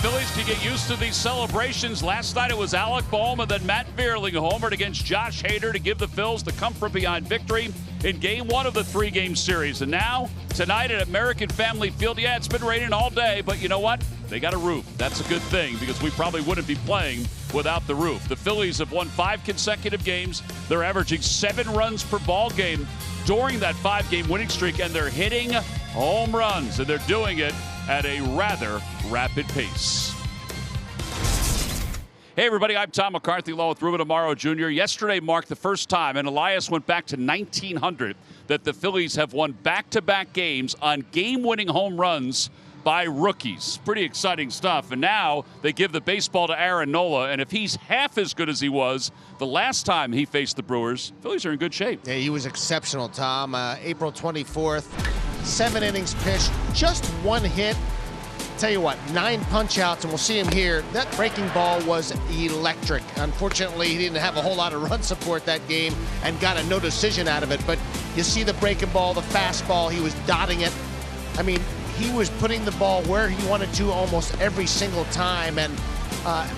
Phillies can get used to these celebrations. Last night it was Alec Bohm and then Matt Vierling homered against Josh Hader to give the Phils the comfort behind victory in Game 1 of the 3-game series. And now, tonight at American Family Field, yeah, it's been raining all day, but you know what? They got a roof. That's a good thing because we probably wouldn't be playing without the roof. The Phillies have won 5 consecutive games. They're averaging 7 runs per ball game during that 5-game winning streak, and they're hitting home runs, and they're doing it at a rather rapid pace. Hey everybody, I'm Tom McCarthy along with Ruben Amaro Jr. Yesterday marked the first time, and Elias went back to 1900, that the Phillies have won back-to-back games on game-winning home runs by rookies. Pretty exciting stuff. And now they give the baseball to Aaron Nola, and if he's half as good as he was the last time he faced the Brewers, Phillies are in good shape. Yeah, he was exceptional, Tom. April 24th, 7 innings pitched, just 1 hit. Tell you what, 9 punch-outs, and we'll see him here. That breaking ball was electric. Unfortunately, he didn't have a whole lot of run support that game and got a no decision out of it. But you see the breaking ball, the fastball, he was dotting it. I mean, he was putting the ball where he wanted to almost every single time. And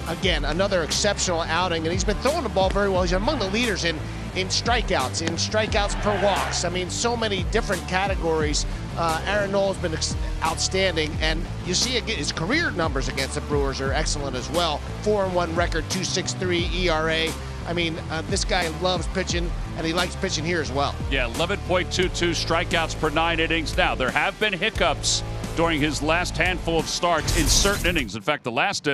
again, another exceptional outing. And he's been throwing the ball very well. He's among the leaders in strikeouts per walks. I mean, so many different categories. Aaron Nola's been outstanding, and you see again, his career numbers against the Brewers are excellent as well. 4-1 record, 2.63 ERA. I mean, this guy loves pitching, and he likes pitching here as well. Yeah, 11.22 strikeouts per 9 innings. Now, there have been hiccups during his last handful of starts in certain innings. In fact, the last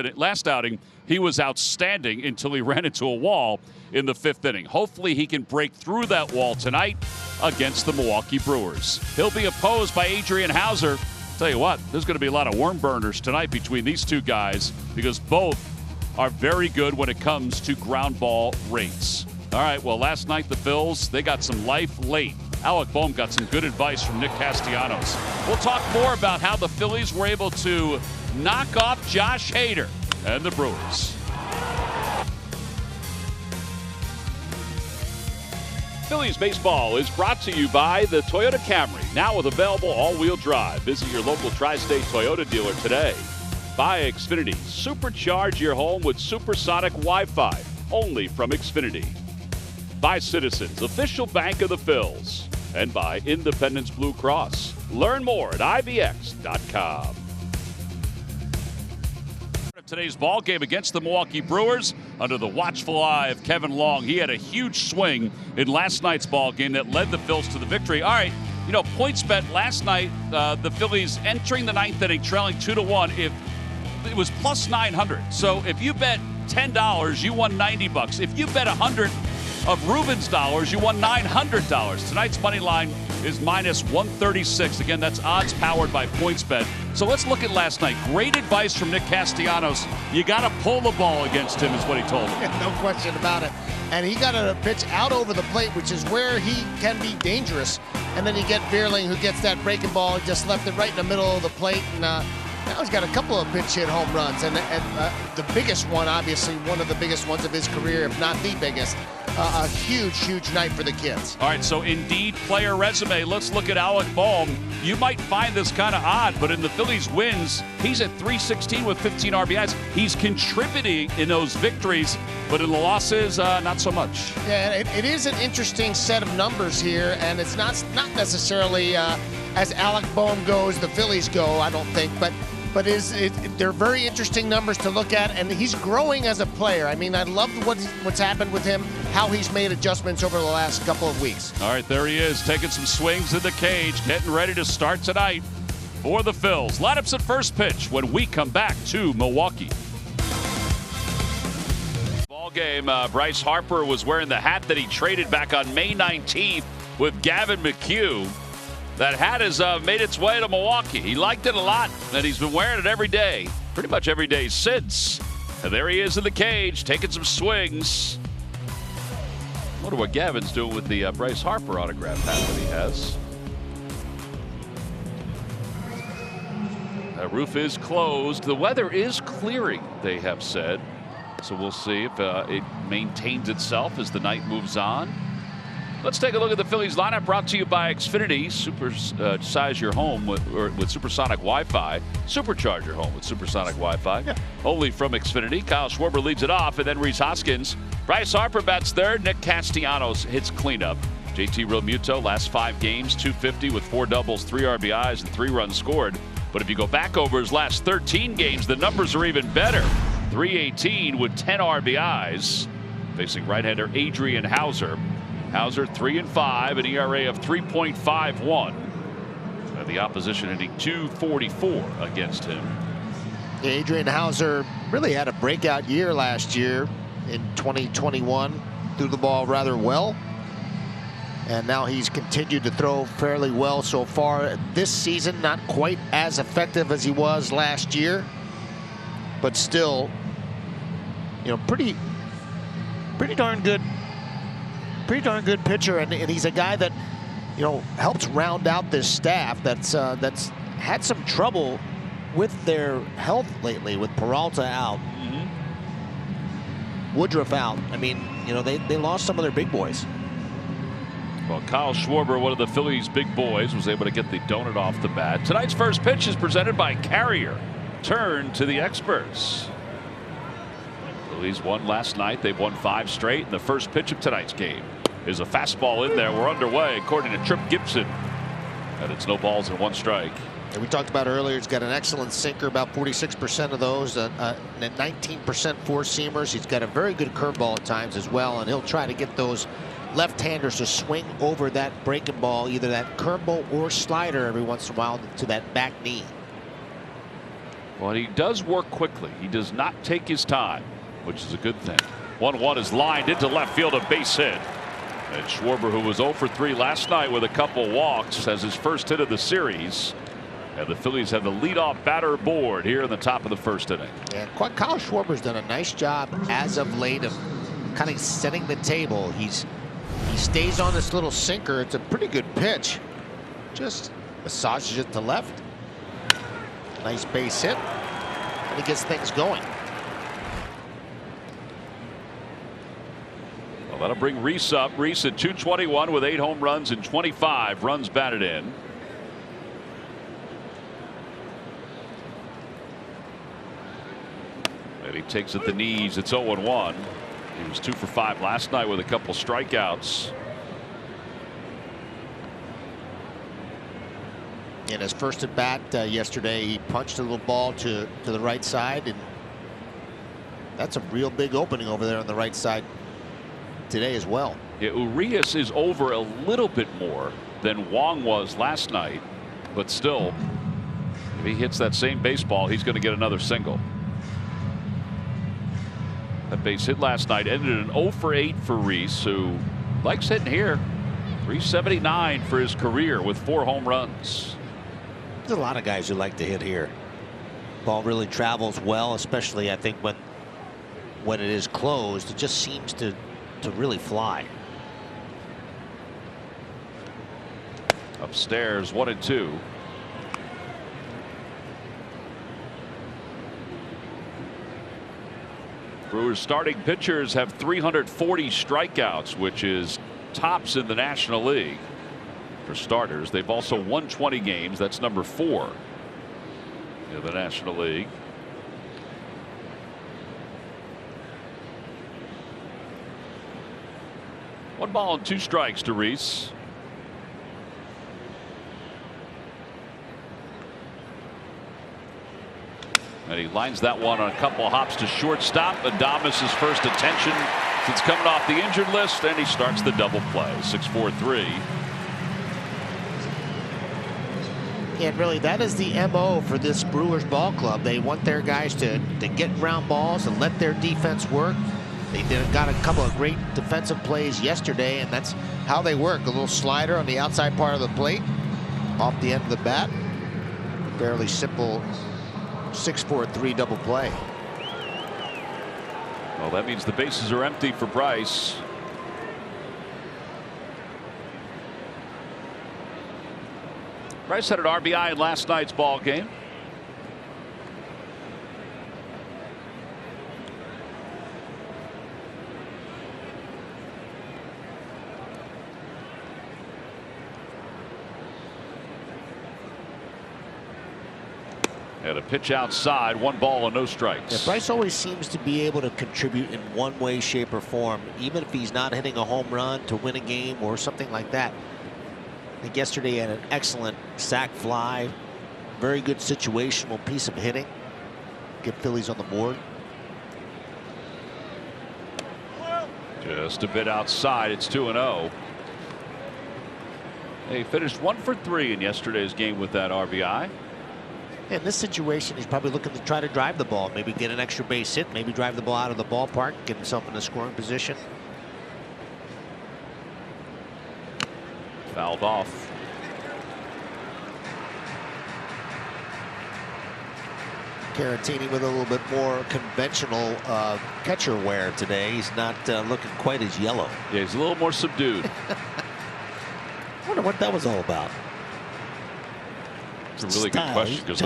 outing, he was outstanding until he ran into a wall in the 5th inning. Hopefully he can break through that wall tonight against the Milwaukee Brewers. He'll be opposed by Adrian Hauser. Tell you what, there's going to be a lot of worm burners tonight between these two guys because both are very good when it comes to ground ball rates. All right, well, last night the Phils, they got some life late. Alec Bohm got some good advice from Nick Castellanos. We'll talk more about how the Phillies were able to knock off Josh Hader and the Brewers. Phillies baseball is brought to you by the Toyota Camry, now with available all-wheel drive. Visit your local Tri-State Toyota dealer today. By Xfinity, supercharge your home with supersonic Wi-Fi, only from Xfinity. By Citizens, official bank of the Phils. And by Independence Blue Cross. Learn more at IVX.com. Today's ball game against the Milwaukee Brewers under the watchful eye of Kevin Long. He had a huge swing in last night's ball game that led the Phils to the victory. All right, you know, points bet last night, the Phillies entering the 9th inning trailing 2-1. If it was plus 900. So if you bet $10, you won $90. If you bet 100 of Ruben's dollars, you won $900. Tonight's money line is minus 136. Again, that's odds powered by PointsBet. So let's look at last night. Great advice from Nick Castellanos. You got to pull the ball against him, is what he told me. No question about it. And he got a pitch out over the plate, which is where he can be dangerous. And then you get Vierling, who gets that breaking ball, just left it right in the middle of the plate. And now he's got a couple of pinch hit home runs. And the biggest one, obviously, one of the biggest ones of his career, if not the biggest. A huge night for the kids. All right, so Indeed player resume. Let's look at Alec Bohm. You might find this kind of odd, but in the Phillies wins, he's at 316 with 15 RBIs. He's contributing in those victories, but in the losses, not so much. Yeah, it is an interesting set of numbers here, and it's not necessarily as Alec Bohm goes, the Phillies go, I don't think, but they're very interesting numbers to look at, and he's growing as a player. I mean, I love what's happened with him, how he's made adjustments over the last couple of weeks. All right, there he is, taking some swings in the cage, getting ready to start tonight for the Phils. Lineups at first pitch when we come back to Milwaukee. Ball game, Bryce Harper was wearing the hat that he traded back on May 19th with Gavin McHugh. That hat has made its way to Milwaukee. He liked it a lot, and he's been wearing it every day, pretty much every day since. And there he is in the cage, taking some swings. Wonder what Gavin's doing with the Bryce Harper autograph hat that he has. The roof is closed. The weather is clearing, they have said. So we'll see if it maintains itself as the night moves on. Let's take a look at the Phillies lineup, brought to you by Xfinity. Size your home with supersonic Wi-Fi. Supercharge your home with supersonic Wi-Fi. Yeah. Only from Xfinity. Kyle Schwarber leads it off, and then Rhys Hoskins. Bryce Harper bats third. Nick Castellanos hits cleanup. JT Realmuto, last 5 games, .250 with 4 doubles, 3 RBIs, and 3 runs scored. But if you go back over his last 13 games, the numbers are even better. .318 with 10 RBIs. Facing right-hander Adrian Hauser. Hauser 3-5, an ERA of 3.51. And the opposition hitting .244 against him. Adrian Hauser really had a breakout year last year in 2021. Threw the ball rather well. And now he's continued to throw fairly well so far this season. Not quite as effective as he was last year, but still, pretty darn good. Pretty darn good pitcher, and he's a guy that, helps round out this staff that's had some trouble with their health lately, with Peralta out, Woodruff out. I mean, they lost some of their big boys. Well, Kyle Schwarber, one of the Phillies' big boys, was able to get the donut off the bat. Tonight's first pitch is presented by Carrier. Turn to the experts. Phillies won last night. They've won 5 straight. And the first pitch of tonight's game is a fastball in there. We're underway, according to Trip Gibson. And it's no balls and 1 strike. And we talked about earlier, he's got an excellent sinker, about 46% of those, and 19% four-seamers. He's got a very good curveball at times as well, and he'll try to get those left-handers to swing over that breaking ball, either that curveball or slider every once in a while to that back knee. Well, he does work quickly. He does not take his time, which is a good thing. 1-1 is lined into left field, a base hit. And Schwarber, who was 0 for 3 last night with a couple walks, has his first hit of the series. And the Phillies have the leadoff batter aboard here in the top of the first inning. And Kyle Schwarber's done a nice job as of late of kind of setting the table. He stays on this little sinker. It's a pretty good pitch. Just massages it to left. Nice base hit. And he gets things going. Well, that'll bring Rhys up. Rhys at .221 with 8 home runs and 25 runs batted in. And he takes at the knees. It's 0-1. He was 2 for 5 last night with a couple strikeouts. In his first at bat yesterday, he punched a little ball to the right side, and that's a real big opening over there on the right side today as well. Yeah, Urias is over a little bit more than Wong was last night, but still, if he hits that same baseball, he's going to get another single. That base hit last night ended in 0 for 8 for Rhys, who likes hitting here. 379 for his career with 4 home runs. There's a lot of guys who like to hit here. Ball really travels well, especially I think when it is closed. It just seems to really fly. Upstairs, 1-2. Brewers starting pitchers have 340 strikeouts, which is tops in the National League for starters. They've also won 20 games. That's number 4 in the National League. One ball and 2 strikes to Rhys. And he lines that one on a couple of hops to shortstop. Adames' first attention since coming off the injured list, and he starts the double play. 6-4-3. And really, that is the MO for this Brewers ball club. They want their guys to get ground balls and let their defense work. They got a couple of great defensive plays yesterday, and that's how they work. A little slider on the outside part of the plate, off the end of the bat. Fairly simple 6-4-3 double play. Well, that means the bases are empty for Bryce. Bryce had an RBI in last night's ball game. And a pitch outside, 1 ball and no strikes. Yeah, Bryce always seems to be able to contribute in one way, shape, or form, even if he's not hitting a home run to win a game or something like that. I think yesterday he had an excellent sac fly, very good situational piece of hitting. Get Phillies on the board. Just a bit outside. It's 2-0. He finished 1 for 3 in yesterday's game with that RBI. In this situation, he's probably looking to try to drive the ball, maybe get an extra base hit, maybe drive the ball out of the ballpark, get himself in a scoring position. Fouled off. Caratini with a little bit more conventional catcher wear today. He's not looking quite as yellow. Yeah, he's a little more subdued. I wonder what that was all about. It's a really good question because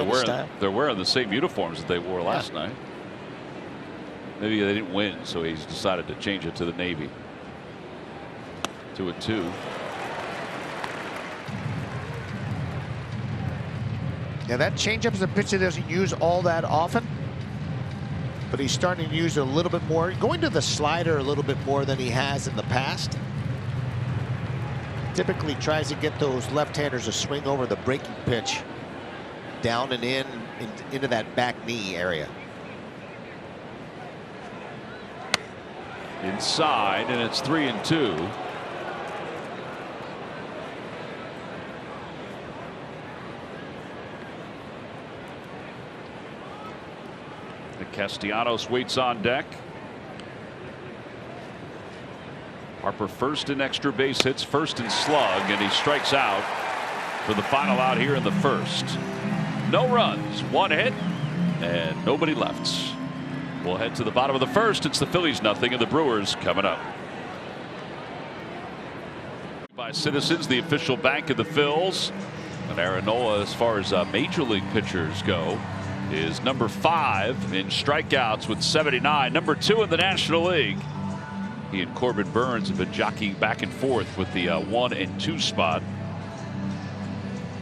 they're wearing the same uniforms that they wore last night. Maybe they didn't win, so he's decided to change it to the Navy. 2-2. Yeah, that changeup is a pitch that doesn't use all that often, but he's starting to use it a little bit more, going to the slider a little bit more than he has in the past. Typically tries to get those left-handers to swing over the breaking pitch down and into that back knee area. Inside, and it's 3-2. Castellanos waits on deck. Harper first in extra base hits, first in slug, and he strikes out for the final out here in the first. No runs, 1 hit, and nobody left. We'll head to the bottom of the first. It's the Phillies 0 and the Brewers coming up. By Citizens, the official bank of the Phils. And Aaron Nola, as far as major league pitchers go, is number 5 in strikeouts with 79, number 2 in the National League. He and Corbin Burns have been jockeying back and forth with the 1 and 2 spot.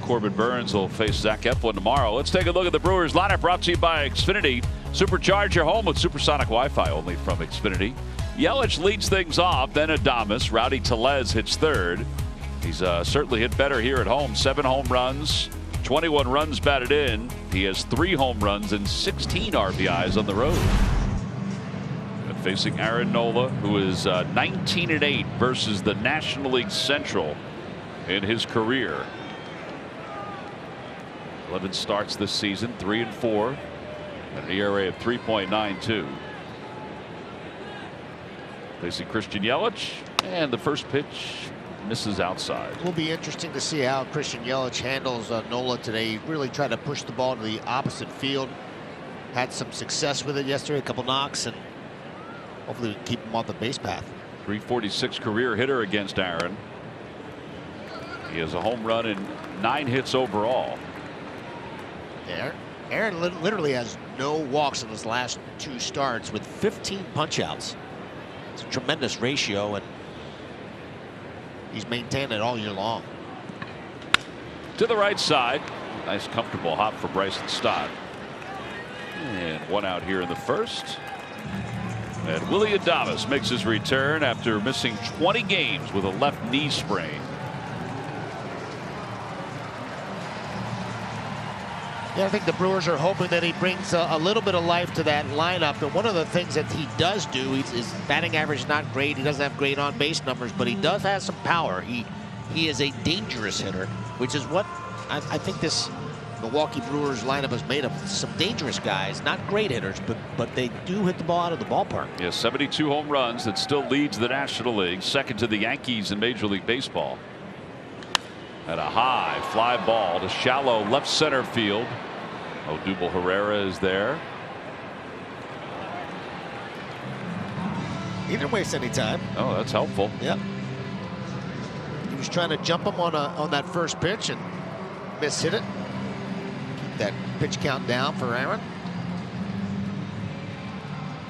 Corbin Burns will face Zach Eflin tomorrow. Let's take a look at the Brewers lineup, brought to you by Xfinity. Supercharge your home with supersonic Wi-Fi only from Xfinity. Yelich leads things off, then Adames. Rowdy Tellez hits third. He's certainly hit better here at home. 7 home runs, 21 runs batted in. He has 3 home runs and 16 RBIs on the road. And facing Aaron Nola, who is 19-8 versus the National League Central in his career. 11 starts this season, 3-4, and an ERA of 3.92. Facing Christian Yelich, and the first pitch misses outside. It will be interesting to see how Christian Yelich handles Nola today. He really tried to push the ball to the opposite field. Had some success with it yesterday, a couple knocks, and hopefully we can keep him off the base path. 346 career hitter against Aaron. He has a home run and 9 hits overall. Aaron literally has no walks in his last 2 starts with 15 punch-outs. It's a tremendous ratio, and he's maintained it all year long. To the right side. Nice comfortable hop for Bryson Stott. And 1 out here in the first. And Willy Adames makes his return after missing 20 games with a left knee sprain. Yeah, I think the Brewers are hoping that he brings a little bit of life to that lineup. And one of the things that he does do, his batting average is not great. He doesn't have great on-base numbers, but he does have some power. He is a dangerous hitter, which is what I think this Milwaukee Brewers lineup is made of. Some dangerous guys, not great hitters, but they do hit the ball out of the ballpark. Yeah, 72 home runs. That still leads the National League, second to the Yankees in Major League Baseball. And a high fly ball to shallow left center field. Odubel Herrera is there. He didn't waste any time. Oh, that's helpful. Yep. He was trying to jump him on that first pitch and mishit it. Keep that pitch count down for Aaron.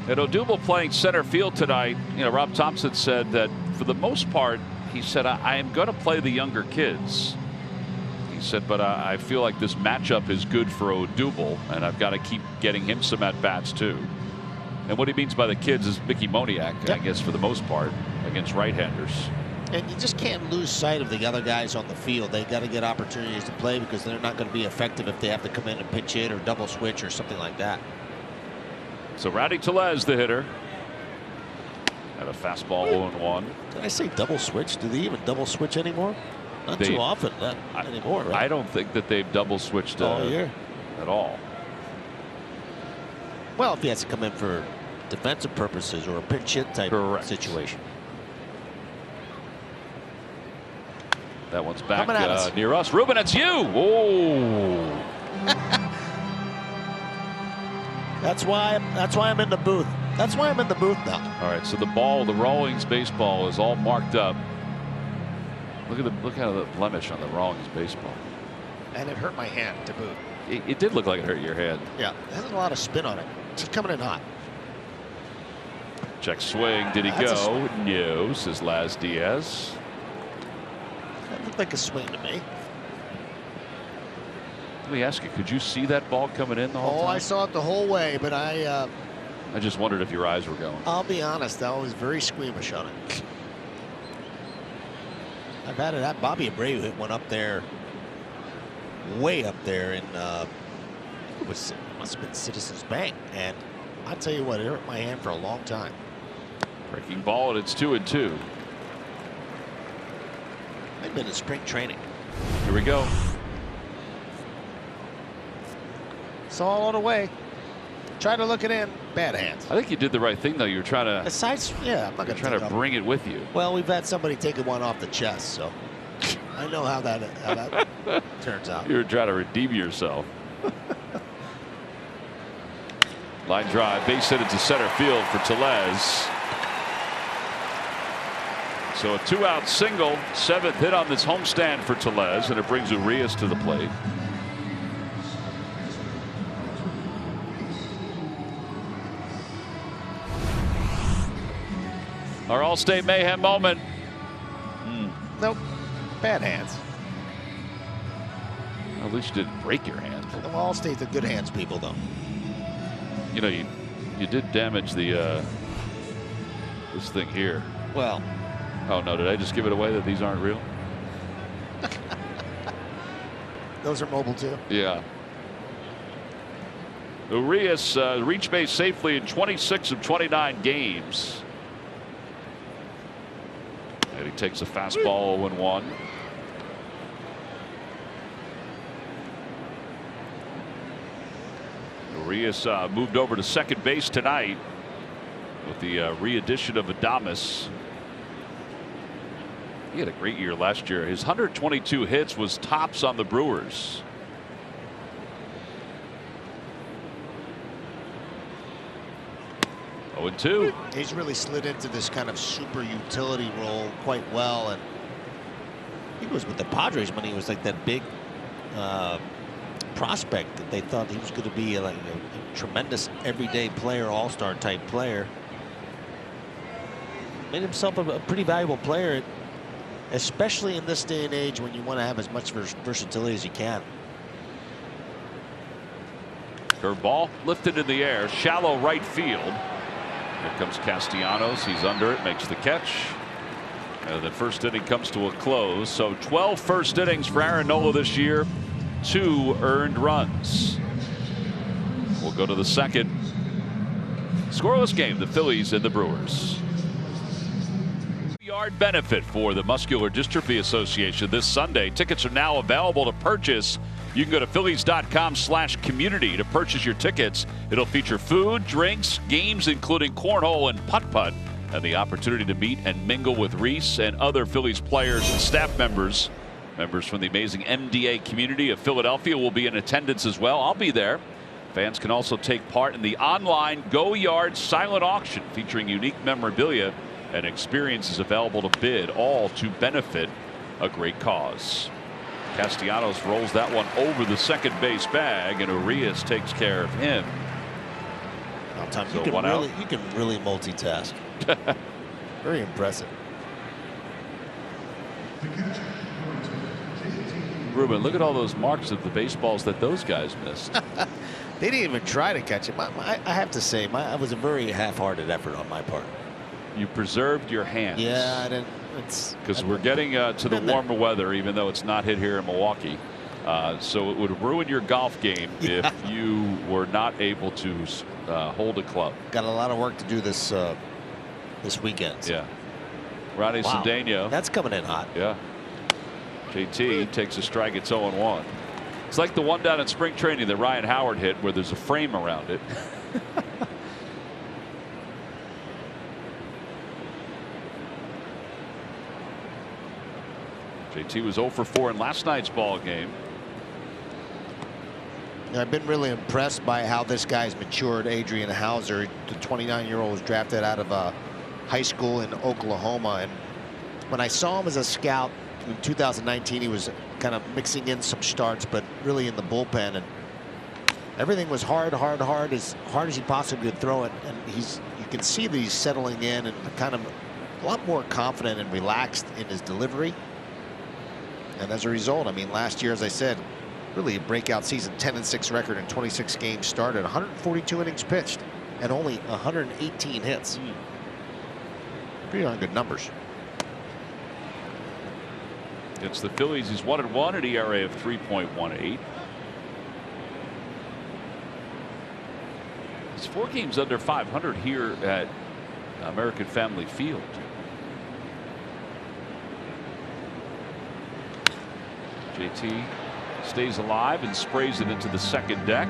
And Odubel playing center field tonight. You know, Rob Thompson said that for the most part, he said, I am going to play the younger kids. He said, but I feel like this matchup is good for Odubel, and I've got to keep getting him some at-bats too. And what he means by the kids is Mickey Moniak, I guess, for the most part, against right-handers. And you just can't lose sight of the other guys on the field. They got to get opportunities to play because they're not going to be effective if they have to come in and pitch hit or double switch or something like that. So Rowdy Tellez, the hitter. Had a fastball 0-1. Did I say double switch? Do they even double switch anymore? Not too often anymore, right? I don't think that they've double switched all year at all. Well, if he has to come in for defensive purposes or a pinch hit type situation. That one's back near us. Ruben, it's you. Oh. That's why I'm in the booth. That's why I'm in the booth now. All right, so the Rawlings baseball is all marked up. Look at the blemish on the Rawlings baseball. And it hurt my hand to boot. It did look like it hurt your hand. Yeah, it has a lot of spin on it. It's coming in hot. Check swing. Did he go? No, says Laz Diaz. That looked like a swing to me. Let me ask you, could you see that ball coming in the whole time? I saw it the whole way, but I just wondered if your eyes were going. I'll be honest, I was very squeamish on it. I've had it. That Bobby Abreu hit one up there, way up there in it must have been Citizens Bank, and I tell you what, it hurt my hand for a long time. Breaking ball, and it's 2-2. I've been in spring training. Here we go. Saw it away. Try to look it in. Bad hands. I think you did the right thing, though. You're trying to. I'm not trying to bring it with you. Well, we've had somebody take one off the chest, so I know how that turns out. You're trying to redeem yourself. Line drive, base hit into center field for Tellez. So a 2-out single, 7th hit on this homestand for Tellez, and it brings Urias to the plate. Our All-State Mayhem moment. Nope. Bad hands. Well, at least you didn't break your hand. The All-State's a good hands people, though. You know, you did damage the this thing here. Well. Oh no! Did I just give it away that these aren't real? Those are mobile too. Yeah. Urias reached base safely in 26 of 29 games. And he takes a fastball 0-1. Urias moved over to second base tonight with the re-addition of Adames. He had a great year last year. His 122 hits was tops on the Brewers. Oh, 2. He's really slid into this kind of super utility role quite well, and he was with the Padres when he was like that big prospect that they thought he was going to be like a tremendous everyday player, all-star type player. Made himself a pretty valuable player, especially in this day and age when you want to have as much versatility as you can. Curveball lifted in the air, shallow right field. Here comes Castellanos. He's under it, makes the catch. And the first inning comes to a close. So 12 first innings for Aaron Nola this year, 2 earned runs. We'll go to the second. Scoreless game, the Phillies and the Brewers. Yard benefit for the Muscular Dystrophy Association this Sunday. Tickets are now available to purchase. You can go to phillies.com/community to purchase your tickets. It'll feature food, drinks, games including cornhole and putt-putt, and the opportunity to meet and mingle with Reese and other Phillies players and staff members. Members from the amazing MDA community of Philadelphia will be in attendance as well. I'll be there. Fans can also take part in the online Go Yard silent auction featuring unique memorabilia and experiences available to bid, all to benefit a great cause. Castellanos rolls that one over the second base bag, and Urias takes care of him. So you can really multitask. Very impressive. Ruben, look at all those marks of the baseballs that those guys missed. They didn't even try to catch him. I have to say, it was a very half-hearted effort on my part. You preserved your hands. Yeah, I didn't. Because we're getting to the warmer weather, even though it's not hit here in Milwaukee. So it would ruin your golf game if you were not able to hold a club. Got a lot of work to do this weekend. Yeah. Ronnie Cedeno. That's coming in hot. Yeah. JT takes a strike. It's 0-1. It's like the one down in spring training that Ryan Howard hit where there's a frame around it. JT was 0 for 4 in last night's ball game. I've been really impressed by how this guy's matured. Adrian Hauser, the 29-year-old, was drafted out of high school in Oklahoma. And when I saw him as a scout in 2019, he was kind of mixing in some starts, but really in the bullpen. And everything was hard as he possibly could throw it. And you can see that he's settling in and kind of a lot more confident and relaxed in his delivery. And as a result, I mean, last year, as I said, really a breakout season, 10-6 record in 26 games started, 142 innings pitched, and only 118 hits. Pretty darn good numbers. Against the Phillies, he's 1-1, an ERA of 3.18. He's 4 games under 500 here at American Family Field. JT stays alive and sprays it into the second deck.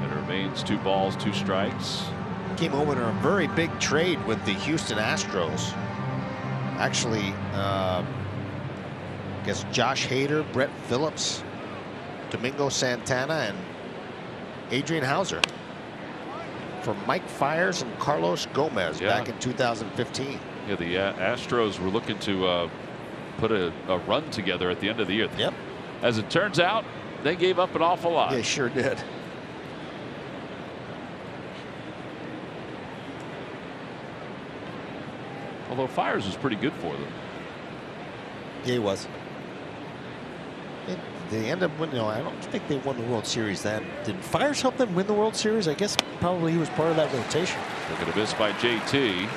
It remains 2 balls, 2 strikes. Came over in a very big trade with the Houston Astros. Actually, I guess Josh Hader, Brett Phillips, Domingo Santana, and Adrian Hauser for Mike Fiers and Carlos Gomez back in 2015. Yeah, the Astros were looking to put a run together at the end of the year. Yep. As it turns out, they gave up an awful lot. They sure did. Although Fiers was pretty good for them. Yeah, he was. They ended up winning. I don't think they won the World Series then. Did Fiers help them win the World Series? I guess probably he was part of that rotation. Look at a miss by JT.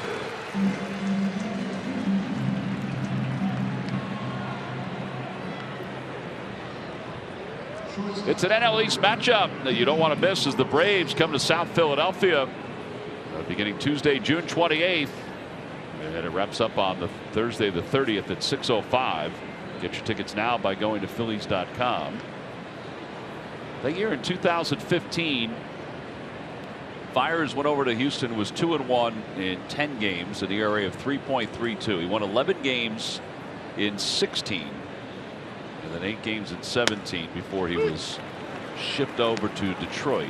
It's an NL East matchup that you don't want to miss as the Braves come to South Philadelphia beginning Tuesday, June 28th. And it wraps up on the Thursday, the 30th at 6:05. Get your tickets now by going to Phillies.com. That year in 2015, Fiers went over to Houston, was 2-1 in 10 games, an ERA of 3.32. He won 11 games in 16. And then 8 games in 17 before he was shipped over to Detroit.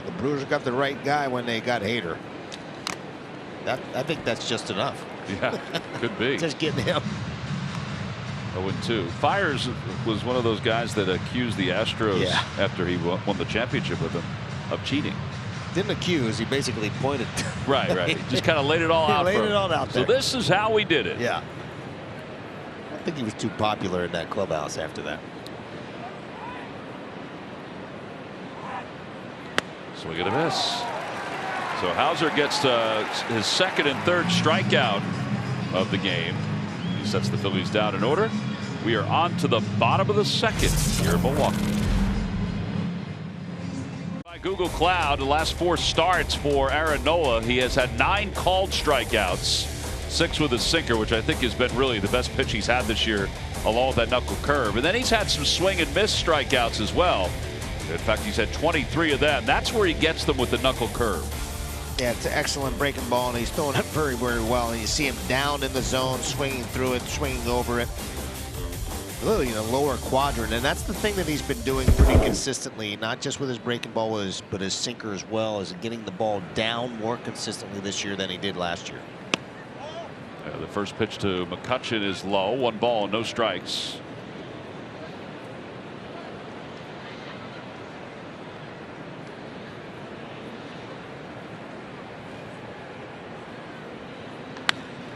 The Brewers got the right guy when they got Hader. I think that's just enough. Yeah, could be. Just getting him. 0-2. Fiers was one of those guys that accused the Astros after he won the championship with them of cheating. Didn't accuse, he basically pointed. Right. He just kind of laid it all out. Laid it all out there. So this is how we did it. Yeah. I think he was too popular in that clubhouse after that. Swing and a miss. So Hauser gets his second and third strikeout of the game. He sets the Phillies down in order. We are on to the bottom of the second here in Milwaukee. By Google Cloud, the last 4 starts for Aaron Nola. He has had 9 called strikeouts, 6 with a sinker, which I think has been really the best pitch he's had this year, along with that knuckle curve. And then he's had some swing and miss strikeouts as well. In fact, he's had 23 of them. That's where he gets them with the knuckle curve. Yeah, it's an excellent breaking ball, and he's throwing it very, very well. And you see him down in the zone, swinging through it, swinging over it. Really in a lower quadrant, and that's the thing that he's been doing pretty consistently, not just with his breaking ball, but his sinker as well, as getting the ball down more consistently this year than he did last year. Yeah, the first pitch to McCutchen is low, 1 ball, no strikes.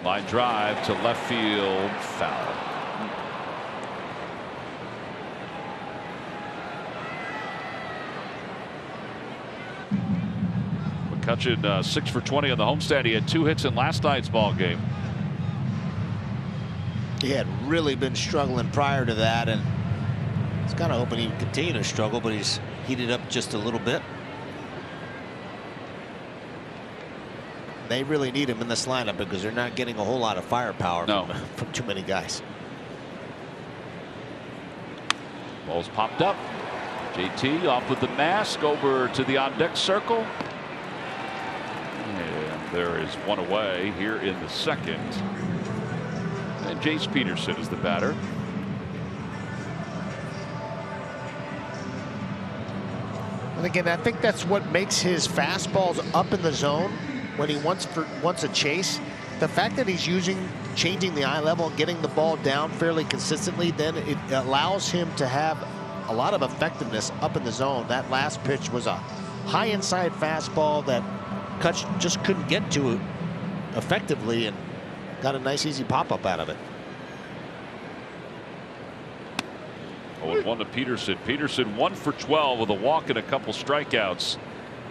Line drive to left field, foul. McCutchen 6 for 20 on the homestand. He had 2 hits in last night's ball game. He had really been struggling prior to that, and it's kind of hoping he would continue to struggle, but he's heated up just a little bit. They really need him in this lineup because they're not getting a whole lot of firepower from too many guys. Ball's popped up. JT off with the mask over to the on deck circle. And there is one away here in the second. And Jace Peterson is the batter. And again, I think that's what makes his fastballs up in the zone when he wants a chase. The fact that he's changing the eye level and getting the ball down fairly consistently, then it allows him to have a lot of effectiveness up in the zone. That last pitch was a high inside fastball that Kutch just couldn't get to it effectively, and got a nice easy pop-up out of it. 0-1 to Peterson. Peterson 1 for 12 with a walk and a couple strikeouts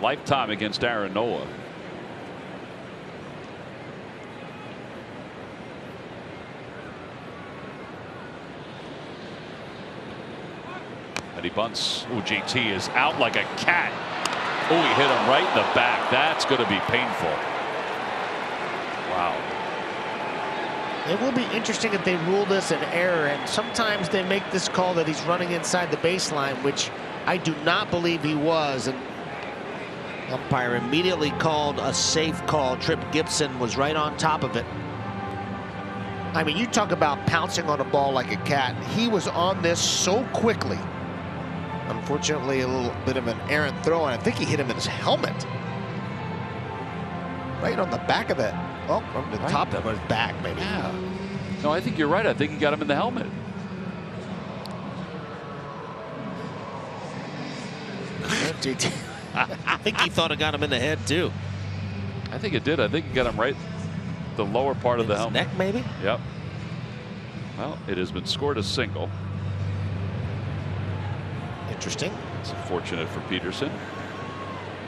lifetime against Aaron Nola. And he bunts. Oh, JT is out like a cat. Oh, he hit him right in the back. That's going to be painful. Wow. It will be interesting if they rule this an error, and sometimes they make this call that he's running inside the baseline, which I do not believe he was. And umpire immediately called a safe call. Trip Gibson was right on top of it. I mean, you talk about pouncing on a ball like a cat. He was on this so quickly. Unfortunately, a little bit of an errant throw, and I think he hit him in his helmet. Right on the back of that. Oh, from the top of his back, maybe. Yeah. No, I think you're right. I think he got him in the helmet. I think he thought it got him in the head, too. I think it did. I think he got him right the lower part of the helmet. Neck, maybe? Yep. Well, it has been scored a single. Interesting. It's fortunate for Peterson.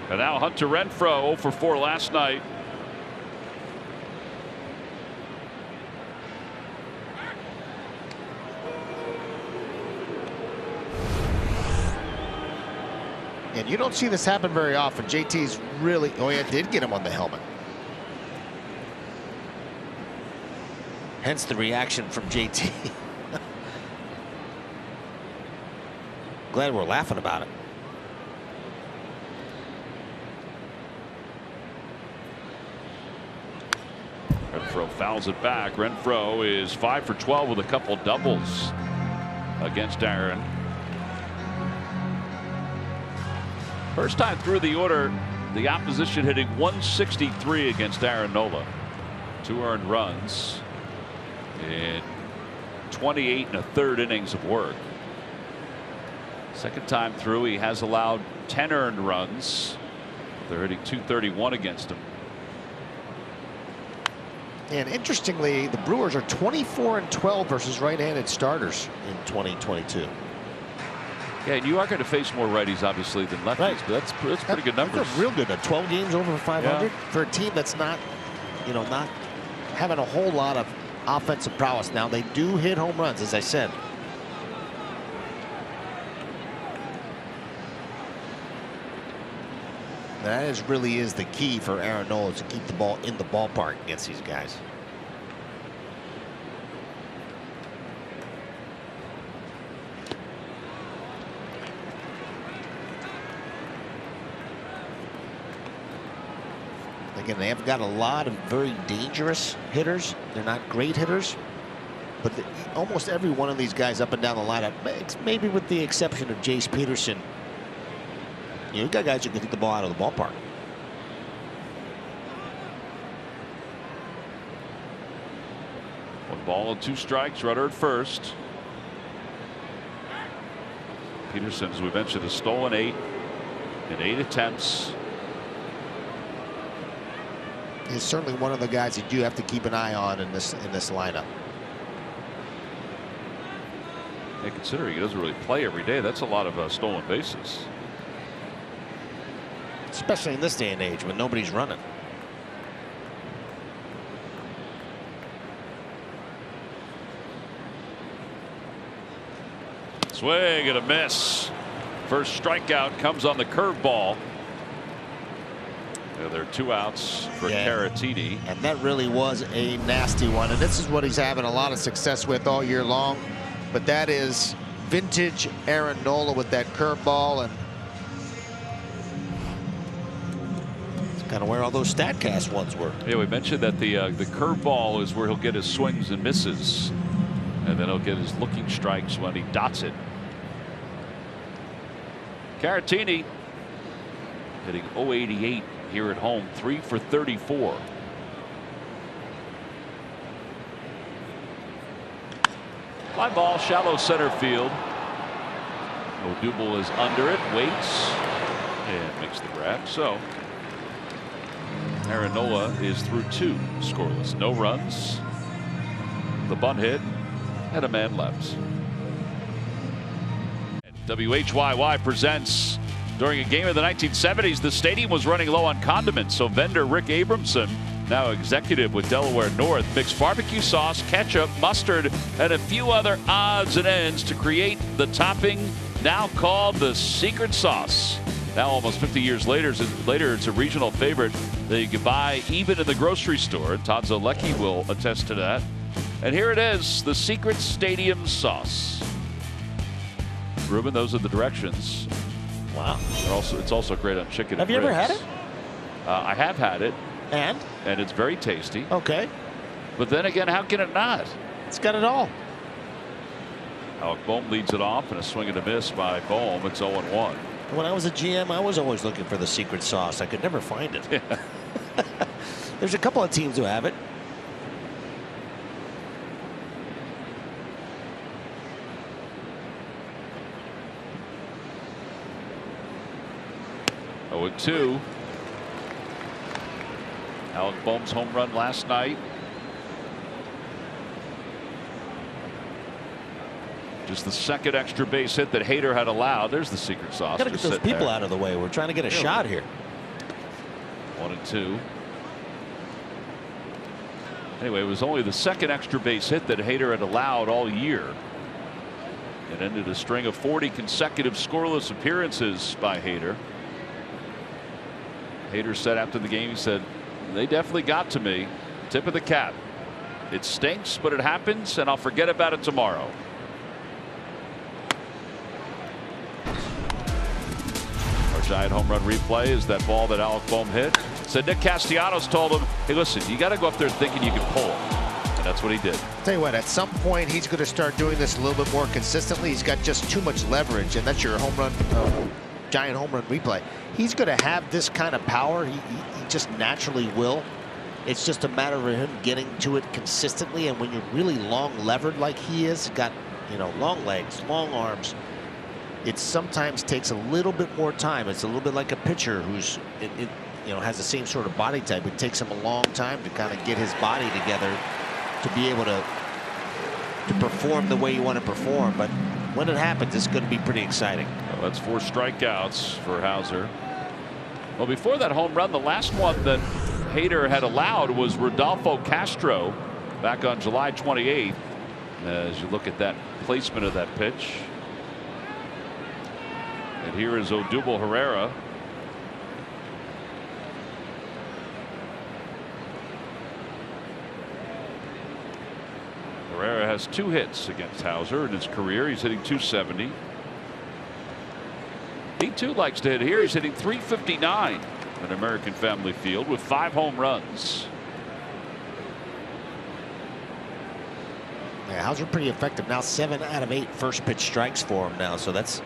And now Hunter Renfroe 0 for 4 last night. And you don't see this happen very often. JT's really, oh yeah, did get him on the helmet. Hence the reaction from JT. Glad we're laughing about it. Renfroe fouls it back. Renfroe is 5 for 12 with a couple doubles against Aaron. First time through the order, the opposition hitting 163 against Aaron Nola. 2 earned runs in 28 1/3 innings of work. Second time through, he has allowed 10 earned runs. They're hitting .231 against him. And interestingly, the Brewers are 24-12 versus right-handed starters in 2022. Yeah, and you are going to face more righties, obviously, than lefties, right. but that's pretty good numbers. That's real good. 12 games over 500 for a team that's not, not having a whole lot of offensive prowess. Now, they do hit home runs, as I said. That really is the key for Aaron Nola, to keep the ball in the ballpark against these guys. Again, they have got a lot of very dangerous hitters. They're not great hitters, but almost every one of these guys up and down the lineup, maybe with the exception of Jace Peterson, you got guys who can hit the ball out of the ballpark. One ball and 2 strikes. Runner at first. Peterson, as we mentioned, has stolen 8 in 8 attempts. He's certainly one of the guys you do have to keep an eye on in this lineup. Yeah, considering he doesn't really play every day, that's a lot of stolen bases. Especially in this day and age when nobody's running. Swing and a miss. First strikeout comes on the curveball. There are 2 outs for Caratini. And that really was a nasty one. And this is what he's having a lot of success with all year long. But that is vintage Aaron Nola with that curveball. And it's kind of where all those StatCast ones were. Yeah, we mentioned that the curveball is where he'll get his swings and misses. And then he'll get his looking strikes when he dots it. Caratini hitting .088 here at home, 3 for 34. Fly ball, shallow center field. Odubel is under it, waits, and makes the grab. So Aaron Nola is through 2 scoreless, no runs, the bunt hit, and a man left. WHYY presents. During a game of the 1970s, the stadium was running low on condiments, so vendor Rick Abramson, now executive with Delaware North, mixed barbecue sauce, ketchup, mustard, and a few other odds and ends to create the topping now called the secret sauce. Now, almost 50 years later, it's a regional favorite that you can buy even in the grocery store. Todd Zolecki will attest to that. And here it is, the secret stadium sauce. Ruben, those are the directions. Wow. It's also great on chicken. Have you ever had it? I have had it. And it's very tasty. Okay. But then again, how can it not? It's got it all. Alec Bohm leads it off, and a swing and a miss by Bohm. It's 0-1. When I was a GM, I was always looking for the secret sauce. I could never find it. Yeah. There's a couple of teams who have it. Oh, 2. Alec Bohm's home run last night. Just the second extra base hit that Hader had allowed. There's the secret sauce. Got to get those people out of the way. We're trying to get a shot here. 1-2. Anyway, it was only the second extra base hit that Hader had allowed all year. It ended a string of 40 consecutive scoreless appearances by Hader. Hader said after the game, he said, they definitely got to me. Tip of the cap. It stinks, but it happens, and I'll forget about it tomorrow. Our giant home run replay is that ball that Alec Bohm hit. So Nick Castellanos told him, hey, listen, you got to go up there thinking you can pull him. And that's what he did. Tell you what, at some point, he's going to start doing this a little bit more consistently. He's got just too much leverage, and that's your home run, giant home run replay. He's going to have this kind of power. He just naturally will. It's just a matter of him getting to it consistently. And when you're really long levered like he is, got, long legs, long arms, it sometimes takes a little bit more time. It's a little bit like a pitcher who's, has the same sort of body type. It takes him a long time to kind of get his body together to be able to perform the way you want to perform. But when it happens, it's going to be pretty exciting. Well, that's 4 strikeouts for Hauser. Well, before that home run, the last one that Hader had allowed was Rodolfo Castro back on July 28th. As you look at that placement of that pitch. And here is Odubel Herrera. Herrera has 2 hits against Hauser in his career. He's hitting .270. He too likes to hit here. He's hitting .359 at American Family Field with 5 home runs. Yeah, Hauser pretty effective now. 7 out of 8 first pitch strikes for him now. So that's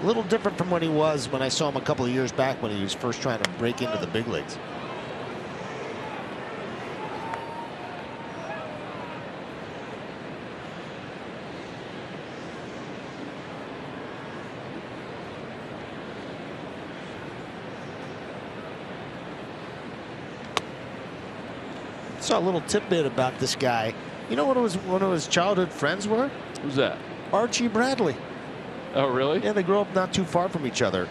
a little different from when he was when I saw him a couple of years back when he was first trying to break into the big leagues. Saw a little tidbit about this guy. You know what one of his childhood friends were? Who's that? Archie Bradley. Oh, really? Yeah, they grew up not too far from each other.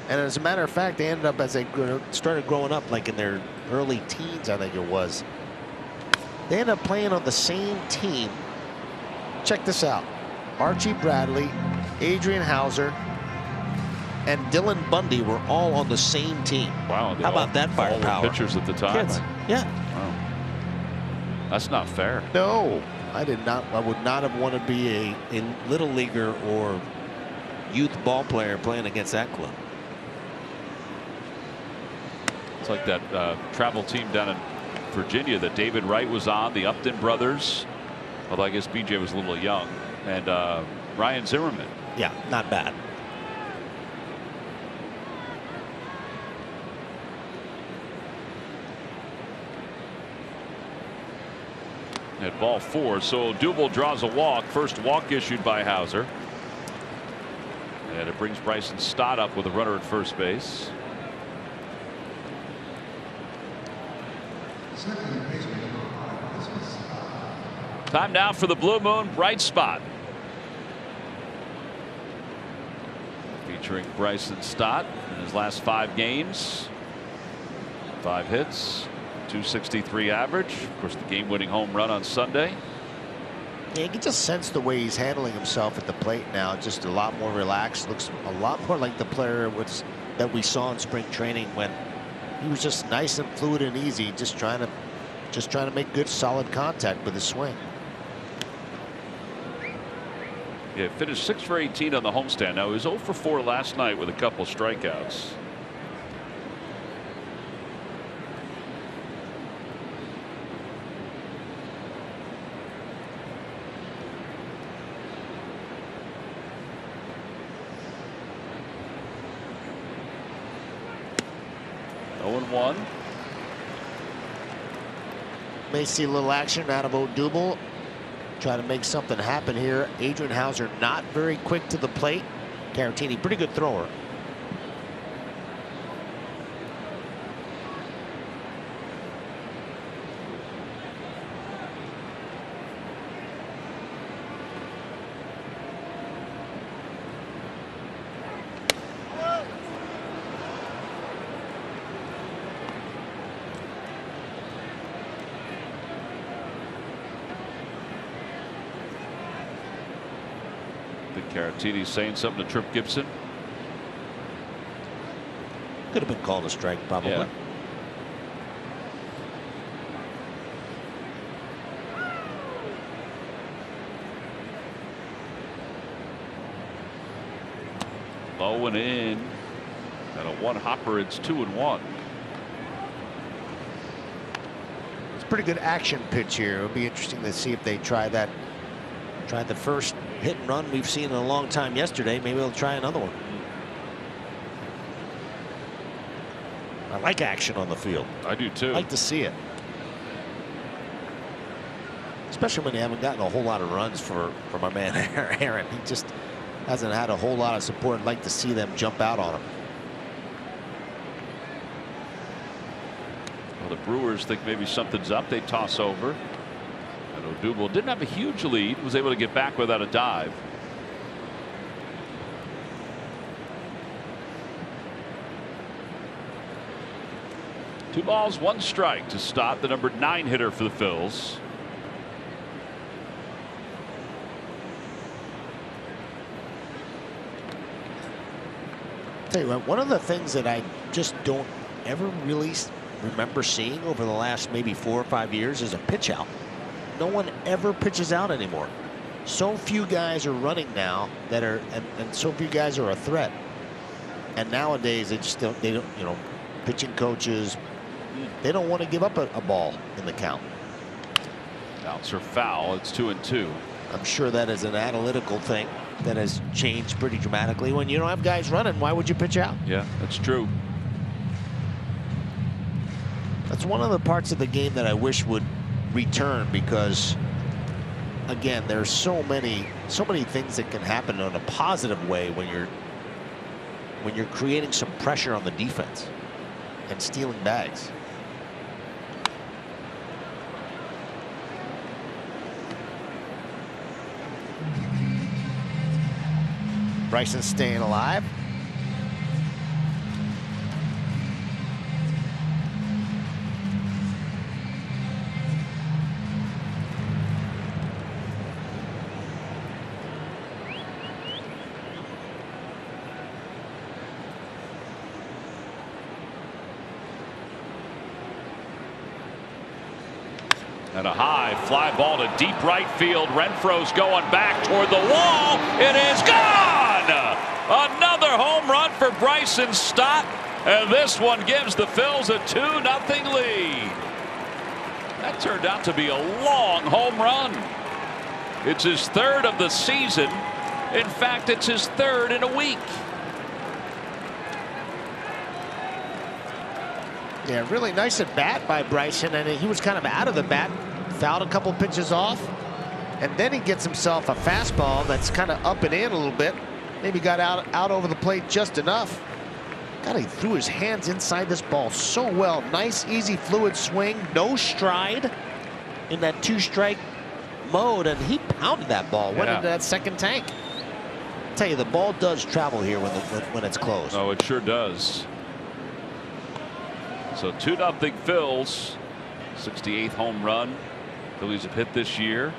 And as a matter of fact, they ended up, as they started growing up, like in their early teens, I think it was, they ended up playing on the same team. Check this out. Archie Bradley, Adrian Hauser, and Dylan Bundy were all on the same team. Wow. How about that firepower? Pitchers at the time. Kids. Yeah. Wow. That's not fair. No, I did not. I would not have wanted to be a little leaguer or youth ball player playing against that club. It's like that travel team down in Virginia that David Wright was on, the Upton brothers. Although I guess BJ was a little young, and Ryan Zimmerman. Yeah, not bad. At ball 4, so Dubel draws a walk. First walk issued by Hauser. And it brings Bryson Stott up with a runner at first base. Time now for the Blue Moon Bright Spot. Featuring Bryson Stott in his last 5 games. 5 hits. .263 average. Of course, the game-winning home run on Sunday. Yeah, you can just sense the way he's handling himself at the plate now. Just a lot more relaxed. Looks a lot more like the player that we saw in spring training when he was just nice and fluid and easy, just trying to make good, solid contact with his swing. Yeah, finished 6 for 18 on the homestand. Now he was 0 for 4 last night with a couple strikeouts. May see a little action out of Odubel. Try to make something happen here. Adrian Hauser not very quick to the plate. Caratini, pretty good thrower. Caratini saying something to Trip Gibson. Could have been called a strike, probably. Yeah. Low and in. And a 1-hopper. It's 2-1. It's a pretty good action pitch here. It'll be interesting to see if they try that. Tried the first hit and run we've seen in a long time yesterday. Maybe they'll try another one. I like action on the field. I do too. I like to see it. Especially when you haven't gotten a whole lot of runs for my man Aaron. He just hasn't had a whole lot of support. I'd like to see them jump out on him. Well, the Brewers think maybe something's up. They toss over. Odubel didn't have a huge lead, was able to get back without a dive. Two balls, 1 strike to Stott, the number 9 hitter for the Phils. Tell you what, one of the things that I just don't ever really remember seeing over the last maybe 4 or 5 years is a pitch out. No one ever pitches out anymore. So few guys are running now that are, and so few guys are a threat. And nowadays they just don't, you know, pitching coaches, they don't want to give up a ball in the count. Outs are foul. It's 2-2. I'm sure that is an analytical thing that has changed pretty dramatically. When you don't have guys running, why would you pitch out? Yeah, that's true. That's one of the parts of the game that I wish would return, because again, there's so many things that can happen in a positive way when you're creating some pressure on the defense and stealing bags. Bryson staying alive. And a high fly ball to deep right field. Renfroe's going back toward the wall. It is gone! Another home run for Bryson Stott. And this one gives the Phils a 2-0 lead. That turned out to be a long home run. It's his third of the season. In fact, it's his third in a week. Yeah, really nice at bat by Bryson, and he was kind of out of the bat, fouled a couple pitches off, and then he gets himself a fastball that's kind of up and in a little bit. Maybe got out over the plate just enough. God, he threw his hands inside this ball so well. Nice, easy, fluid swing, no stride in that 2-strike mode, and he pounded that ball. Went into that second tank. I tell you, the ball does travel here when it's close. Oh, it sure does. So 2-0 Phils. 68th home run Phillies have hit this year.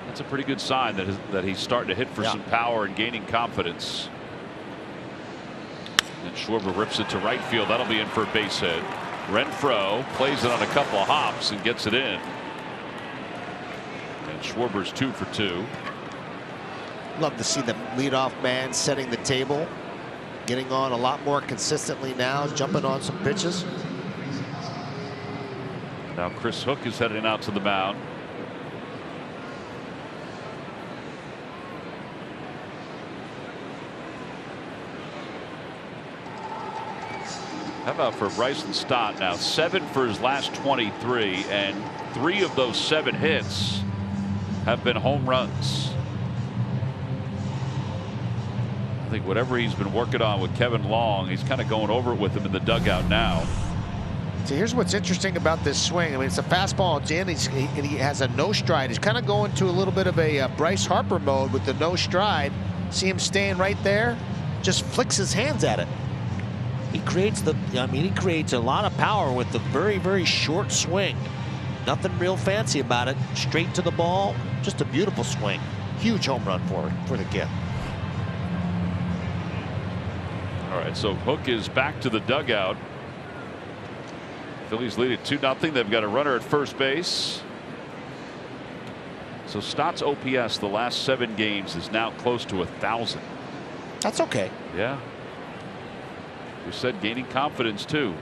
That's a pretty good sign that he's starting to hit for some power and gaining confidence. And Schwarber rips it to right field. That'll be in for a base hit. Renfroe plays it on a couple of hops and gets it in. And Schwarber's 2 for 2. Love to see the leadoff man setting the table, getting on a lot more consistently now, jumping on some pitches. Now Chris Hook is heading out to the mound. How about for Bryson Stott now? 7 for his last 23, and 3 of those 7 hits have been home runs. I think whatever he's been working on with Kevin Long, he's kind of going over it with him in the dugout now. So here's what's interesting about this swing. I mean, it's a fastball. It's in, and he has a no stride. He's kind of going to a little bit of a Bryce Harper mode with the no stride. See him staying right there, just flicks his hands at it. He creates he creates a lot of power with the very, very short swing. Nothing real fancy about it. Straight to the ball. Just a beautiful swing. Huge home run for the kid. All right, so Hook is back to the dugout. Phillies lead at 2-0. They've got a runner at first base. So Stott's OPS the last 7 games is now close to 1,000. That's okay. Yeah. We said gaining confidence too.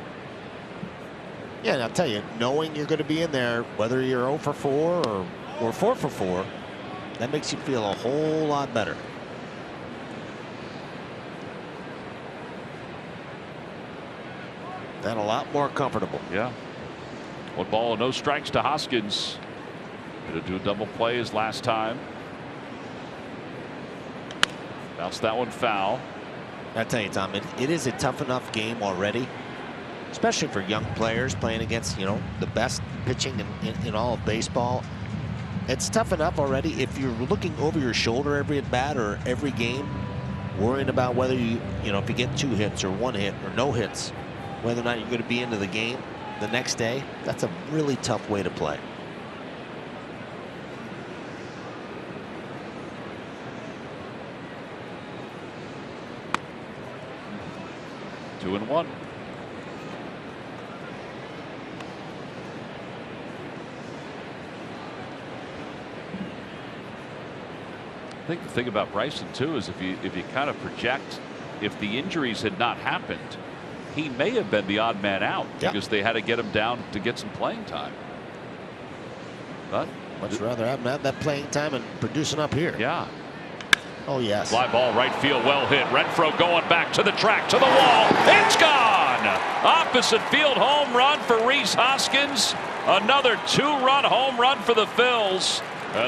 Yeah, and I'll tell you, knowing you're going to be in there, whether you're 0 for 4 or 4 for 4, that makes you feel a whole lot better. And a lot more comfortable. Yeah. 1 ball and no strikes to Hoskins. Going to do a double play as last time. Bounced that one foul. I tell you, Tom, it is a tough enough game already, especially for young players playing against, the best pitching in all of baseball. It's tough enough already if you're looking over your shoulder every at bat or every game, worrying about whether if you get 2 hits or 1 hit or no hits, whether or not you're going to be into the game the next day. That's a really tough way to play. Two and 1. I think the thing about Bryson too is if you kind of project, if the injuries had not happened, he may have been the odd man out because they had to get him down to get some playing time. But much rather have him have that playing time and producing up here. Yeah. Oh yes. Fly ball right field, well hit. Renfroe going back to the track, to the wall. It's gone. Opposite field home run for Rhys Hoskins. Another 2-run home run for the Phils.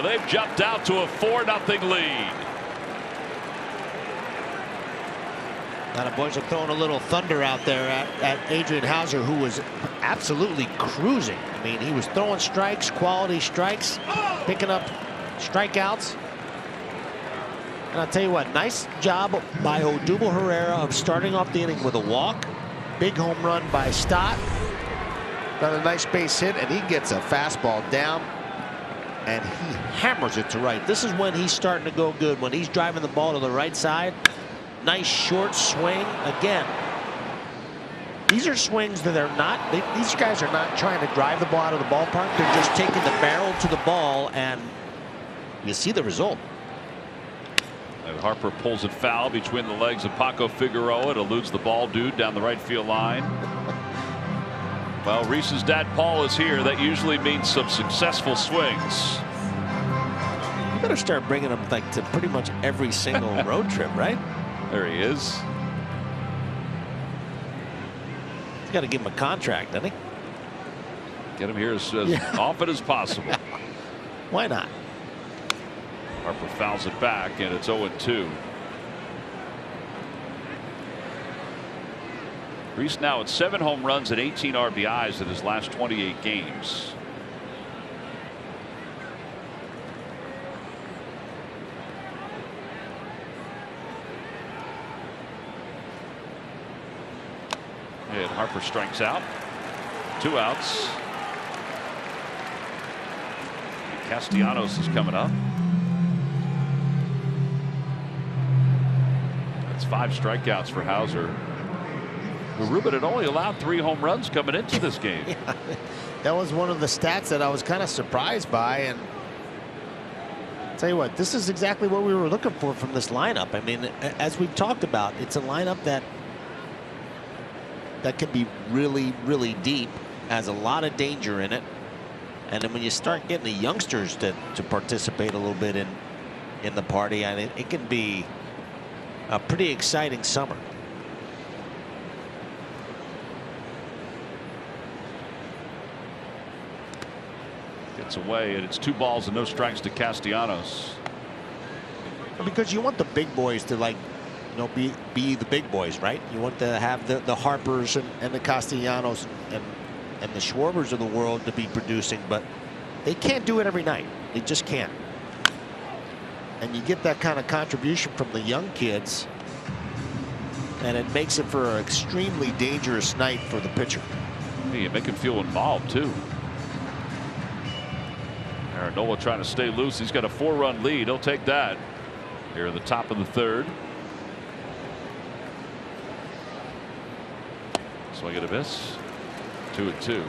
They've jumped out to a 4-0 lead. The boys are throwing a little thunder out there at Adrian Hauser, who was absolutely cruising. I mean, he was throwing strikes, quality strikes, picking up strikeouts. And I'll tell you what, nice job by Odubel Herrera of starting off the inning with a walk. Big home run by Stott. Another nice base hit, and he gets a fastball down, and he hammers it to right. This is when he's starting to go good, when he's driving the ball to the right side. Nice short swing. Again, these are swings that are not, these guys are not trying to drive the ball out of the ballpark. They're just taking the barrel to the ball, and you see the result. And Harper pulls it foul between the legs of Paco Figueroa. It eludes the ball dude down the right field line. Well, Reese's dad Paul is here. That usually means some successful swings. You better start bringing him like to pretty much every single road trip, right? There he is. You got to give him a contract, doesn't he? Get him here as often as possible. Why not? Harper fouls it back, and it's 0-2. Reese now at 7 home runs and 18 RBIs in his last 28 games. And Harper strikes out. 2 outs. Castellanos is coming up. That's 5 strikeouts for Hauser. Ruben had only allowed 3 home runs coming into this game. Yeah, that was one of the stats that I was kind of surprised by. And I'll tell you what, this is exactly what we were looking for from this lineup. I mean, as we've talked about, it's a lineup that can be really, really deep, has a lot of danger in it. And then when you start getting the youngsters to participate a little bit in the party, and it can be a pretty exciting summer. Gets away, and it's 2 balls and no strikes to Castellanos. Because you want the big boys to, like, you know, be the big boys, right? You want to have the Harpers and the Castellanos and the Schwarbers of the world to be producing, but they can't do it every night. They just can't. And you get that kind of contribution from the young kids, and it makes it for an extremely dangerous night for the pitcher. Hey, you make him feel involved too. Aaron trying to stay loose. He's got a 4-run lead. He'll take that here at the top of the 3rd. Swing and a miss. 2-2.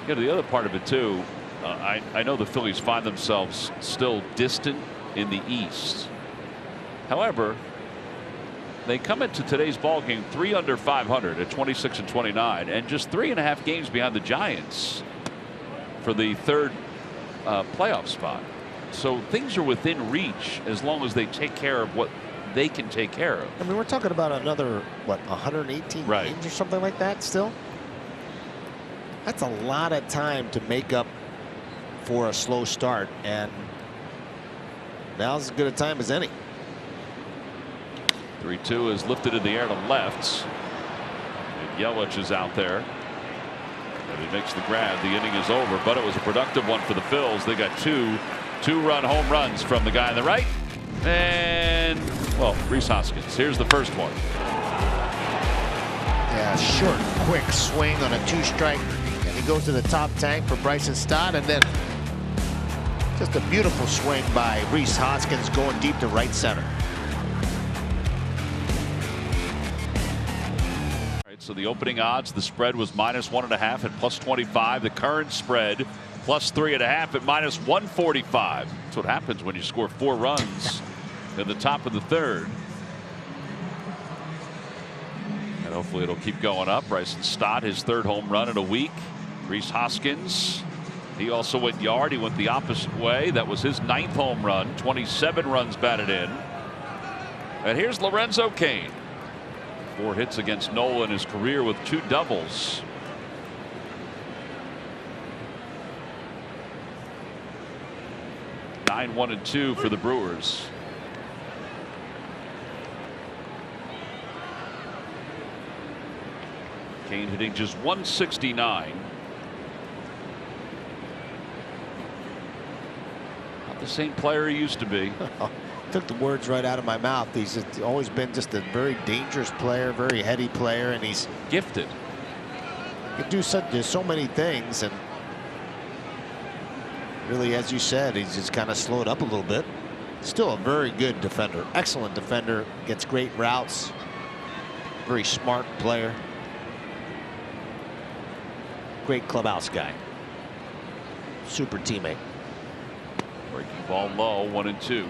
The other part of it too, I know the Phillies find themselves still distant in the East. However, they come into today's ball game 3 under 500 at 26-29, and just 3.5 games behind the Giants for the 3rd playoff spot. So things are within reach as long as they take care of what they can take care of. I mean, we're talking about another, what, 118 games or something like that still? That's a lot of time to make up for a slow start, and now's as good a time as any. 3-2 is lifted in the air to left. And Yelich is out there. And he makes the grab. The inning is over, but it was a productive one for the Phils. They got 2 2-run home runs from the guy on the right. And, well, Rhys Hoskins. Here's the first one. Yeah, short, quick swing on a 2-strike. And he goes to the top tank for Bryson Stott. And then just a beautiful swing by Rhys Hoskins going deep to right center. So the opening odds, the spread was -1.5 at +25. The current spread +3.5 at -145. That's what happens when you score 4 runs in the top of the 3rd. And hopefully it'll keep going up. Bryson Stott, his 3rd home run in a week. Rhys Hoskins, he also went yard. He went the opposite way. That was his 9th home run. 27 runs batted in. And here's Lorenzo Cain. 4 hits against Nola in his career with 2 doubles. (9-1-2) for the Brewers. Kane hitting just 169. Not the same player he used to be. Took the words right out of my mouth. He's always been just a very dangerous player, very heady player, and he's gifted. He can do so many things, and really, as you said, he's just kind of slowed up a little bit. Still a very good defender, excellent defender, gets great routes, very smart player, great clubhouse guy, super teammate. Breaking ball low, 1-2.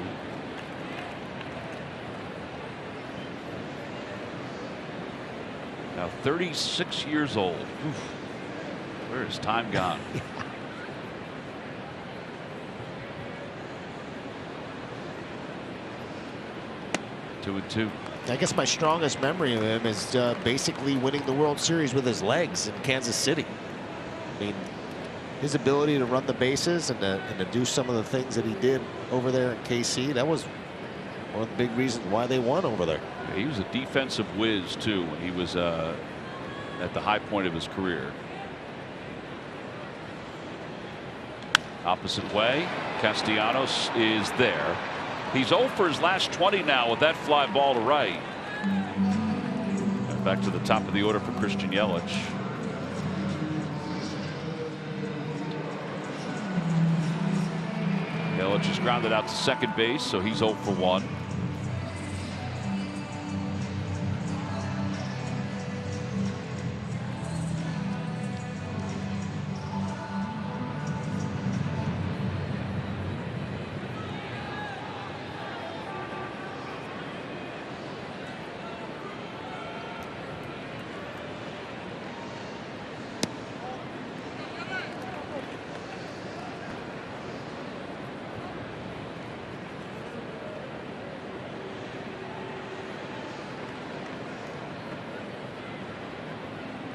Now 36 years old. Oof. Where has time gone? 2-2. I guess my strongest memory of him is basically winning the World Series with his legs in Kansas City. I mean, his ability to run the bases and to do some of the things that he did over there in KC, that was one of the big reasons why they won over there. Yeah, he was a defensive whiz too when he was at the high point of his career. Opposite way, Castellanos is there. He's 0 for his last 20 now with that fly ball to right. And back to the top of the order for Christian Yelich. Yelich is grounded out to second base, so he's 0 for 1.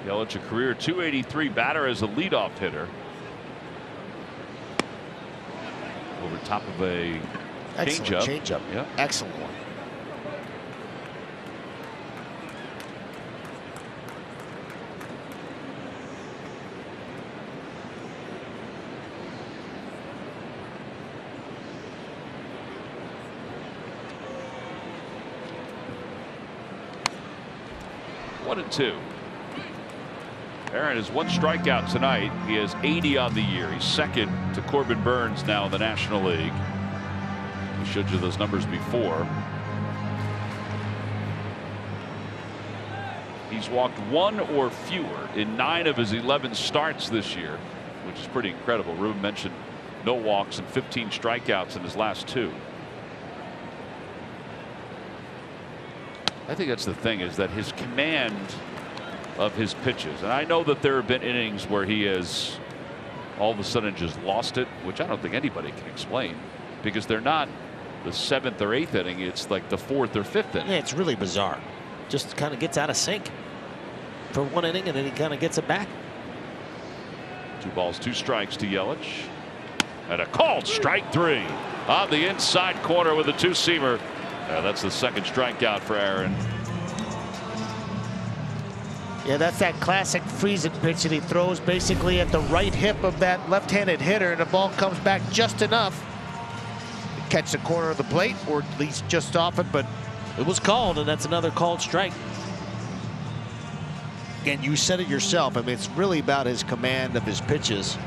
Yelich, a career .283 batter as a leadoff hitter. Over top of a changeup. Changeup. Yeah. Excellent one. One and two. Aaron has 1 strikeout tonight. He has 80 on the year. He's second to Corbin Burns now in the National League. We showed you those numbers before. He's walked 1 or fewer in 9 of his 11 starts this year, which is pretty incredible. Ruben mentioned no walks and 15 strikeouts in his last 2. I think that's the thing, is that his command of his pitches, and I know that there have been innings where he has all of a sudden just lost it, which I don't think anybody can explain, because they're not the 7th or 8th inning, it's like the 4th or 5th inning. Yeah, it's really bizarre. Just kind of gets out of sync for 1 inning, and then he kind of gets it back. 2 balls, 2 strikes to Yelich, and a called strike 3 on the inside corner with a 2-seamer. That's the 2nd strikeout for Aaron. Yeah, that's that classic freezing pitch that he throws basically at the right hip of that left-handed hitter, and the ball comes back just enough to catch the corner of the plate, or at least just off it, but it was called, and that's another called strike. Again, you said it yourself. I mean, it's really about his command of his pitches.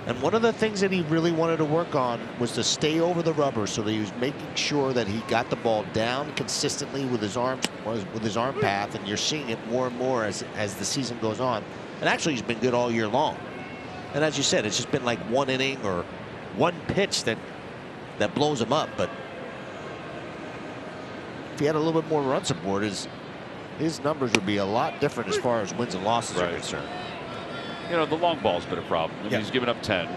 And one of the things that he really wanted to work on was to stay over the rubber, so that he was making sure that he got the ball down consistently with his arm path, and you're seeing it more and more as the season goes on. And actually, he's been good all year long. And as you said, it's just been like 1 inning or 1 pitch that blows him up. But if he had a little bit more runs aboard, his numbers would be a lot different as far as wins and losses are concerned. You know, the long ball's been a problem. I mean, he's given up 10.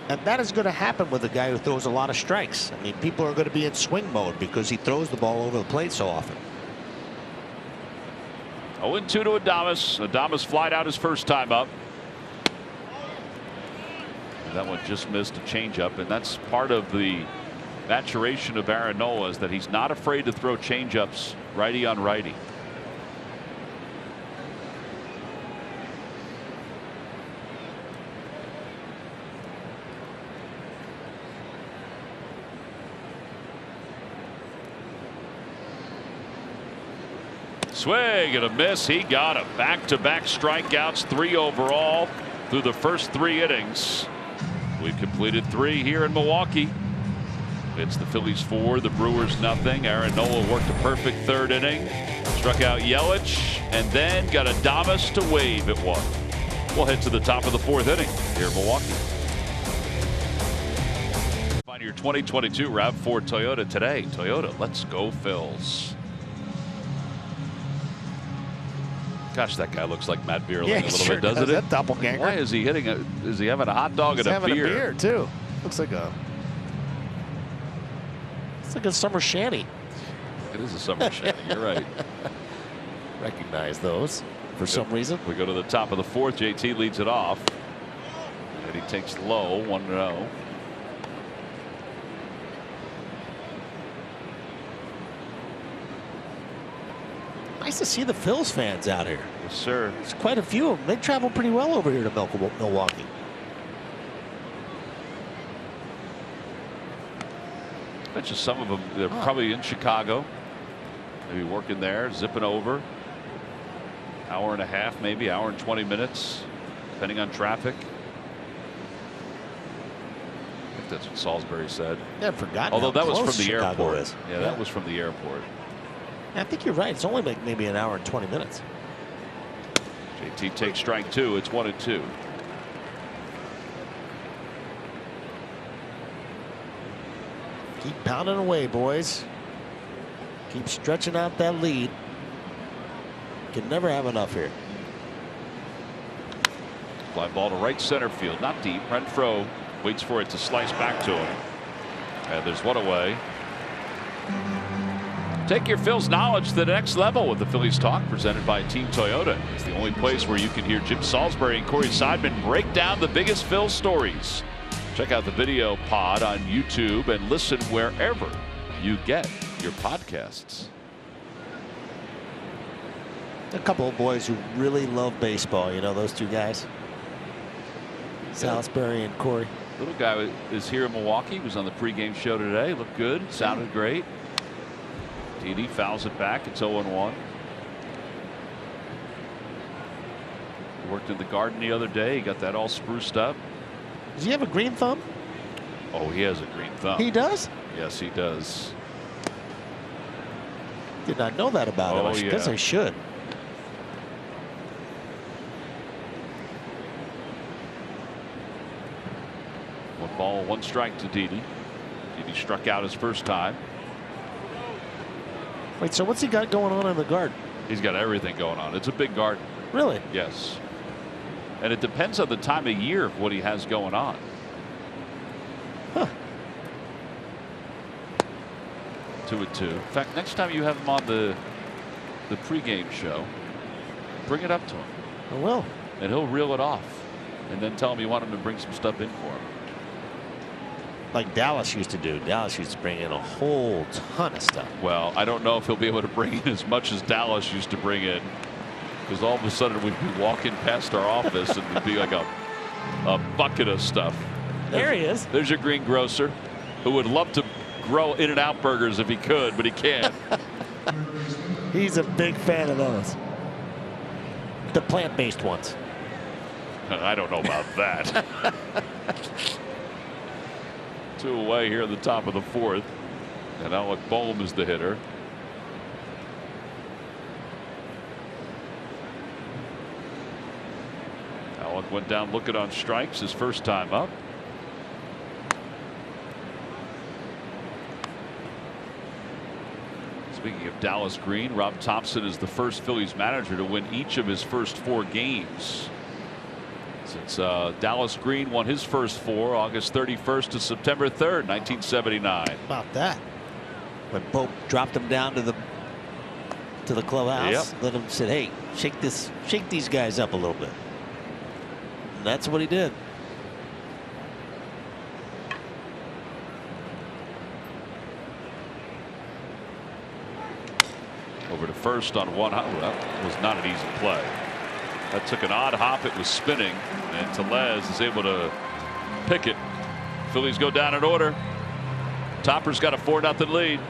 And that is going to happen with a guy who throws a lot of strikes. I mean, people are going to be in swing mode because he throws the ball over the plate so often. 0-2 to Adames. Adames flied out his first time up. And that one just missed a changeup, and that's part of the maturation of Aaron Nola, is that he's not afraid to throw changeups righty on righty. Swing and a miss. He got a back-to-back strikeouts, 3 overall through the first 3 innings. We've completed 3 here in Milwaukee. It's the Phillies 4, the Brewers nothing. Aaron Nola worked a perfect 3rd inning. Struck out Yelich and then got Adames to wave at 1. We'll head to the top of the 4th inning here in Milwaukee. Find your 2022 RAV4 Toyota today. Toyota, let's go Phils. Gosh, that guy looks like Matt Vierling a little bit, doesn't it? That doppelganger. Why is he hitting is he having a hot dog and a beer? He's having a beer too. Looks like a. It's like a summer shanty. It is a summer shanty. You're right. Recognize those for some reason. We go to the top of the 4th. JT leads it off, and he takes low, 1-0. Nice to see the Phillies fans out here. Yes, sir. There's quite a few of them. They travel pretty well over here to Milwaukee. That's just some of them. They're probably in Chicago. Maybe working there, zipping over. Hour and a half, maybe hour and 20 minutes, depending on traffic. I think that's what Salisbury said. Yeah, I forgot. Although that was from the Chicago airport. is. Yeah, that was from the airport. I think you're right. It's only like maybe an hour and 20 minutes. JT takes strike 2. It's 1-2. Keep pounding away, boys. Keep stretching out that lead. Can never have enough here. Fly ball to right center field, not deep. Renfroe waits for it to slice back to him. And there's one away. Take your Phil's knowledge to the next level with the Phillies Talk, presented by Team Toyota. It's the only place where you can hear Jim Salisbury and Corey Seidman break down the biggest Phil's stories. Check out the video pod on YouTube and listen wherever you get your podcasts. A couple of boys who really love baseball. You know those 2 guys? Salisbury and Corey. Little guy is here in Milwaukee. Was on the pregame show today. Looked good. Sounded great. Didi fouls it back. It's 0-1. Worked in the garden the other day. He got that all spruced up. Does he have a green thumb? Oh, he has a green thumb. He does? Yes, he does. Did not know that about him. I guess I should. One ball, 1 strike to Didi. Didi struck out his first time. Wait, so what's he got going on in the garden? He's got everything going on. It's a big garden. Really? Yes. And it depends on the time of year of what he has going on. Huh. 2-2. In fact, next time you have him on the pregame show, bring it up to him. I will. And he'll reel it off. And then tell him you want him to bring some stuff in for him. Like Dallas used to do. Dallas used to bring in a whole ton of stuff. Well, I don't know if he'll be able to bring in as much as Dallas used to bring in. Because all of a sudden we'd be walking past our office and it'd be like a bucket of stuff. There he is. There's your greengrocer who would love to grow In-N-Out burgers if he could, but he can't. He's a big fan of those. The plant-based ones. I don't know about that. 2 away here at the top of the 4th. And Alec Boehm is the hitter. Alec went down looking on strikes his first time up. Speaking of Dallas Green, Rob Thompson is the first Phillies manager to win each of his first 4 games. Since Dallas Green won his first 4 August 31st to September 3rd, 1979. About that. When Pope dropped him down to the clubhouse, let him said, "Hey, shake these guys up a little bit." And that's what he did. Over to first on 1 hop. Well, that was not an easy play. That took an odd hop. It was spinning, and Tellez is able to pick it. Phillies go down in order. Topper's got a 4-0 lead.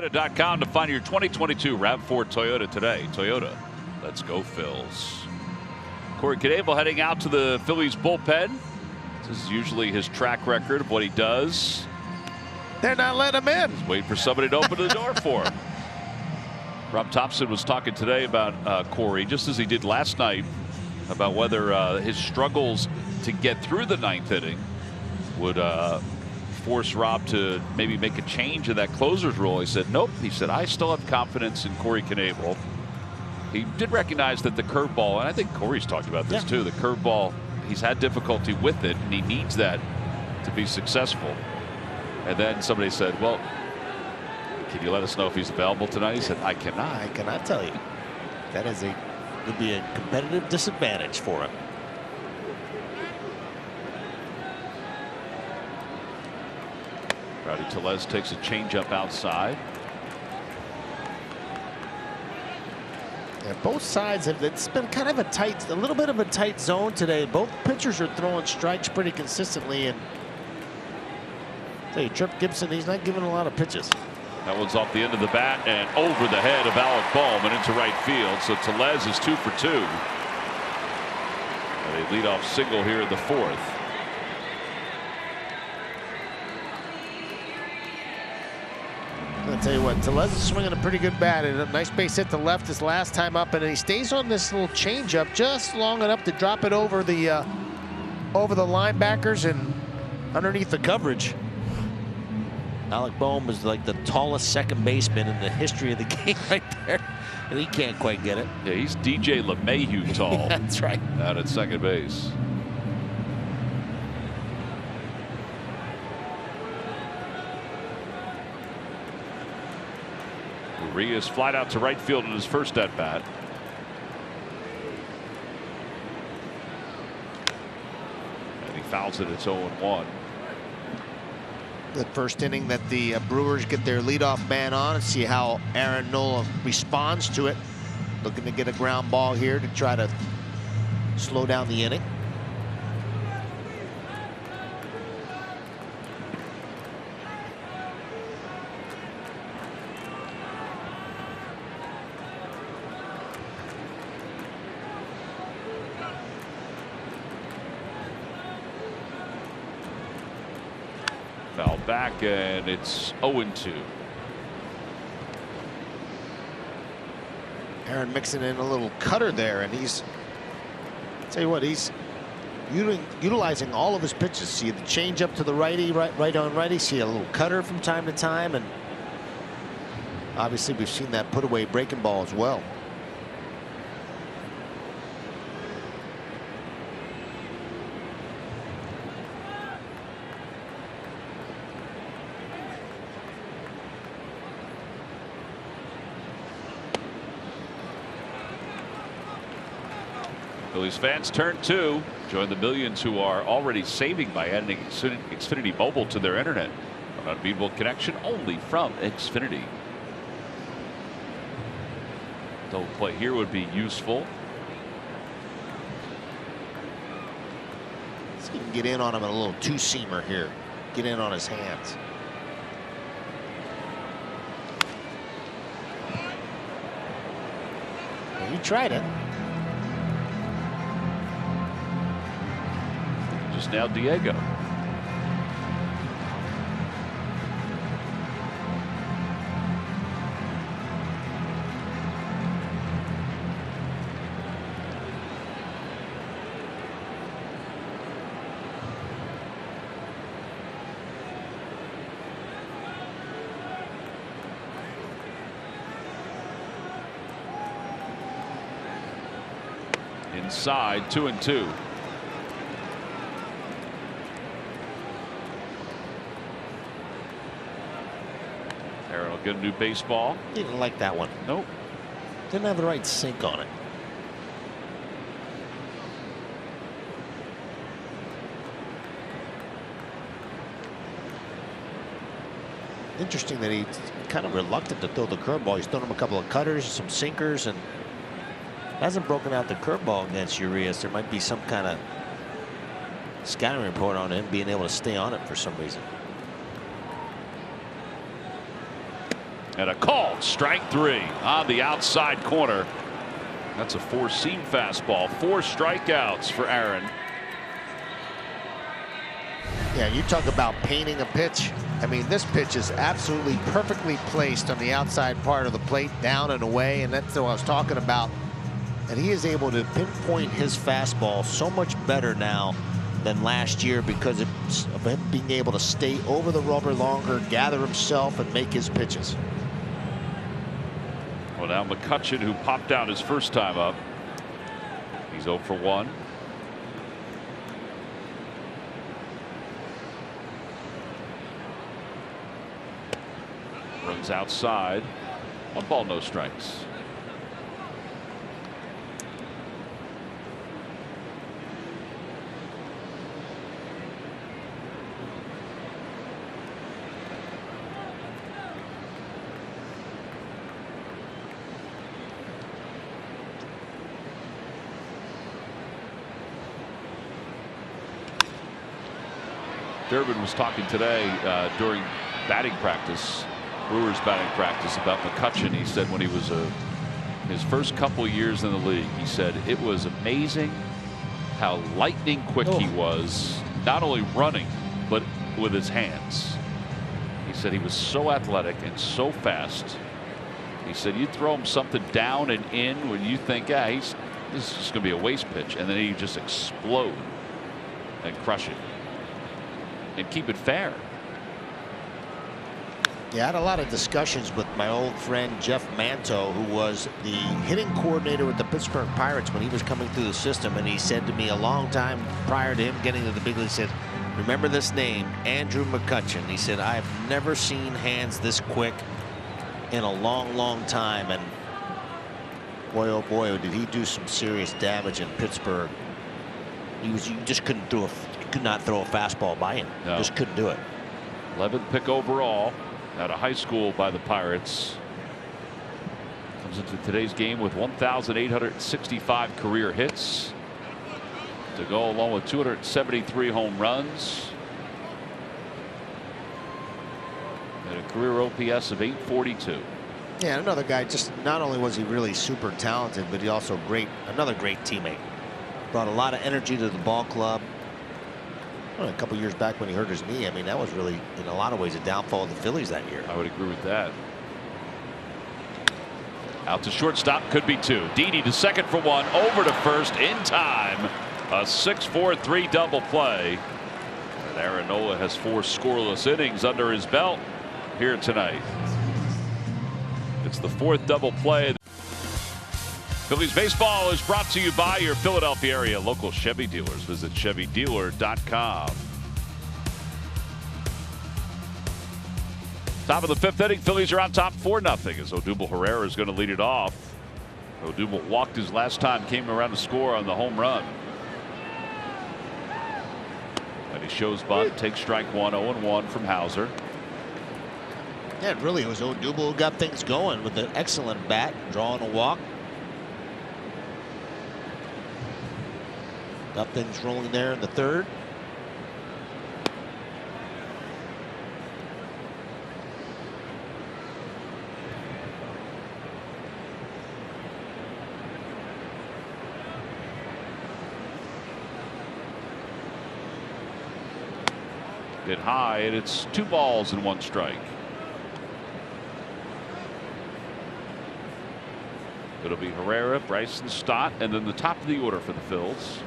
ToyotaCenter.com to find your 2022 RAV4 Toyota today. Toyota, let's go Phils. Corey Knebel heading out to the Phillies bullpen. This is usually his track record of what he does. They're not letting him in. Just wait for somebody to open the door for him. Rob Thompson was talking today about Corey, just as he did last night, about whether his struggles to get through the ninth inning would force Rob to maybe make a change in that closer's role. He said, nope. He said, I still have confidence in Corey Knebel. He did recognize that the curveball, and I think Corey's talked about this too, the curveball, he's had difficulty with it, and he needs that to be successful. And then somebody said, well, can you let us know if he's available tonight? He said, I cannot. I cannot tell you. That is would be a competitive disadvantage for him. Rowdy Tellez takes a changeup outside. Yeah, both sides have, it's been kind of a little bit of a tight zone today. Both pitchers are throwing strikes pretty consistently, and I tell you, Trip Gibson, he's not giving a lot of pitches. That one's off the end of the bat and over the head of Alec Bohm and into right field. So Tellez is 2 for 2. And a leadoff single here in the fourth. I'll tell you what, Tellez is swinging a pretty good bat, and a nice base hit to left his last time up, and he stays on this little changeup just long enough to drop it over the linebackers and underneath the coverage. Alec Bohm is like the tallest second baseman in the history of the game right there, and he can't quite get it. Yeah, he's DJ LeMahieu tall. Yeah, that's right. Out at second base. Urias flied out to right field in his first at bat. And he fouls it. It's 0-1. The first inning that the Brewers get their leadoff man on, and see how Aaron Nola responds to it. Looking to get a ground ball here to try to slow down the inning. Foul back, and it's 0-2. Aaron mixing in a little cutter there, and he's, tell you what, he's utilizing all of his pitches. See the change up to the righty, right on righty. See a little cutter from time to time, and obviously we've seen that put away breaking ball as well. Phillies fans turn 2. Join the millions who are already saving by adding Xfinity Mobile to their internet. An unbeatable connection only from Xfinity. Double play here would be useful. Let's see if we can get in on him in a little two-seamer here. Get in on his hands. Well, he tried it. Now Diego. Inside, 2-2. Get a new baseball. Didn't like that one. Nope. Didn't have the right sink on it. Interesting that he's kind of reluctant to throw the curveball. He's thrown him a couple of cutters, some sinkers, and hasn't broken out the curveball against Urias. There might be some kind of scouting report on him being able to stay on it for some reason. And a called strike 3 on the outside corner. That's a 4-seam fastball. 4 strikeouts for Aaron. Yeah, you talk about painting a pitch. I mean, this pitch is absolutely perfectly placed on the outside part of the plate, down and away, and that's what I was talking about. And he is able to pinpoint his fastball so much better now than last year because of him being able to stay over the rubber longer, gather himself, and make his pitches. Well, now McCutchen, who popped out his first time up, he's 0 for 1. Runs outside. 1 ball, no strikes. Durbin was talking today during batting practice, Brewers batting practice, about McCutchen. He said when he was his first couple years in the league, he said it was amazing how lightning quick he was, not only running but with his hands. He said he was so athletic and so fast. He said you throw him something down and in when you think, yeah, this is just going to be a waste pitch, and then he just explode and crush it and keep it fair. Yeah, I had a lot of discussions with my old friend Jeff Manto, who was the hitting coordinator with the Pittsburgh Pirates when he was coming through the system, and he said to me a long time prior to him getting to the big league, he said, remember this name, Andrew McCutchen. He said, I've never seen hands this quick in a long time, and boy, oh boy, did he do some serious damage in Pittsburgh. You just could not throw a fastball by him. No. Just couldn't do it. 11th pick overall out of high school by the Pirates. Comes into today's game with 1,865 career hits to go along with 273 home runs and a career OPS of 842. Yeah, another guy, just not only was he really super talented, but he also another great teammate. Brought a lot of energy to the ball club. Well, a couple years back when he hurt his knee, I mean, that was really, in a lot of ways, a downfall of the Phillies that year. I would agree with that. Out to shortstop, could be 2. Didi to second for 1, over to first in time. A 6-4-3 double play. And Aaron Nola has 4 scoreless innings under his belt here tonight. It's the 4th double play. Phillies baseball is brought to you by your Philadelphia area local Chevy dealers. Visit ChevyDealer.com. Top of the 5th inning, Phillies are on top 4-0 as Odubel Herrera is going to lead it off. Odubel walked his last time, came around to score on the home run. And he shows bunt, takes strike 1, 0-1 from Hauser. Yeah, really, it was Odubel who got things going with an excellent bat, drawing a walk. Got things rolling there in the 3rd. Hit high, and it's 2 balls and 1 strike. It'll be Herrera, Bryson Stott, and then the top of the order for the Phils.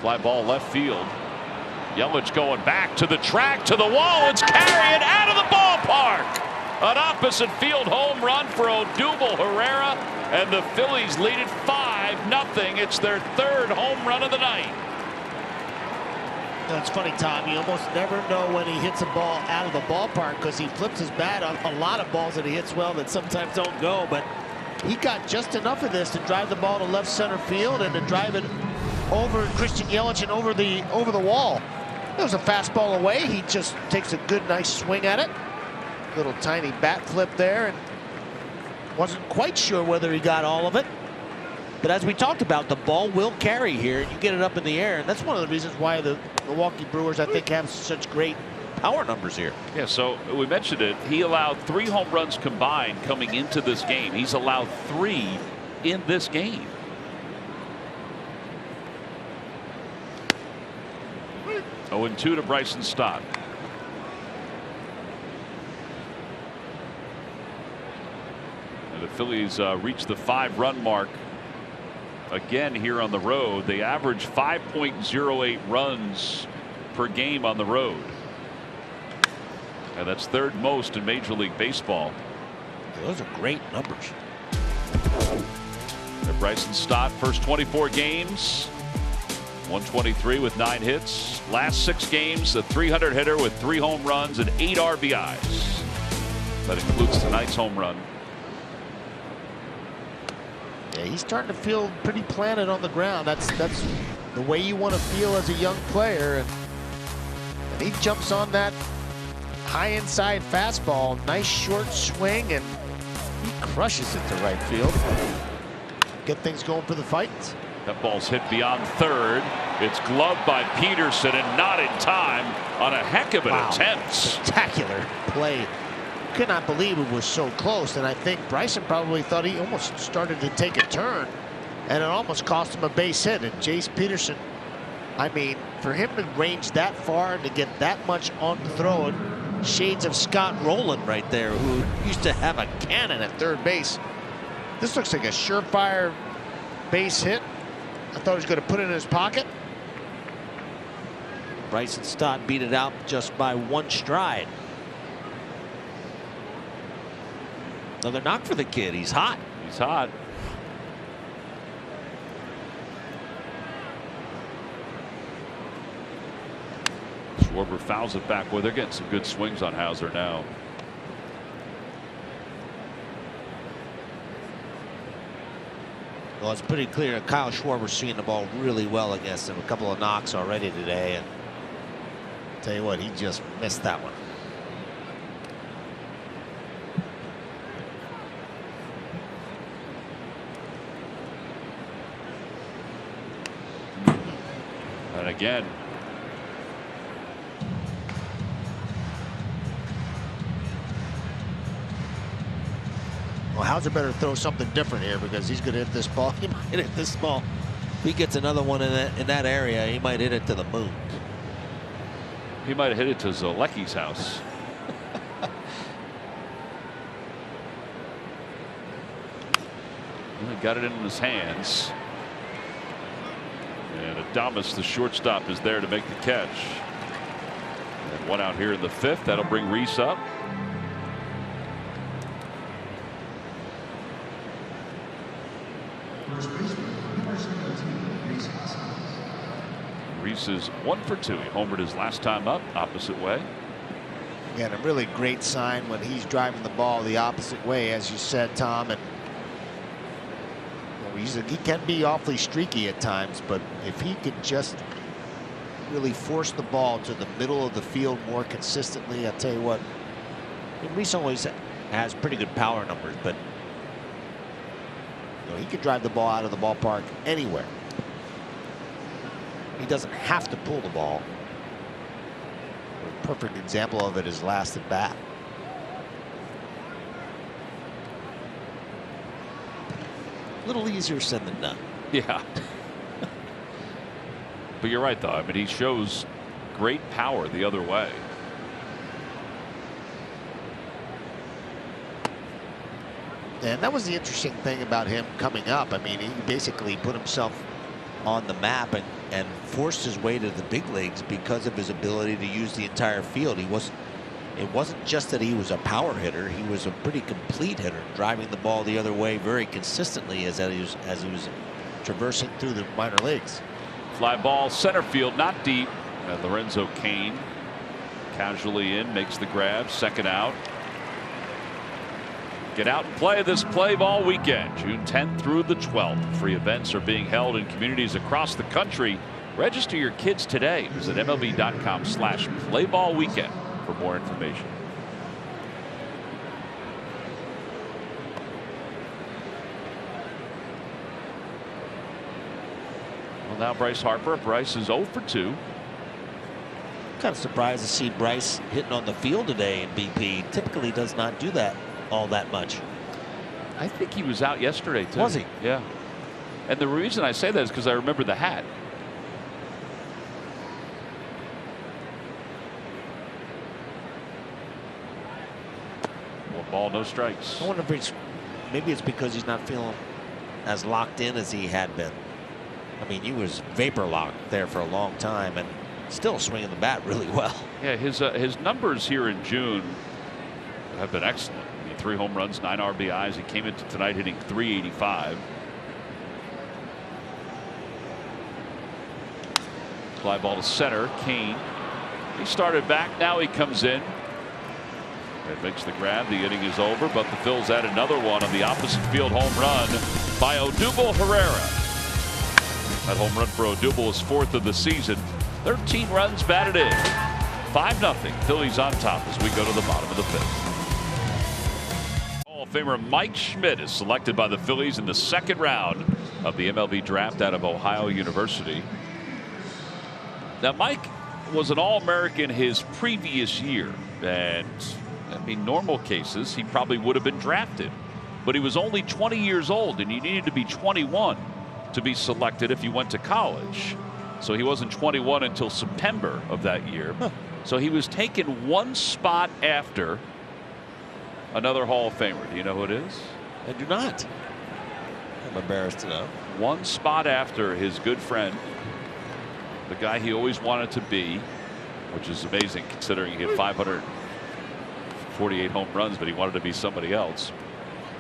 Fly ball left field. Yelich going back to the track, to the wall. It's carrying out of the ballpark. An opposite field home run for Odubel Herrera, and the Phillies lead it 5-0. It's their 3rd home run of the night. It's funny, Tom. You almost never know when he hits a ball out of the ballpark because he flips his bat on a lot of balls that he hits well that sometimes don't go. But he got just enough of this to drive the ball to left center field and to drive it over Christian Yelich and over the wall. It was a fastball away. He just takes a good, nice swing at it. Little tiny bat flip there, and wasn't quite sure whether he got all of it. But as we talked about, the ball will carry here, and you get it up in the air, and that's one of the reasons why the Milwaukee Brewers, I think, have such great power numbers here. Yeah, so we mentioned it. He allowed 3 home runs combined coming into this game. He's allowed 3 in this game. Oh, and 2 to Bryson Stott. And the Phillies reached the 5-run mark again here on the road. They average 5.08 runs per game on the road. And that's 3rd most in Major League Baseball. Those are great numbers. And Bryson Stott, first 24 games, 123 with 9 hits. Last 6 games, a 300 hitter with 3 home runs and 8 RBIs. That includes tonight's home run. Yeah, he's starting to feel pretty planted on the ground. That's the way you want to feel as a young player. And he jumps on that high inside fastball, nice short swing, and he crushes it to right field. Get things going for the Fights. That ball's hit beyond third. It's gloved by Peterson and not in time on a heck of an attempt. Spectacular play. Could not believe it was so close, and I think Bryson probably thought he almost started to take a turn, and it almost cost him a base hit. And Jace Peterson, I mean, for him to range that far and to get that much on the throw, and shades of Scott Rowland right there, who used to have a cannon at third base. This looks like a surefire base hit. I thought he was going to put it in his pocket. Bryson Stott beat it out just by 1 stride. Another knock for the kid. He's hot. He's hot. Schwarber fouls it back. Well, they're getting some good swings on Hauser now. Well, it's pretty clear Kyle Schwarber's seeing the ball really well against him. A couple of knocks already today, and tell you what, he just missed that one. And again, Well, Hauser better throw something different here, because he's going to hit this ball. He might hit this ball. If he gets another one in that area, he might hit it to the moon. he might have hit it to Zalecki's house. He got it in his hands. And Adames, the shortstop, is there to make the catch. And 1 out here in the 5th. That'll bring Reese up. Reese is 1 for 2. He homered his last time up, opposite way. Again, a really great sign when he's driving the ball the opposite way, as you said, Tom. And he can be awfully streaky at times, but if he could just really force the ball to the middle of the field more consistently, I'll tell you what. Reese always has pretty good power numbers, but he could drive the ball out of the ballpark anywhere. he doesn't have to pull the ball. A perfect example of it is last at bat. A little easier said than done. Yeah. But you're right, though. I mean, he shows great power the other way. And that was the interesting thing about him coming up. I mean, he basically put himself On the map and forced his way to the big leagues because of his ability to use the entire field. It wasn't just that he was a power hitter. He was a pretty complete hitter, driving the ball the other way very consistently as he was traversing through the minor leagues. Fly ball center field, not deep. And Lorenzo Cain casually in, makes the grab, second out. Get out and play this play ball weekend, June 10th through the 12th. Free events are being held in communities across the country. Register your kids today. Visit MLB.com/playballweekend for more information. Well, now Bryce Harper. Bryce is 0 for 2. kind of surprised to see Bryce hitting on the field today in BP. Typically does not do that all that much. I think he was out yesterday too. Was he? Yeah. And the reason I say that is because I remember the hat. One ball, no strikes. I wonder if maybe it's because he's not feeling as locked in as he had been. I mean, he was vapor locked there for a long time and still swinging the bat really well. Yeah, his numbers here in June have been excellent. I mean, 3 home runs, 9 RBIs. He came into tonight hitting .385. Fly ball to center. Kane. He started back. Now he comes in. It makes the grab. The inning is over, but the Phils add another one on the opposite field home run by Odubel Herrera. That home run for Odubel is 4th of the season. 13 runs batted in. 5-0. Phillies on top as we go to the bottom of the 5th. Hall of Famer Mike Schmidt is selected by the Phillies in the 2nd round of the MLB draft out of Ohio University. Now, Mike was an All-American his previous year, and I mean, normal cases, he probably would have been drafted. But he was only 20 years old, and you needed to be 21 to be selected if you went to college. So he wasn't 21 until September of that year. So he was taken one spot after another Hall of Famer. Do you know who it is? I do not. I'm embarrassed to know. One spot after his good friend, the guy he always wanted to be, which is amazing considering he had 548 home runs, but he wanted to be somebody else.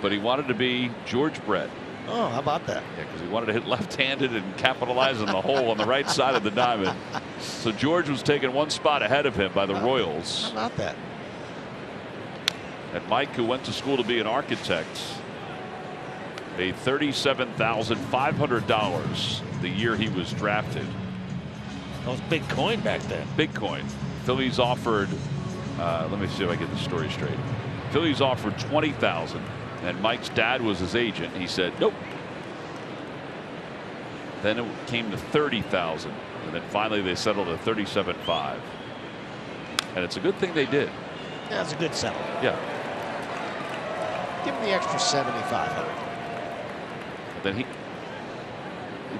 But he wanted to be George Brett. Oh, how about that? Yeah, because he wanted to hit left-handed and capitalize on the hole on the right side of the diamond. So George was taken one spot ahead of him by the Royals. How about that? And Mike, who went to school to be an architect, made $37,500 the year he was drafted. That was big coin back then. Big coin. Phillies offered, let me see if I get the story straight. Phillies offered $20,000, and Mike's dad was his agent. He said, nope. Then it came to $30,000, and then finally they settled at $37,500. And it's a good thing they did. Yeah, it's a good settle. Yeah. Give him the extra $7,500.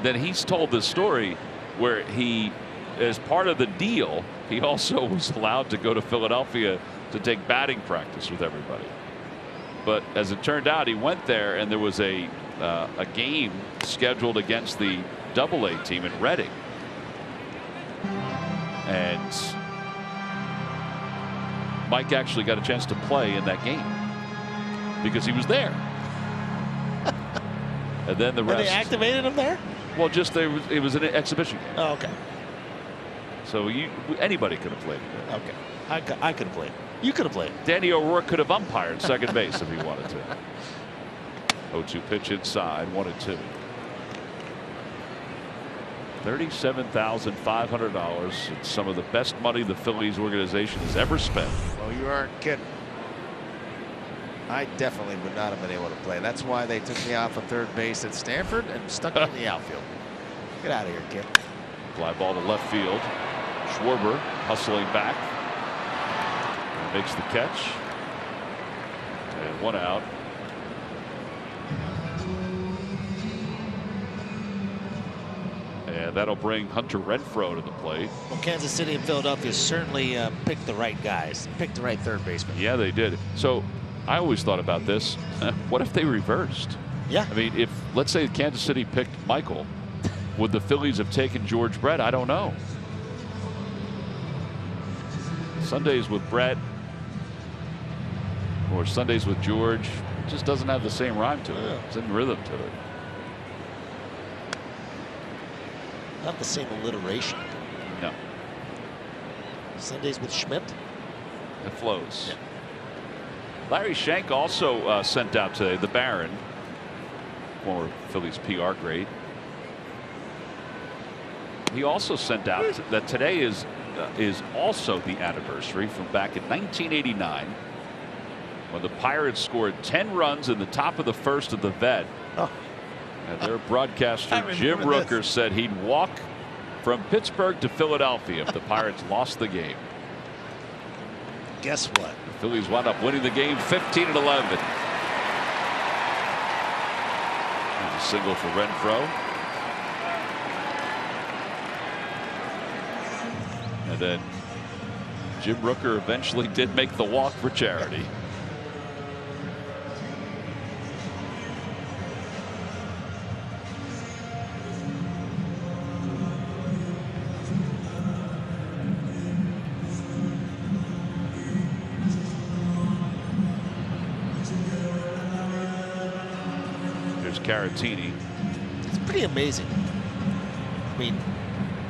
Then he's told this story where he, as part of the deal, he also was allowed to go to Philadelphia to take batting practice with everybody. But as it turned out, he went there and there was a game scheduled against the AA team in Reading. And Mike actually got a chance to play in that game because he was there. And then the rest. And they activated him there? Well, just it was an exhibition game. Oh, okay. So anybody could have played it. Okay. I could have played. You could have played. Danny O'Rourke could have umpired second base if he wanted to. 0-2 pitch inside, 1-2. $37,500. It's some of the best money the Phillies organization has ever spent. Well, you aren't kidding. I definitely would not have been able to play. That's why they took me off of third base at Stanford and stuck me in the outfield. Get out of here, kid. Fly ball to left field. Schwarber hustling back. And makes the catch. And 1 out. And that'll bring Hunter Renfroe to the plate. Well, Kansas City and Philadelphia certainly picked the right guys. Picked the right third baseman. Yeah, they did. So I always thought about this. What if they reversed? Yeah. I mean, if let's say Kansas City picked Michael, would the Phillies have taken George Brett? I don't know. Sundays with Brett or Sundays with George, it just doesn't have the same rhyme to it. Yeah. It's in rhythm to it. Not the same alliteration. No. Sundays with Schmidt. It flows. Yeah. Larry Shank also sent out today, the Baron, former Phillies PR great. He also sent out that today is also the anniversary from back in 1989 when the Pirates scored 10 runs in the top of the first of the Vet. Oh. And their broadcaster Jim Rooker said he'd walk from Pittsburgh to Philadelphia if the Pirates lost the game. Guess what? The Phillies wound up winning the game 15-11. There's a single for Renfroe. And then Jim Rooker eventually did make the walk for charity. There's Caratini. It's pretty amazing. I mean,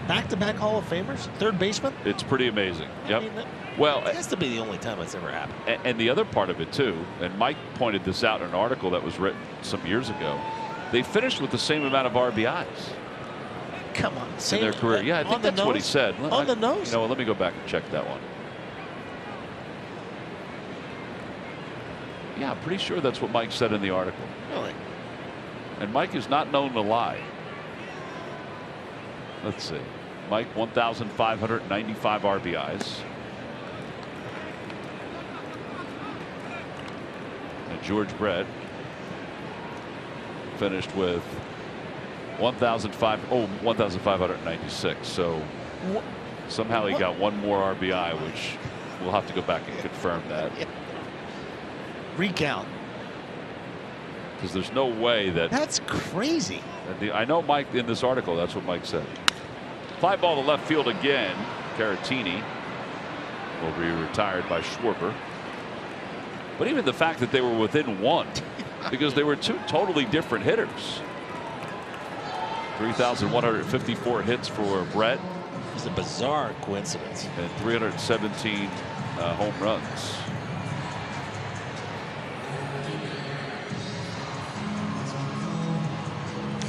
back-to-back Hall of Famers, third baseman. It's pretty amazing. Yep. I mean, well, it has to be the only time that's ever happened. And the other part of it too, and Mike pointed this out in an article that was written some years ago, they finished with the same amount of RBIs. Come on, in their career. Yeah, I think that's what he said. On the nose. You know, let me go back and check that one. Yeah, I'm pretty sure that's what Mike said in the article. Really? And Mike is not known to lie. Let's see. Mike, 1,595 RBIs. And George Brett finished with 1,596. So somehow he got one more RBI, which we'll have to go back and confirm that. Yeah. Recount. Because there's no way that. That's crazy. I know Mike in this article, that's what Mike said. Fly ball to left field again. Caratini will be retired by Schwarber. But even the fact that they were within one, because they were two totally different hitters. 3,154 hits for Brett. It's a bizarre coincidence. And 317 home runs.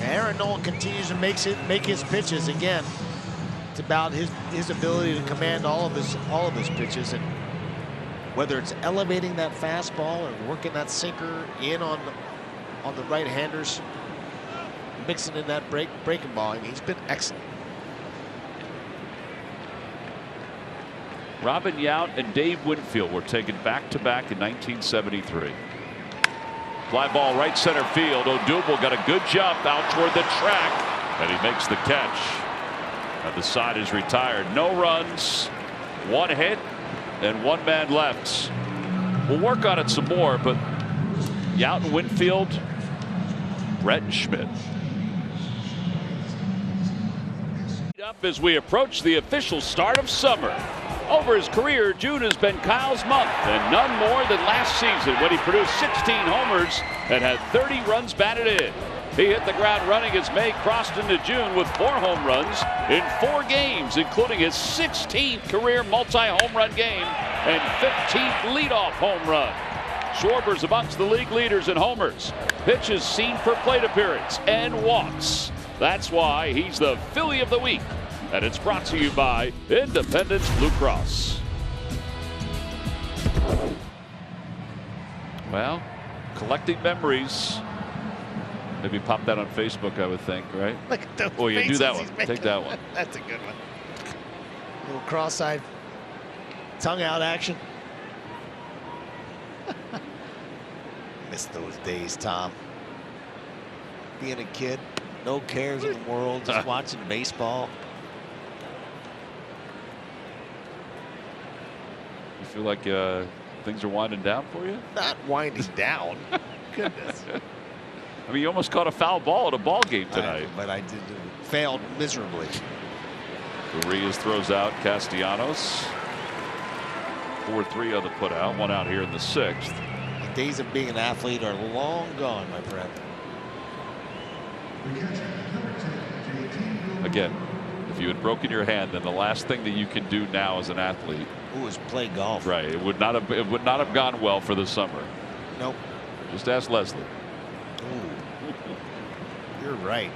Aaron Nola continues to make his pitches again. It's about his ability to command all of his pitches, and whether it's elevating that fastball or working that sinker in on the right-handers, mixing in that breaking ball. I mean, he's been excellent. Robin Yount and Dave Winfield were taken back-to-back in 1973. Fly ball right center field. Odubel got a good jump out toward the track, and he makes the catch. And the side is retired. No runs, one hit, and one man left. We'll work on it some more, but Yount and Winfield, Brett and Schmidt. Up as we approach the official start of summer. Over his career, June has been Kyle's month, and none more than last season when he produced 16 homers and had 30 runs batted in. He hit the ground running as May crossed into June with 4 home runs in 4 games, including his 16th career multi-home run game and 15th leadoff home run. Schwarber's amongst the league leaders in homers, pitches seen per plate appearance, and walks. That's why he's the Philly of the Week. And it's brought to you by Independence Blue Cross. Well, collecting memories. Maybe pop that on Facebook, I would think, right? Look at those Oh, yeah, do that one. faces. Take that one. That's a good one. Little cross-eyed, tongue-out action. Miss those days, Tom. Being a kid, no cares in the world, just watching baseball. You feel like things are winding down for you? Not winding down. Goodness. I mean, you almost caught a foul ball at a ball game tonight. But I did failed miserably. Urias throws out Castellanos. 4-3 on the putout. One out here in the 6th. The days of being an athlete are long gone, my friend. Again, if you had broken your hand, then the last thing that you can do now as an athlete is play golf. Right. It would not have gone well for the summer. Nope. Just ask Leslie. Ooh. You're right.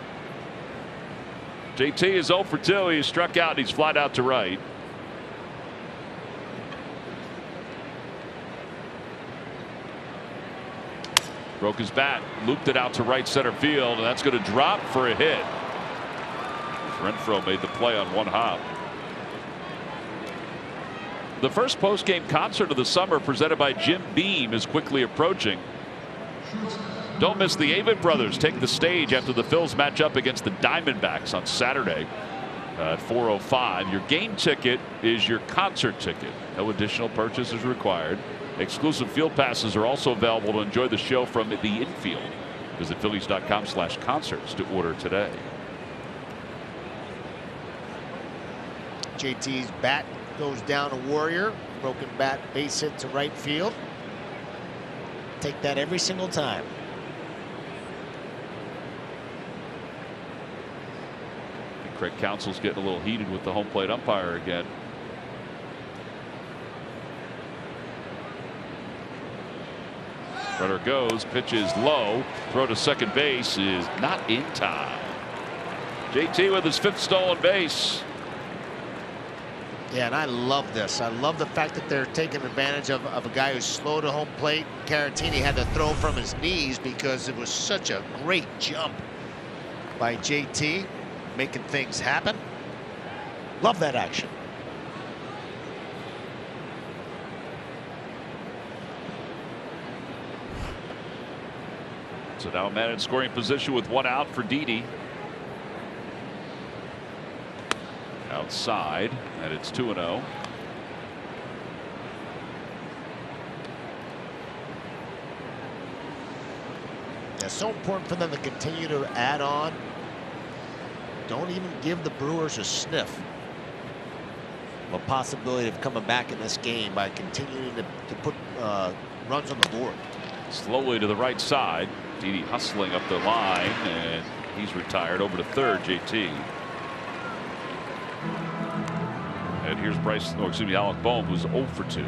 JT is 0 for 2. He struck out and he's flied out to right. Broke his bat, looped it out to right center field, and that's going to drop for a hit. Renfroe made the play on one hop. The first post-game concert of the summer, presented by Jim Beam, is quickly approaching. Don't miss the Avett brothers take the stage after the Phils match up against the Diamondbacks on Saturday at 4:05. Your game ticket is your concert ticket. No additional purchase is required. Exclusive field passes are also available to enjoy the show from the infield. Visit Phillies.com/concerts to order today. JT's bat goes down a Warrior. Broken bat, base hit to right field. Take that every single time. Craig Counsell's getting a little heated with the home plate umpire again. Runner goes, pitch is low, throw to second base is not in time. JT with his 5th stolen base. Yeah, and I love this. I love the fact that they're taking advantage of a guy who's slow to home plate. Caratini had to throw from his knees because it was such a great jump by JT, making things happen. Love that action. So now man in scoring position with 1 out for Didi. Outside, and it's 2-0. It's so important for them to continue to add on. Don't even give the Brewers a sniff A possibility of coming back in this game by continuing to put runs on the board. Slowly to the right side. Didi hustling up the line, and he's retired. Over to third, JT. And here's Alec Bohm, who's 0 for 2.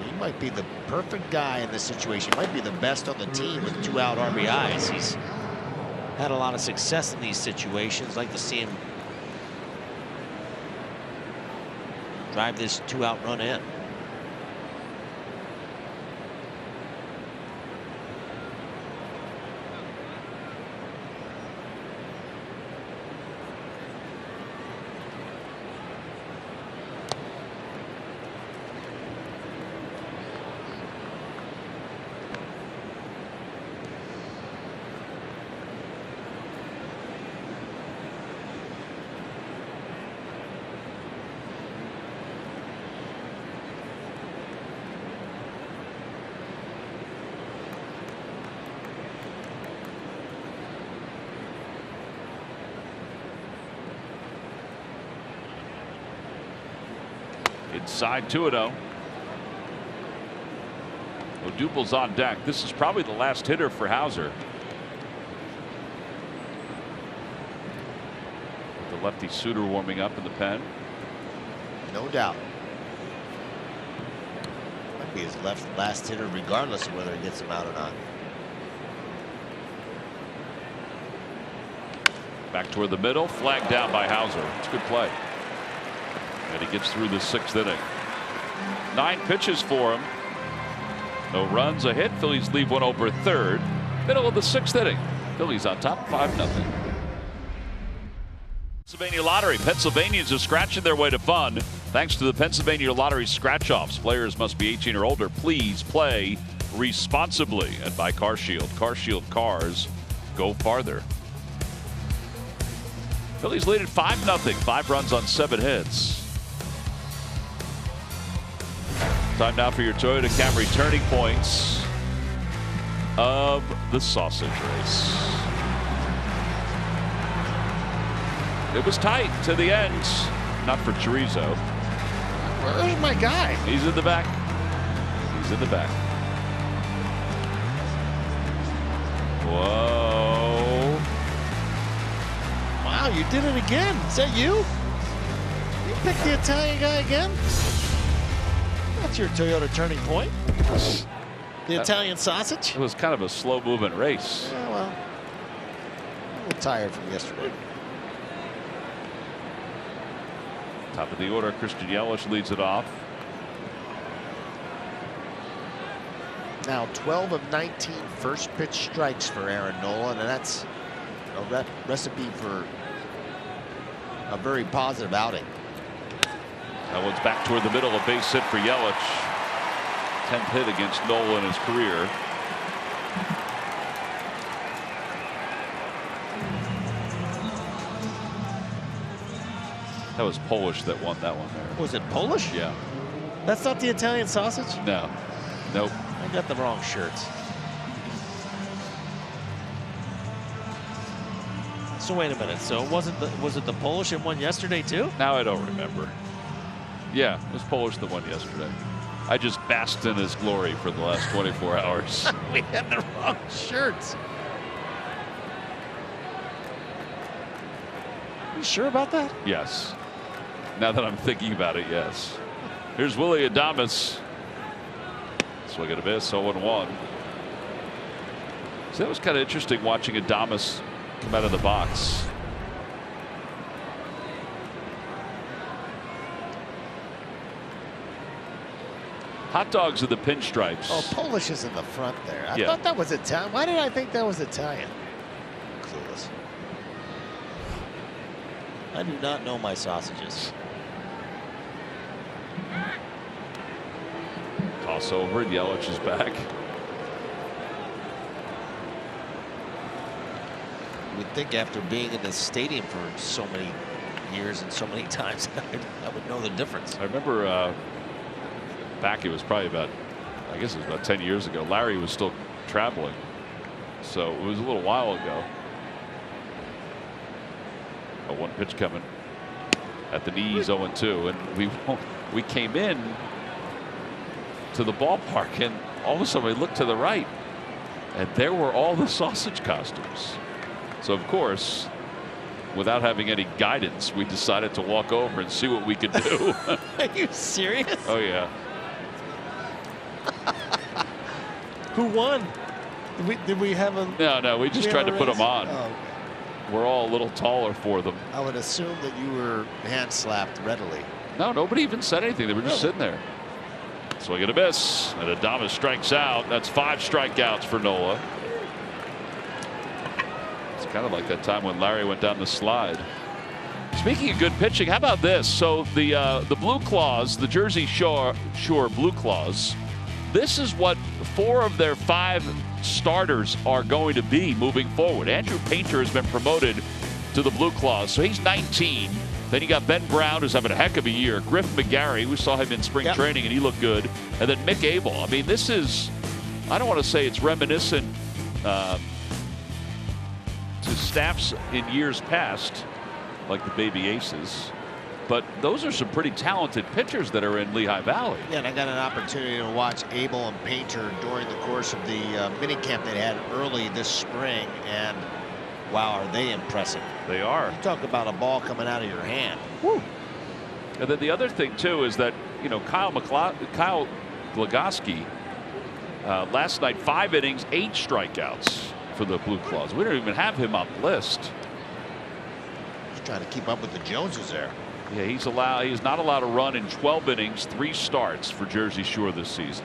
He might be the perfect guy in this situation. Might be the best on the team with 2 out RBIs. He's had a lot of success in these situations. Like to see him drive this 2 out run in. Inside 2-0. Odubel's on deck. This is probably the last hitter for Hauser. The lefty Suter warming up in the pen. No doubt. Might be his last hitter, regardless of whether he gets him out or not. Back toward the middle, flagged down by Hauser. It's a good play. And he gets through the 6th inning. 9 pitches for him. No runs, a hit. Phillies leave one over third. Middle of the 6th inning. Phillies on top, 5-0. Pennsylvania Lottery. Pennsylvanians are scratching their way to fun thanks to the Pennsylvania Lottery scratch-offs. Players must be 18 or older. Please play responsibly. And by CarShield. CarShield cars go farther. Phillies lead at 5-0. 5 runs on 7 hits. Time now for your Toyota Camry turning points of the sausage race. It was tight to the end. Not for Chorizo. Where's my guy? He's in the back. He's in the back. Whoa. Wow, you did it again. Is that you? You picked the Italian guy again? That's your Toyota turning point. The Italian sausage. It was kind of a slow moving race. Yeah, well, a little tired from yesterday. Top of the order, Christian Yelich leads it off. Now 12 of 19 first pitch strikes for Aaron Nola, and that's a recipe for a very positive outing. That one's back toward the middle, a base hit for Yelich. 10th hit against Nola in his career. That was Polish that won that one there. Was it Polish? Yeah. That's not the Italian sausage? No. Nope. I got the wrong shirts. So wait a minute. So was it the Polish that won yesterday too? Now I don't remember. Yeah, it was Polish that won yesterday. I just basked in his glory for the last 24 hours. We had the wrong shirts. You sure about that? Yes. Now that I'm thinking about it, yes. Here's Willie Adames. Swing and a miss, 0-1. So that was kind of interesting watching Adames come out of the box. Hot dogs are the pinstripes. Oh, Polish is in the front there. I Yeah. thought that was Italian. Why did I think that was Italian? Clueless. I do not know my sausages. Toss over and Yelich is back. You would think after being in this stadium for so many years and so many times, I would know the difference. I remember back, it was probably about, I guess it was about 10 years ago. Larry was still traveling. So it was a little while ago. Oh, one pitch coming at the knees, 0-2. And we came in to the ballpark, and all of a sudden we looked to the right, and there were all the sausage costumes. So of course, without having any guidance, we decided to walk over and see what we could do. Are you serious? Oh yeah. Who won? Did we have a? No, we just tried to put them on. Oh, We're all a little taller for them. I would assume that you were hand slapped readily. No, nobody even said anything. They were just sitting there. Swing and a miss, and Adames strikes out. That's 5 strikeouts for Nola. It's kind of like that time when Larry went down the slide. Speaking of good pitching, how about this? So the Blue Claws, the Jersey Shore Blue Claws, this is what 4 of their 5 starters are going to be moving forward. Andrew Painter has been promoted to the Blue Claws, so he's 19. Then you got Ben Brown, who's having a heck of a year. Griff McGarry, we saw him in spring training, and he looked good. And then Mick Abel. I mean, this is, I don't want to say it's reminiscent to staffs in years past, like the Baby Aces. But those are some pretty talented pitchers that are in Lehigh Valley. Yeah, and I got an opportunity to watch Abel and Painter during the course of the mini camp they had early this spring, and wow, are they impressive. They are. You talk about a ball coming out of your hand. Woo. And then the other thing, too, is that, you know, Kyle Glagoski, last night, 5 innings, 8 strikeouts for the Blue Claws. We don't even have him on the list. He's trying to keep up with the Joneses there. Yeah, he's not allowed to run in 12 innings, 3 starts for Jersey Shore this season.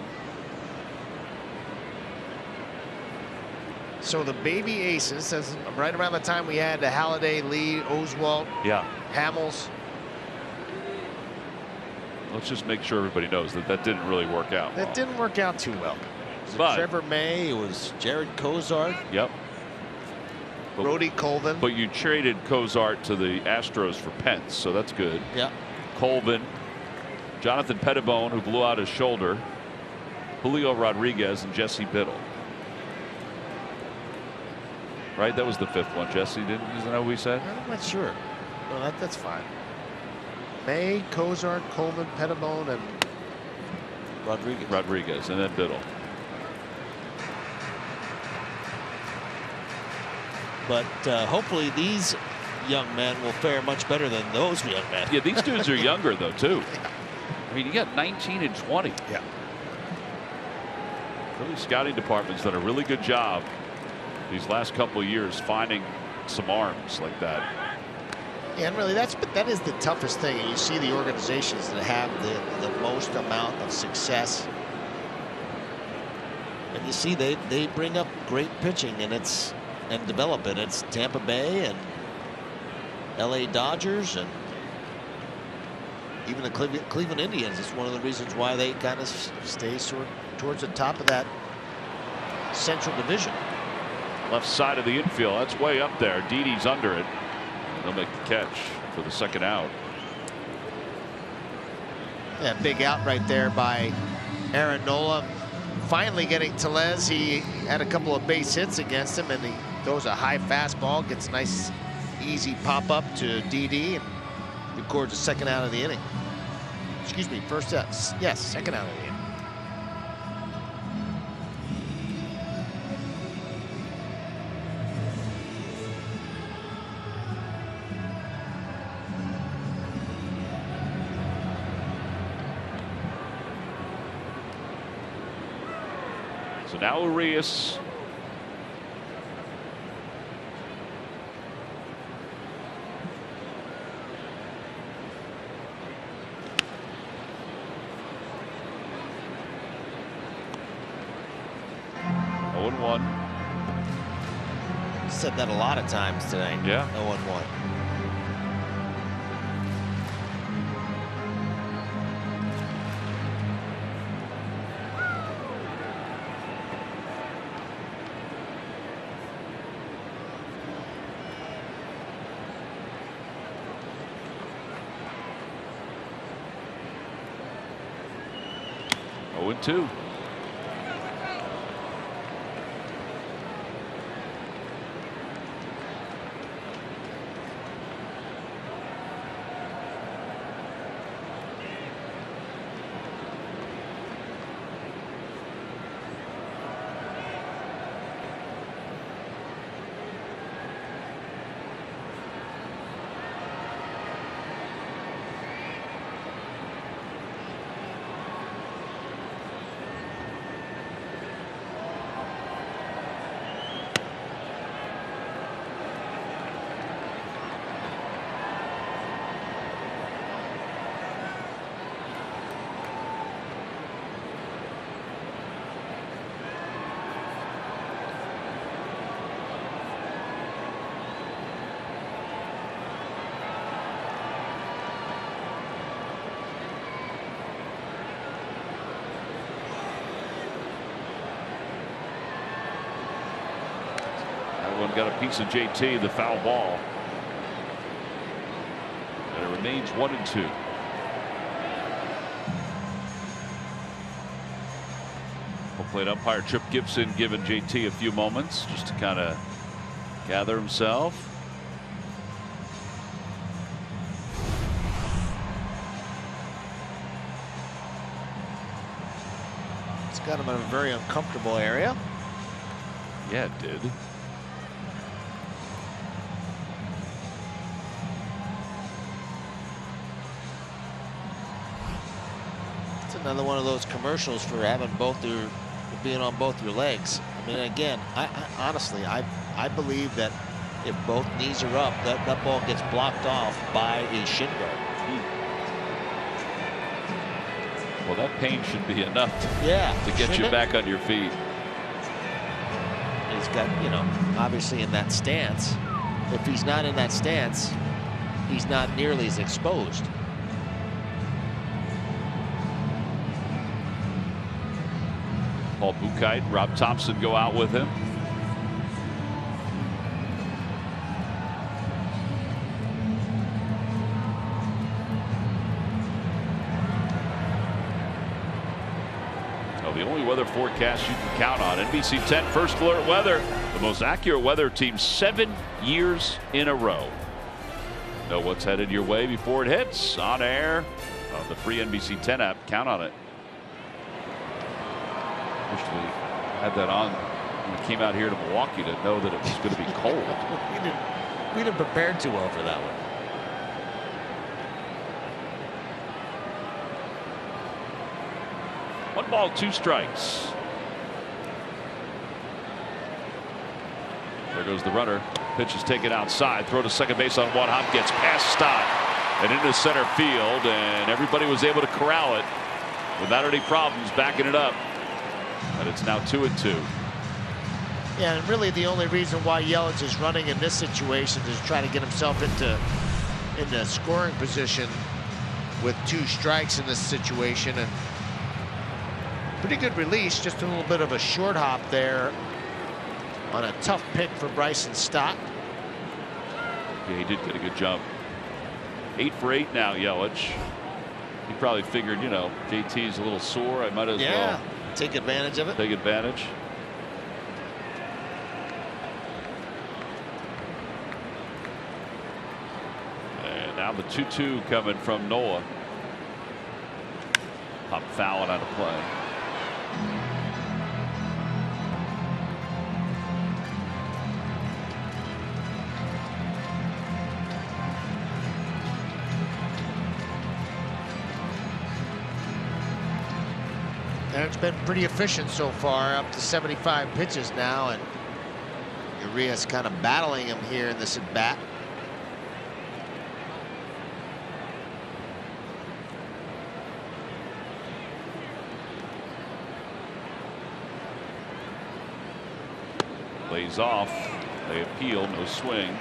So the Baby Aces, says right around the time we had the Halliday, Lee, Oswalt, Hamels. Let's just make sure everybody knows that that didn't really work out. That didn't work out too well. But Trevor May, It was Jared Cozart. Yep. Brody Colvin. But you traded Cozart to the Astros for Pence, so that's good. Yeah. Colvin, Jonathan Pettibone, who blew out his shoulder, Julio Rodriguez, and Jesse Biddle. Right, that was the 5th one. Jesse, isn't that what we said? I'm not sure. No, that's fine. May, Cozart, Coleman, Pettibone, and Rodriguez, and then Biddle. But hopefully these young men will fare much better than those young men. Yeah, these dudes are younger, though, too. I mean, you got 19 and 20. Yeah. Really, scouting department's done a really good job these last couple of years finding some arms like that. Yeah, and really that is the toughest thing. And you see the organizations that have the most amount of success. And you see they bring up great pitching, and it's and develop it. It's Tampa Bay and LA Dodgers and even the Cleveland Indians. It's one of the reasons why they kind of stay towards the top of that Central Division. Left side of the infield. That's way up there. Didi's under it. They'll make the catch for the second out. Yeah, big out right there by Aaron Nola. Finally getting Tellez. He had a couple of base hits against him, and he throws a high fastball, gets a nice easy pop up to Didi, and records a second out of the inning. Excuse me, first out. Yes, second out of the inning. So now Urias. Said that a lot of times today. Yeah. 0-1. Oh, 2. Everyone got a piece of JT, the foul ball. And it remains 1-2. Home plate umpire Trip Gibson giving JT a few moments just to kind of gather himself. It's got him in a very uncomfortable area. Yeah, it did. Another one of those commercials for having being on both your legs. I mean, again, I honestly, I believe that if both knees are up, that ball gets blocked off by a shin guard. Well, that pain should be enough to get Shouldn't you it? back on your feet. He's got, obviously in that stance. If he's not in that stance, he's not nearly as exposed. Paul Buchheit, Rob Thompson go out with him. So the only weather forecast you can count on. NBC 10 First Alert Weather, the most accurate weather team 7 years in a row. Know what's headed your way before it hits on air on the free NBC 10 app. Count on it. Wish we had that on when we came out here to Milwaukee to know that it was going to be cold. we didn't prepare too well for that one. One ball, 2 strikes. There goes the runner. Pitch is taken outside. Throw to second base on one hop. Gets past Stott and into center field. And everybody was able to corral it without any problems backing it up. But it's now 2-2. Yeah, and really the only reason why Yelich is running in this situation is trying to get himself into scoring position with 2 strikes in this situation. And pretty good release, just a little bit of a short hop there on a tough pick for Bryson Stott. Yeah, he did get a good jump. 8 for 8 now, Yelich. He probably figured, you know, JT's a little sore. I might as well take advantage of it. Take advantage. And now the 2-2 coming from Noah. Pop foul out of play. And it's been pretty efficient so far, up to 75 pitches now, and Urias kind of battling him here in this at bat. Lays off. They appeal. No swing.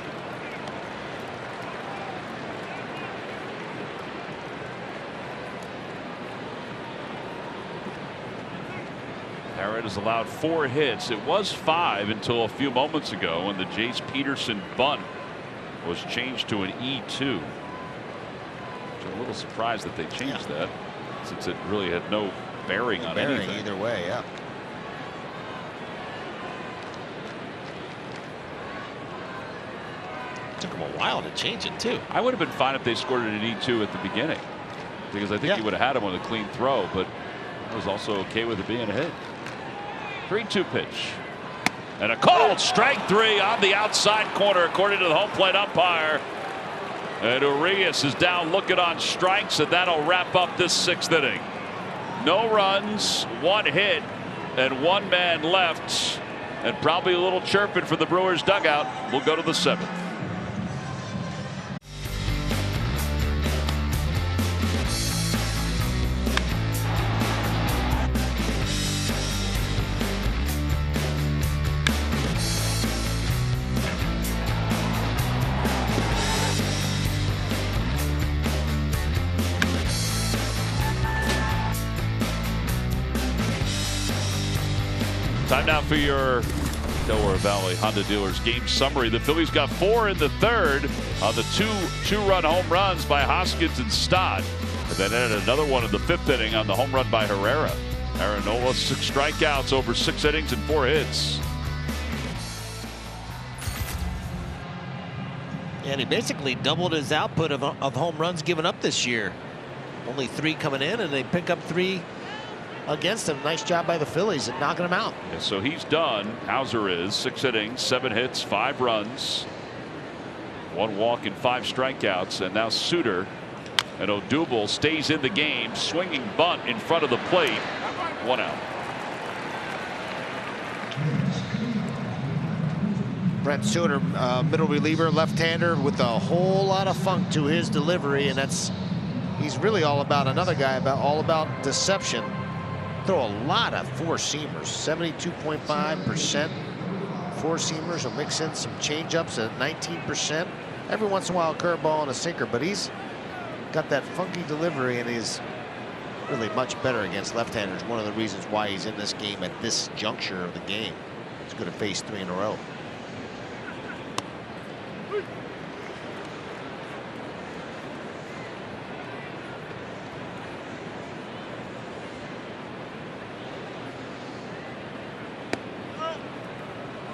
Barrett has allowed 4 hits. It was 5 until a few moments ago when the Jace Peterson bunt was changed to an E2. I'm a little surprised that they changed that, since it really had no bearing on anything. Either way, yeah. Took him a while to change it too. I would have been fine if they scored it an E2 at the beginning, because I think he would have had him on a clean throw, but I was also okay with it being a hit. 3-2 pitch. And a called strike 3 on the outside corner, according to the home plate umpire. And Urias is down looking on strikes, and that'll wrap up this 6th inning. No runs, 1 hit, and 1 man left. And probably a little chirping from the Brewers dugout. We'll go to the 7th. Time now for your Delaware Valley Honda Dealers game summary. The Phillies got 4 in the 3rd on the 2-run home runs by Hoskins and Stott. And then added another one in the 5th inning on the home run by Herrera. Aaron Nola, 6 strikeouts over 6 innings and 4 hits. And he basically doubled his output of home runs given up this year. Only 3 coming in, and they pick up 3 against him. Nice job by the Phillies at knocking him out. Yeah, so he's done. Hauser is 6 innings, 7 hits, 5 runs, 1 walk and 5 strikeouts. And now Suter, and Odubel stays in the game, swinging bunt in front of the plate. 1 out. Brent Suter, middle reliever, left-hander with a whole lot of funk to his delivery, and he's really all about another guy, all about deception. Throw a lot of 4-seamers, 72.5% 4-seamers. Will mix in some changeups at 19%. Every once in a while, a curveball and a sinker, but he's got that funky delivery, and he's really much better against left-handers. One of the reasons why he's in this game at this juncture of the game. He's going to face 3 in a row.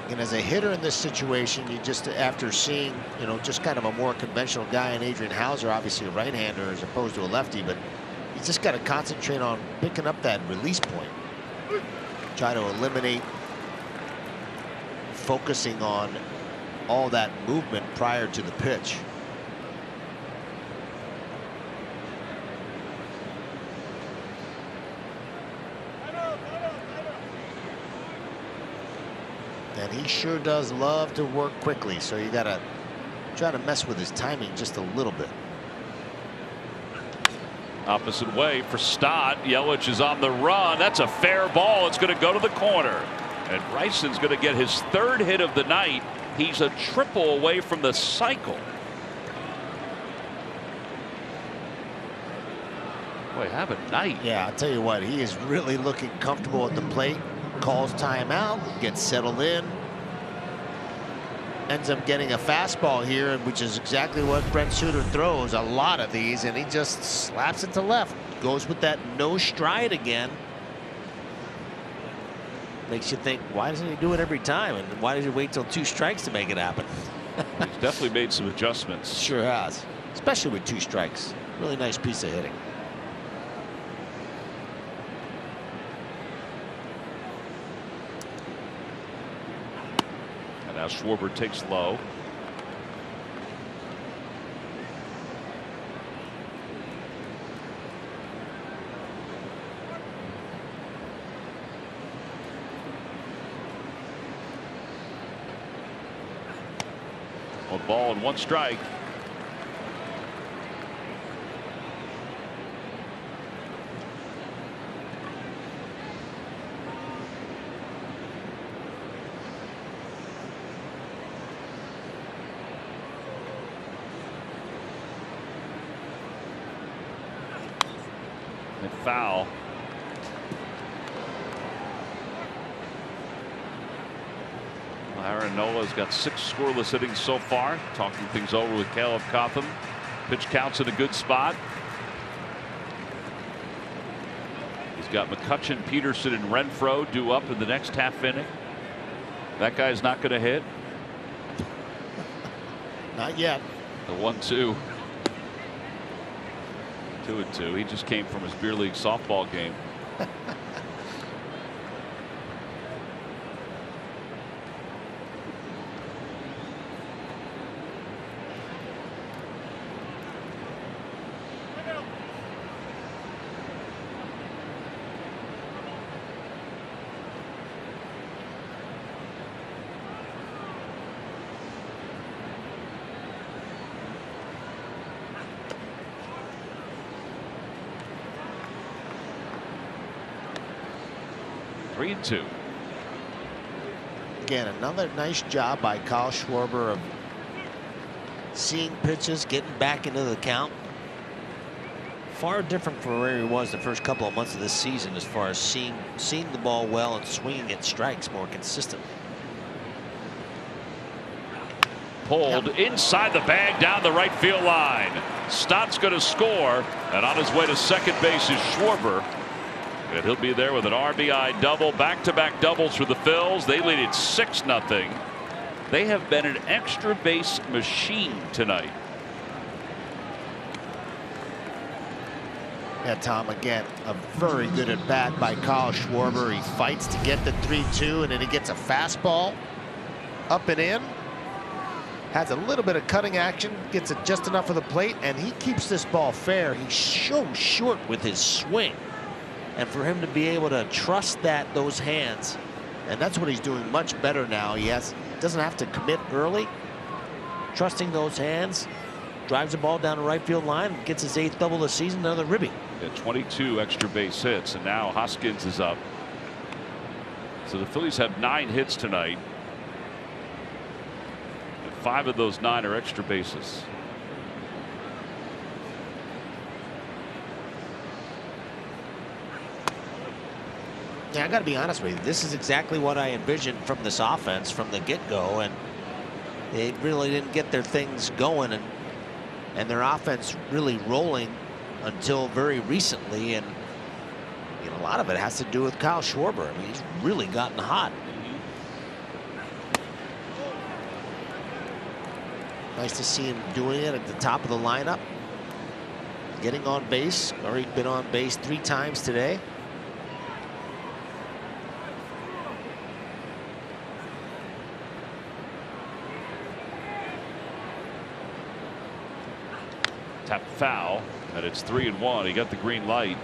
And as a hitter in this situation, you just, after seeing, you know, just kind of a more conventional guy in Adrian Hauser, obviously a right-hander as opposed to a lefty, but you just got to concentrate on picking up that release point. Try to eliminate focusing on all that movement prior to the pitch. And he sure does love to work quickly, so you got to try to mess with his timing just a little bit. Opposite way for Stott. Yelich is on the run. That's a fair ball. It's going to go to the corner. And Bryson's going to get his 3rd hit of the night. He's a triple away from the cycle. Boy, have a night. Yeah, I'll tell you what, he is really looking comfortable at the plate. Calls timeout, gets settled in. Ends up getting a fastball here, which is exactly what Brent Suter throws. A lot of these, and he just slaps it to left. Goes with that no stride again. Makes you think, why doesn't he do it every time? And why does he wait till 2 strikes to make it happen? He's definitely made some adjustments. Sure has. Especially with 2 strikes. Really nice piece of hitting. And now Schwarber takes low. A ball and 1 strike. And foul. Aaron Nola's got 6 scoreless innings so far. Talking things over with Caleb Cotham. Pitch counts in a good spot. He's got McCutchen, Peterson, and Renfroe due up in the next half inning. That guy's not going to hit. Not yet. The 1-2. 2-2. He just came from his beer league softball game. Three and 2. Again, another nice job by Kyle Schwarber of seeing pitches, getting back into the count. Far different from where he was the first couple of months of this season as far as seeing the ball well and swinging at strikes more consistently. Pulled inside the bag down the right field line. Stott's going to score, and on his way to second base is Schwarber. And he'll be there with an RBI double, back-to-back doubles for the Phils. They lead it 6-0. They have been an extra base machine tonight. Yeah, Tom, again, a very good at bat by Kyle Schwarber. He fights to get the 3-2, and then he gets a fastball up and in. Has a little bit of cutting action, gets it just enough for the plate, and he keeps this ball fair. He's so short with his swing. And for him to be able to trust those hands, and that's what he's doing much better now. He doesn't have to commit early. Trusting those hands, drives the ball down the right field line, gets his 8th double of the season, another ribby. Yeah, 22 extra base hits, and now Hoskins is up. So the Phillies have 9 hits tonight. And 5 of those 9 are extra bases. Yeah, I got to be honest with you. This is exactly what I envisioned from this offense from the get-go, and they really didn't get their things going and their offense really rolling until very recently. And you know, a lot of it has to do with Kyle Schwarber. I mean, he's really gotten hot. Nice to see him doing it at the top of the lineup, getting on base. Already been on base 3 times today. Tap foul, and it's 3-1. He got the green light.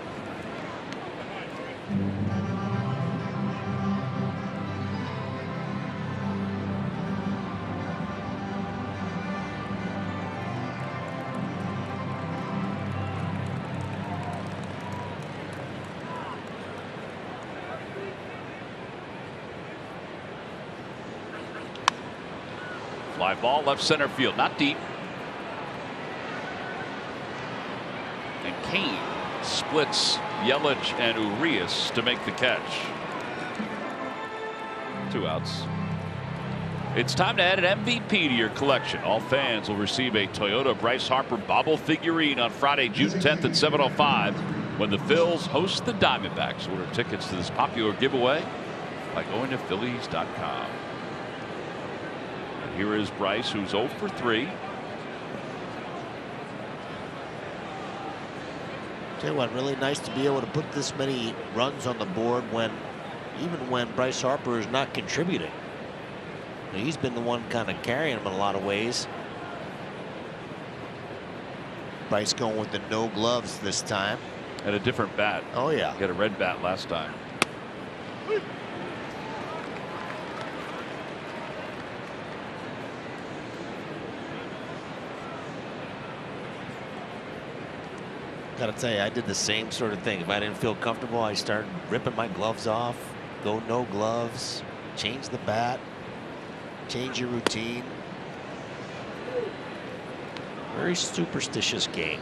Fly ball left center field, not deep. And Kane splits Yelich and Urias to make the catch. 2 outs. It's time to add an MVP to your collection. All fans will receive a Toyota Bryce Harper bobble figurine on Friday, June 10th at 7:05 when the Phils host the Diamondbacks. Order tickets to this popular giveaway by going to Phillies.com. And here is Bryce, who's 0 for 3. Tell you what, really nice to be able to put this many runs on the board even when Bryce Harper is not contributing. He's been the one kind of carrying him in a lot of ways. Bryce going with the no gloves this time. And a different bat. Oh, yeah. He had a red bat last time. Got to tell you, I did the same sort of thing. If I didn't feel comfortable, I started ripping my gloves off, go no gloves, change the bat, change your routine. Very superstitious game.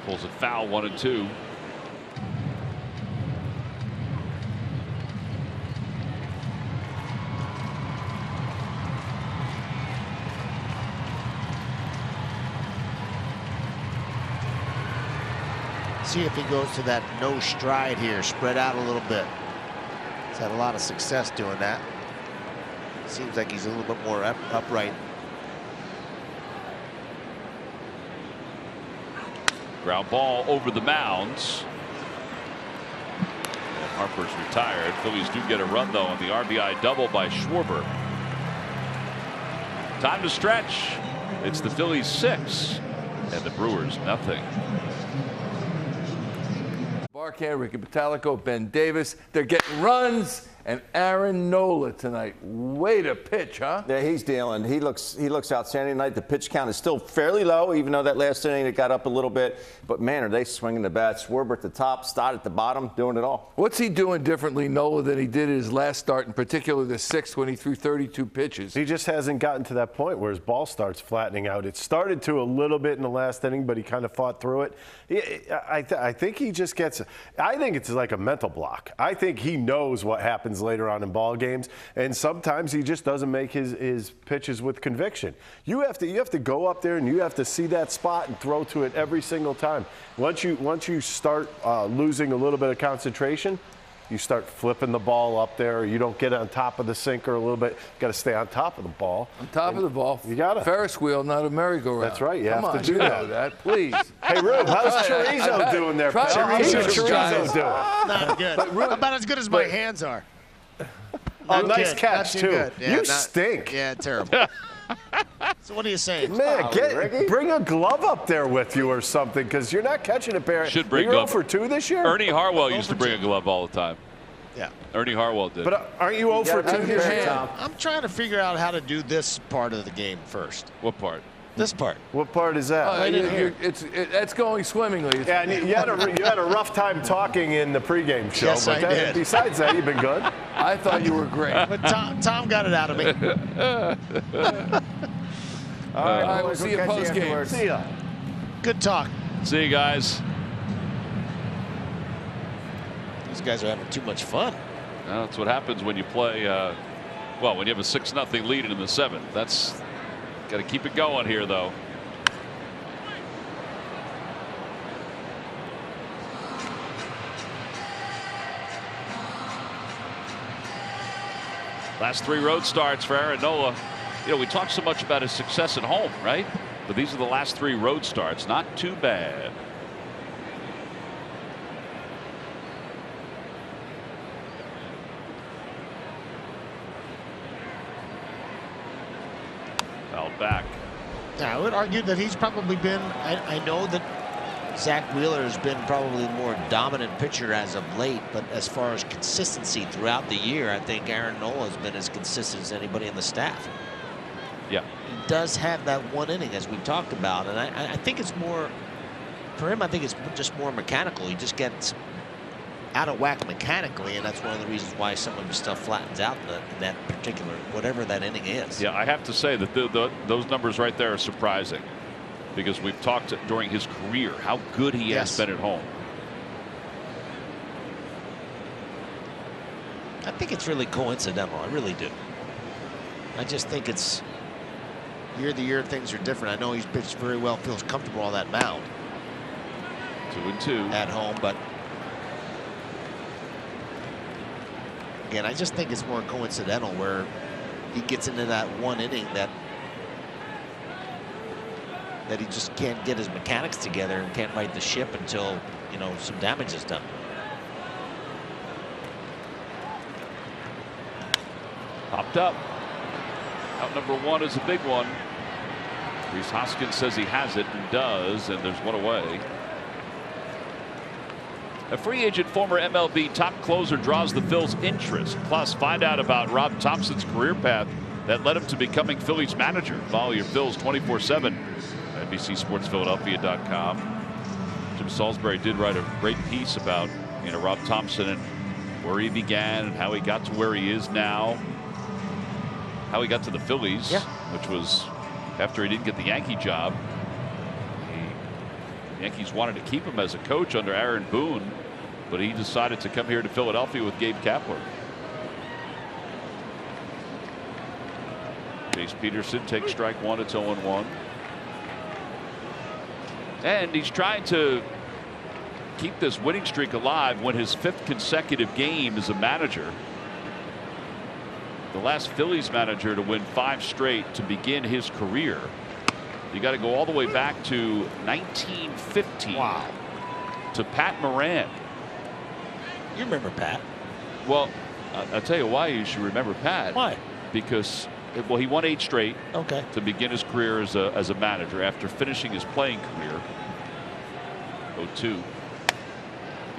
Pulls it foul, 1-2. See if he goes to that no stride here, spread out a little bit. He's had a lot of success doing that. Seems like he's a little bit more upright. Ground ball over the mounds. And Harper's retired. Phillies do get a run though on the RBI double by Schwarber. Time to stretch. It's the Phillies 6 and the Brewers nothing. Barkhand, Ricky Bottalico, Ben Davis. They're getting runs. And Aaron Nola tonight. Way to pitch, huh? Yeah, he's dealing. He looks outstanding tonight. The pitch count is still fairly low, even though that last inning it got up a little bit. But man, are they swinging the bat? Schwarber at the top, Stott at the bottom, doing it all. What's he doing differently, Nola, than he did his last start, in particular the 6th when he threw 32 pitches? He just hasn't gotten to that point where his ball starts flattening out. It started to a little bit in the last inning, but he kind of fought through it. I think he just gets – I think it's like a mental block. I think he knows what happens later on in ball games, and sometimes he just doesn't make his pitches with conviction. You have to go up there and you have to see that spot and throw to it every single time. Once you start losing a little bit of concentration, you start flipping the ball up there. You don't get on top of the sinker a little bit. You got to stay on top of the ball. On top of the ball. You got to. Ferris wheel, not a merry-go-round. That's right. You Come have on, to do you know that, please. Hey, Rube, how's Chorizo doing there? How's Chorizo doing? Not good. About as good as my hands are. Oh, Not nice good. catch, Not too. good. Yeah, You stink. Yeah, terrible. So what are you saying? Man, bring a glove up there with you or something, because you're not catching a pair. Should bring You're glove. 0 for 2 this year? Ernie Harwell used to bring a glove all the time. Yeah. Ernie Harwell did. But aren't you 0 for 2 this year, Tom? I'm trying to figure out how to do this part of the game first. What part? This part. What part is that? It's going swimmingly. Yeah, and you had a rough time talking in the pregame show. Yes, I did. Besides that, you've been good. I thought you were great. But Tom got it out of me. All right, we'll see you post-game. See ya. Good talk. See you guys. These guys are having too much fun. Well, that's what happens when you play, well, when you have a 6-0 lead in the 7th. That's got to keep it going here, though. Last 3 road starts for Aaron Nola. You know, we talk so much about his success at home, right? But these are the last 3 road starts. Not too bad. Fouled back. Yeah, I would argue that he's probably been, I know that Zach Wheeler has been probably the more dominant pitcher as of late, but as far as consistency throughout the year, I think Aaron Nola has been as consistent as anybody in the staff. Yeah. He does have that one inning, as we talked about, and I think it's more, for him, I think it's just more mechanical. He just gets out of whack mechanically, and that's one of the reasons why some of his stuff flattens out in that particular, whatever that inning is. Yeah, I have to say that those numbers right there are surprising, because we've talked during his career how good he has been at home. I think it's really coincidental. I really do. I just think it's year to year, things are different. I know he's pitched very well, feels comfortable on that mound. 2-2 at home, but again, I just think it's more coincidental where he gets into that one inning that he just can't get his mechanics together and can't right the ship until, you know, some damage is done. Popped up. Out number 1 is a big one. Rhys Hoskins says he has it and does, and there's one away. A free agent former MLB top closer draws the Phils' interest. Plus, find out about Rob Thompson's career path that led him to becoming Phillies manager. Follow your Phils 24/7 at NBCSportsPhiladelphia.com. Jim Salisbury did write a great piece about, you know, Rob Thompson and where he began and how he got to where he is now. How he got to the Phillies, which was after he didn't get the Yankee job. The Yankees wanted to keep him as a coach under Aaron Boone, but he decided to come here to Philadelphia with Gabe Kapler. Chase Peterson takes strike 1. It's 0-1. And he's trying to keep this winning streak alive when his 5th consecutive game as a manager. The last Phillies manager to win 5 straight to begin his career. You got to go all the way back to 1915. Wow. To Pat Moran. You remember Pat? Well, I'll tell you why you should remember Pat. Why? Because, well, he won 8 straight. Okay. To begin his career as a manager after finishing his playing career. 0-2.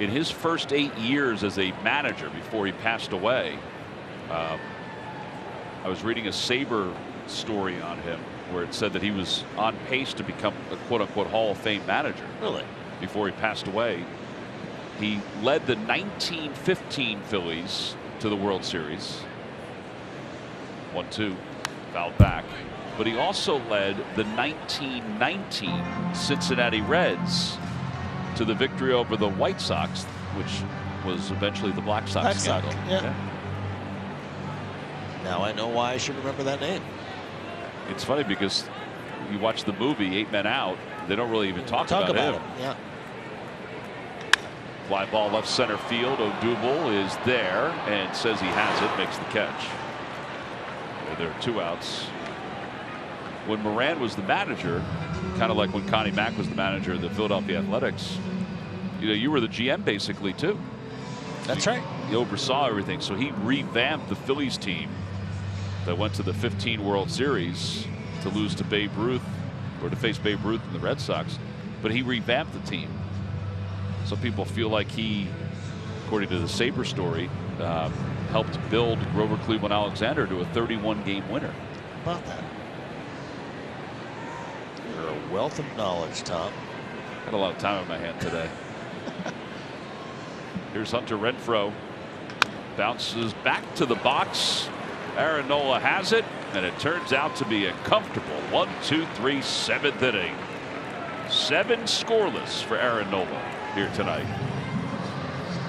In his first 8 years as a manager before he passed away, I was reading a Sabre story on him where it said that he was on pace to become a quote-unquote Hall of Fame manager. Really? Before he passed away. He led the 1915 Phillies to the World Series. 1-2, fouled back. But he also led the 1919 Cincinnati Reds to the victory over the White Sox, which was eventually the Black Sox scandal. Yeah. Now I know why I should remember that name. It's funny because you watch the movie 8 Men Out, they don't really even talk about him. Yeah. Fly ball left center field. Odubel is there and says he has it, makes the catch. There are 2 outs. When Moran was the manager, kind of like when Connie Mack was the manager of the Philadelphia Athletics, you know, you were the GM basically too. That's right. He oversaw everything, so he revamped the Phillies team that went to the 15 World Series to lose to Babe Ruth, or to face Babe Ruth in the Red Sox, but he revamped the team. Some people feel like he, according to the Sabre story, helped build Grover Cleveland Alexander to a 31-game winner. How about that? You're a wealth of knowledge, Tom. Got a lot of time on my hand today. Here's Hunter Renfroe. Bounces back to the box. Aaron Nola has it, and it turns out to be a comfortable 1-2-3 7th inning. 7 scoreless for Aaron Nola here tonight.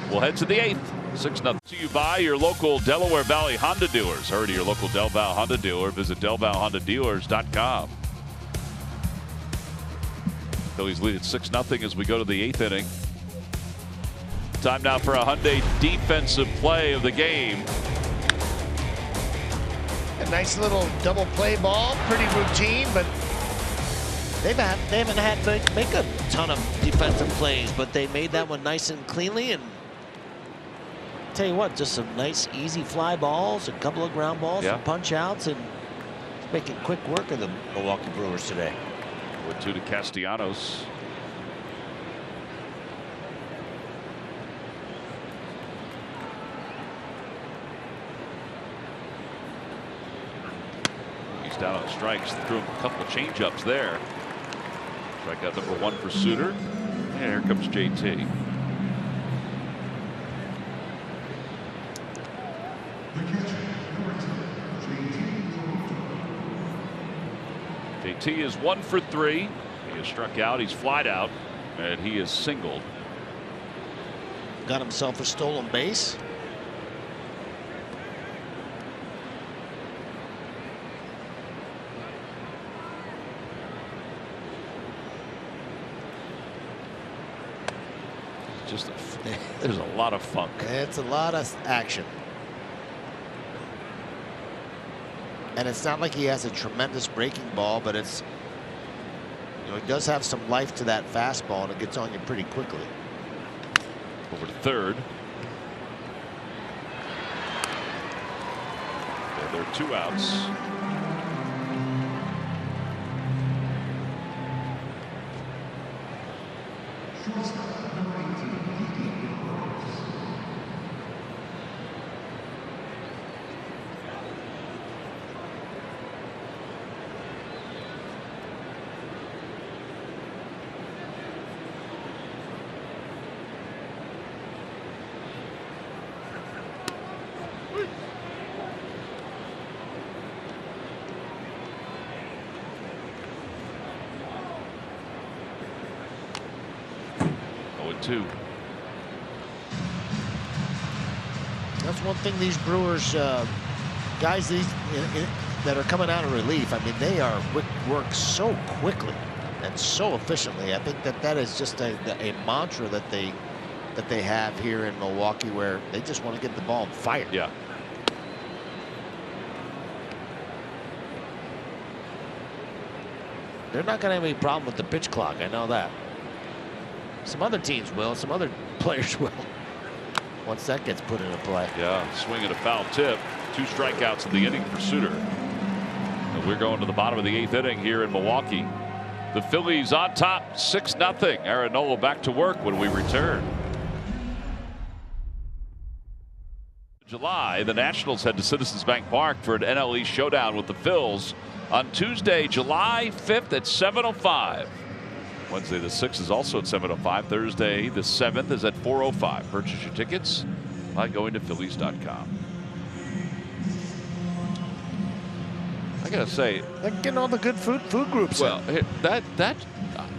We'll head to the 8th. 6-0. To you by your local Delaware Valley Honda dealers. Hurry to your local Del Val Honda dealer. Visit DelValHondaDealers.com. Phillies lead at 6-0 as we go to the 8th inning. Time now for a Hyundai defensive play of the game. A nice little double play ball, pretty routine, but They haven't had to make a ton of defensive plays, but they made that one nice and cleanly. And tell you what, just some nice, easy fly balls, a couple of ground balls, some punch outs, and making quick work of the Milwaukee Brewers today. 1-2 to Castellanos. He's down on strikes. Threw him a couple of changeups there. Strikeout number 1 for Suter. And here comes JT. JT is 1 for 3. He is struck out. He's flied out. And he is singled. Got himself a stolen base. Just there's a lot of funk. It's a lot of action. And it's not like he has a tremendous breaking ball, but it's, you know, he does have some life to that fastball, and it gets on you pretty quickly. Over to third. There are 2 outs. Two. That's one thing these Brewers guys that are coming out of relief. I mean, they are work so quickly and so efficiently. I think that is just a mantra that they have here in Milwaukee, where they just want to get the ball fired. Yeah. They're not going to have any problem with the pitch clock. I know that. Some other teams will. Some other players will. Once that gets put into play. Yeah, swing and a foul tip. 2 strikeouts in the inning for Suter. And we're going to the bottom of the 8th inning here in Milwaukee. The Phillies on top 6-0. Aaron Nola back to work when we return. July, the Nationals head to Citizens Bank Park for an NL East showdown with the Phils on Tuesday, July 5th at 7:05. Wednesday the 6th is also at 7:05. Thursday the 7th is at 4:05. Purchase your tickets by going to Phillies.com. I gotta say, they're getting all the good food groups. Well,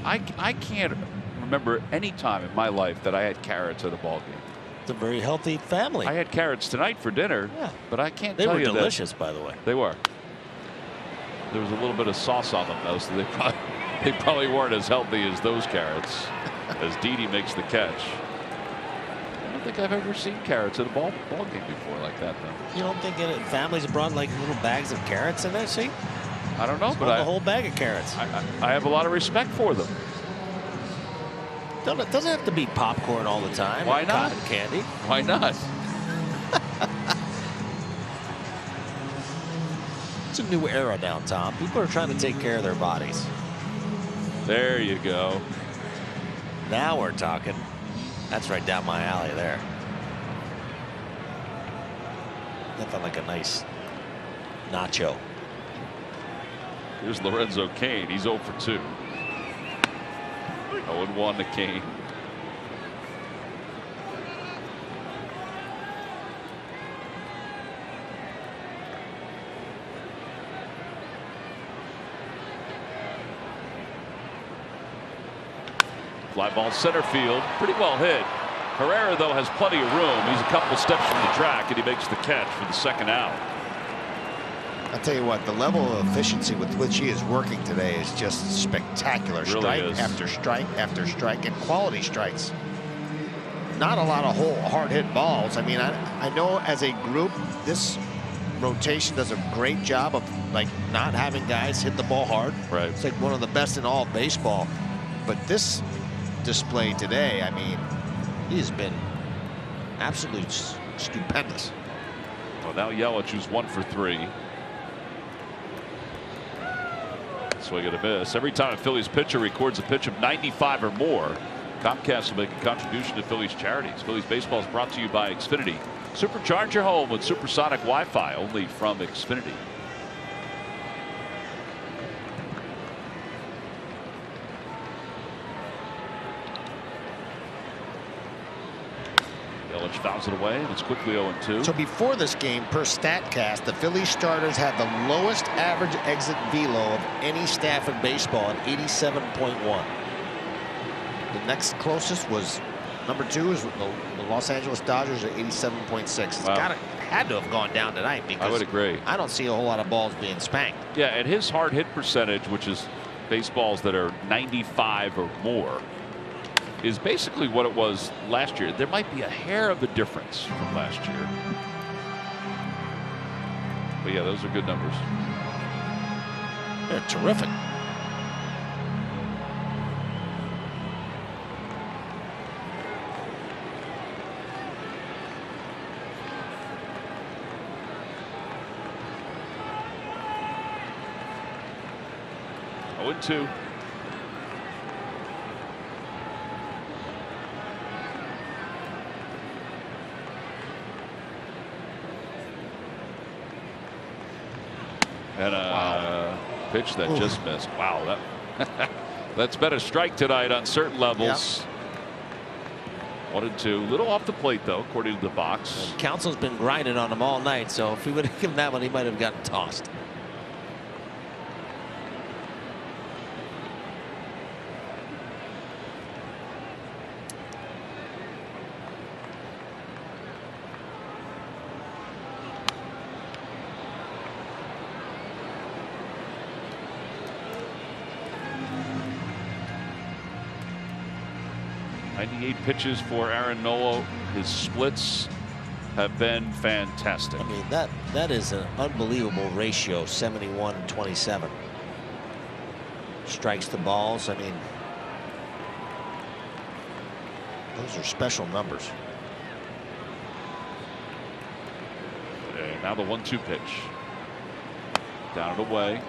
I can't remember any time in my life that I had carrots at a ball game. It's a very healthy family. I had carrots tonight for dinner. Yeah. But I can't tell you that. They were delicious, by the way. They were. There was a little bit of sauce on them though, so they probably weren't as healthy as those carrots. As Didi makes the catch. I don't think I've ever seen carrots at a ball game before like that though. You don't think families brought like little bags of carrots in there? See? I don't know, Just but the whole bag of carrots. I have a lot of respect for them. It doesn't have to be popcorn all the time. Why not? Cotton candy. Why not? It's a new era now, Tom. People are trying to take care of their bodies. There you go. Now we're talking. That's right down my alley there. Nothing like a nice nacho. Here's Lorenzo Cain. He's 0 for 2. 0-1 to Cain. Fly ball center field. Pretty well hit. Herrera, though, has plenty of room. He's a couple steps from the track, and he makes the catch for the second out. I'll tell you what, the level of efficiency with which he is working today is just spectacular. It really strike is. after strike after strike, and quality strikes. Not a lot of hard hit balls. I mean, I know as a group, this rotation does a great job of like not having guys hit the ball hard. Right. It's like one of the best in all of baseball. But this display today, I mean, he's been absolutely stupendous. Well, now Yelich, who's 1 for 3. Swing and a miss. Every time a Phillies pitcher records a pitch of 95 or more, Comcast will make a contribution to Phillies charities. Phillies baseball is brought to you by Xfinity. Supercharge your home with supersonic Wi-Fi only from Xfinity. Yelich fouls it away, and it's quickly 0-2. So before this game, per StatCast, the Phillies starters had the lowest average exit velo of any staff in baseball at 87.1. The next closest was number 2 is the Los Angeles Dodgers at 87.6. It's had to have gone down tonight because I would agree. I don't see a whole lot of balls being spanked. Yeah, and his hard hit percentage, which is baseballs that are 95 or more, is basically what it was last year. There might be a hair of a difference from last year. But yeah, those are good numbers. They're terrific. Oh, 2. And a pitch that just missed. Wow, that's been a strike tonight on certain levels. Yep. 1-2. Little off the plate, though, according to the box. And Council's been grinding on him all night, so if he would have given that one, he might have gotten tossed. Pitches for Aaron Nola. His splits have been fantastic. I mean, that is an unbelievable ratio, 71-27. Strikes to balls. I mean, those are special numbers. And now the 1-2 pitch. Down and away.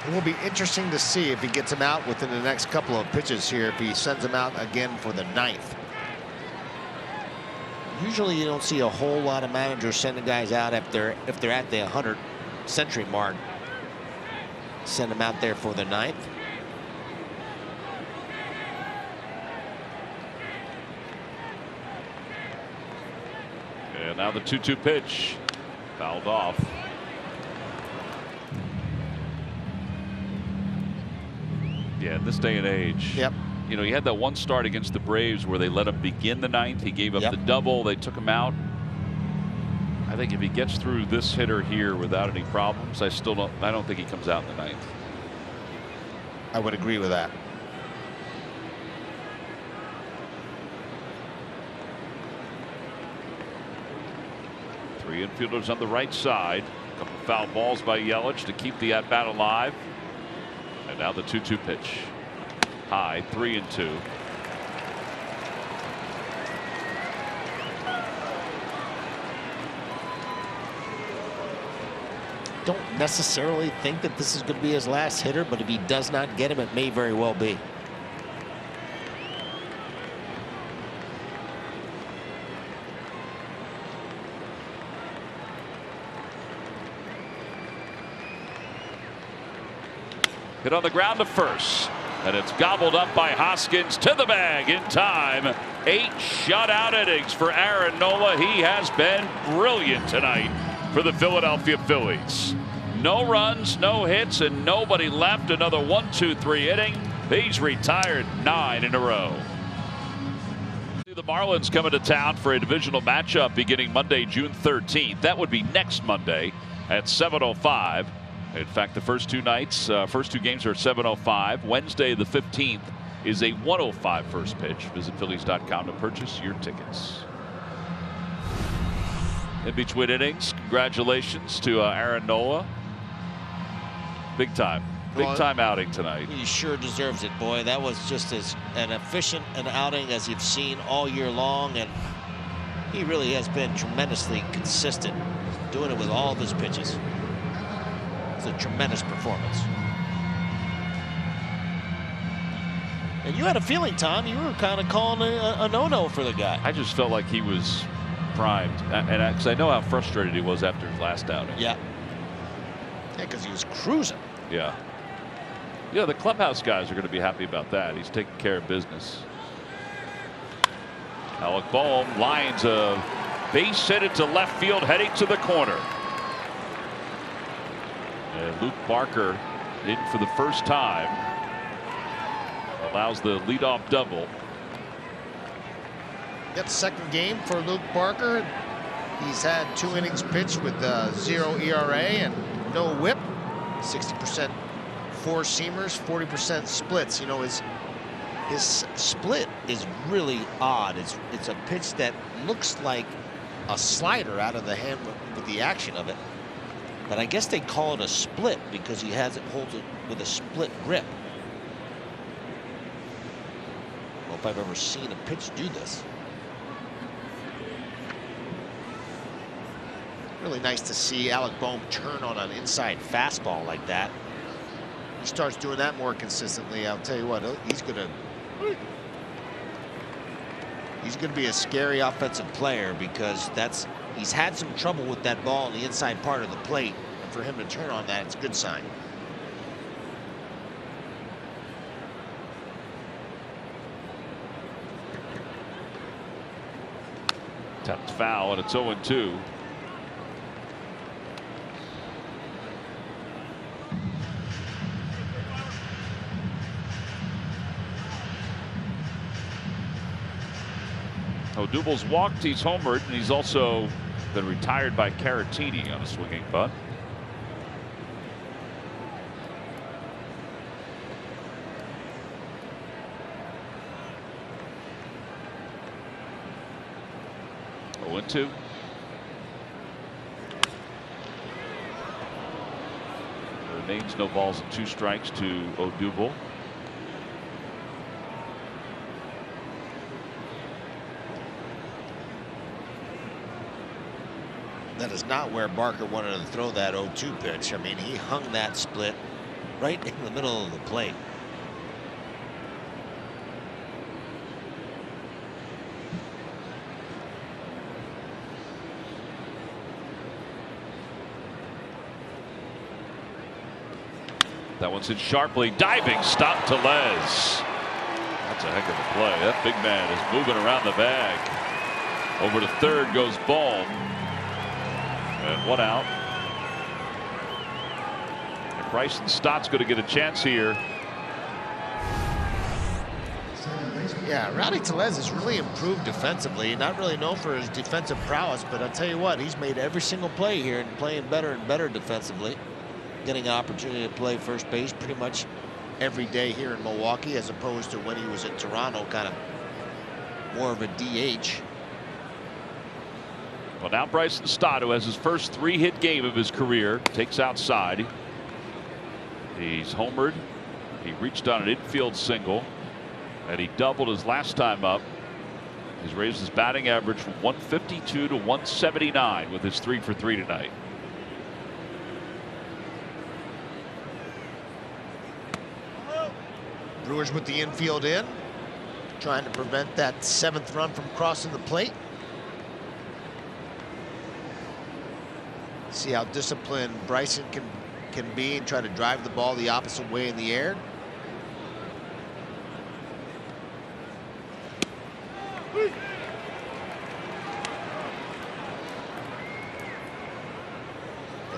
It will be interesting to see if he gets him out within the next couple of pitches here, if he sends him out again for the 9th. Usually you don't see a whole lot of managers sending guys out if they're at the 100 century mark. Send them out there for the 9th. And now the 2-2 pitch. Fouled off. Yeah, in this day and age. Yep. You know, he had that one start against the Braves where they let him begin the 9th. He gave up the double. They took him out. I think if he gets through this hitter here without any problems, I don't think he comes out in the 9th. I would agree with that. Three infielders on the right side. A couple foul balls by Yelich to keep the at-bat alive. And now the 2-2 pitch. High, 3-2. Don't necessarily think that this is going to be his last hitter, but if he does not get him, it may very well be. Hit on the ground to first. And it's gobbled up by Hoskins to the bag in time. 8 shutout innings for Aaron Nola. He has been brilliant tonight for the Philadelphia Phillies. No runs, no hits, and nobody left. Another 1-2-3 inning. He's retired 9 in a row. The Marlins coming to town for a divisional matchup beginning Monday, June 13th. That would be next Monday at 7:05. In fact, the first two games are 7:05. Wednesday, the 15th, is a 1:05 first pitch. Visit Phillies.com to purchase your tickets. In between innings, congratulations to Aaron Nola. Big time outing tonight. He sure deserves it, boy. That was just an efficient an outing as you've seen all year long, and He really has been tremendously consistent, doing it with all of his pitches. It's a tremendous performance. And you had a feeling, Tom, you were kind of calling a no-no for the guy. I just felt like he was primed, and because I know how frustrated he was after his last outing. Yeah. Yeah, because he was cruising. Yeah. Yeah, the clubhouse guys are going to be happy about that. He's taking care of business. Alec Bohm lines a base hit into left field, heading to the corner. And Luke Barker in for the first time. Allows the leadoff double. Yep, second game for Luke Barker. He's had 2 innings pitched with 0 ERA and no whip. 60% four-seamers, 40% splits. You know, his split is really odd. It's a pitch that looks like a slider out of the hand with the action of it. But I guess they call it a split because he holds it with a split grip. I don't know if I've ever seen a pitch do this. Really nice to see Alec Bohm turn on an inside fastball like that. He starts doing that more consistently. I'll tell you what, he's gonna be a scary offensive player, because he's had some trouble with that ball on the inside part of the plate, and for him to turn on that, it's a good sign. Tapped foul, and it's 0-2. Odubel's walked, he's homered, and he's also been retired by Caratini on a swinging bunt. Oh, 2. Remains no balls and 2 strikes to Odubel. That is not where Barker wanted to throw that 0-2 pitch. I mean, he hung that split right in the middle of the plate. That one's hit sharply. Diving stop to Les. That's a heck of a play. That big man is moving around the bag. Over to third goes Bohm. And 1 out. And Bryson Stott's going to get a chance here. Yeah, Rowdy Tellez has really improved defensively. Not really known for his defensive prowess, but I'll tell you what, he's made every single play here and playing better and better defensively. Getting an opportunity to play first base pretty much every day here in Milwaukee, as opposed to when he was in Toronto, kind of more of a DH. Well, now Bryson Stott, who has his first 3-hit game of his career, takes outside. He's homered. He reached on an infield single, and he doubled his last time up. He's raised his batting average from 152 to 179 with his 3 for 3 tonight. Brewers with the infield in, trying to prevent that 7th run from crossing the plate. See how disciplined Bryson can be and try to drive the ball the opposite way in the air.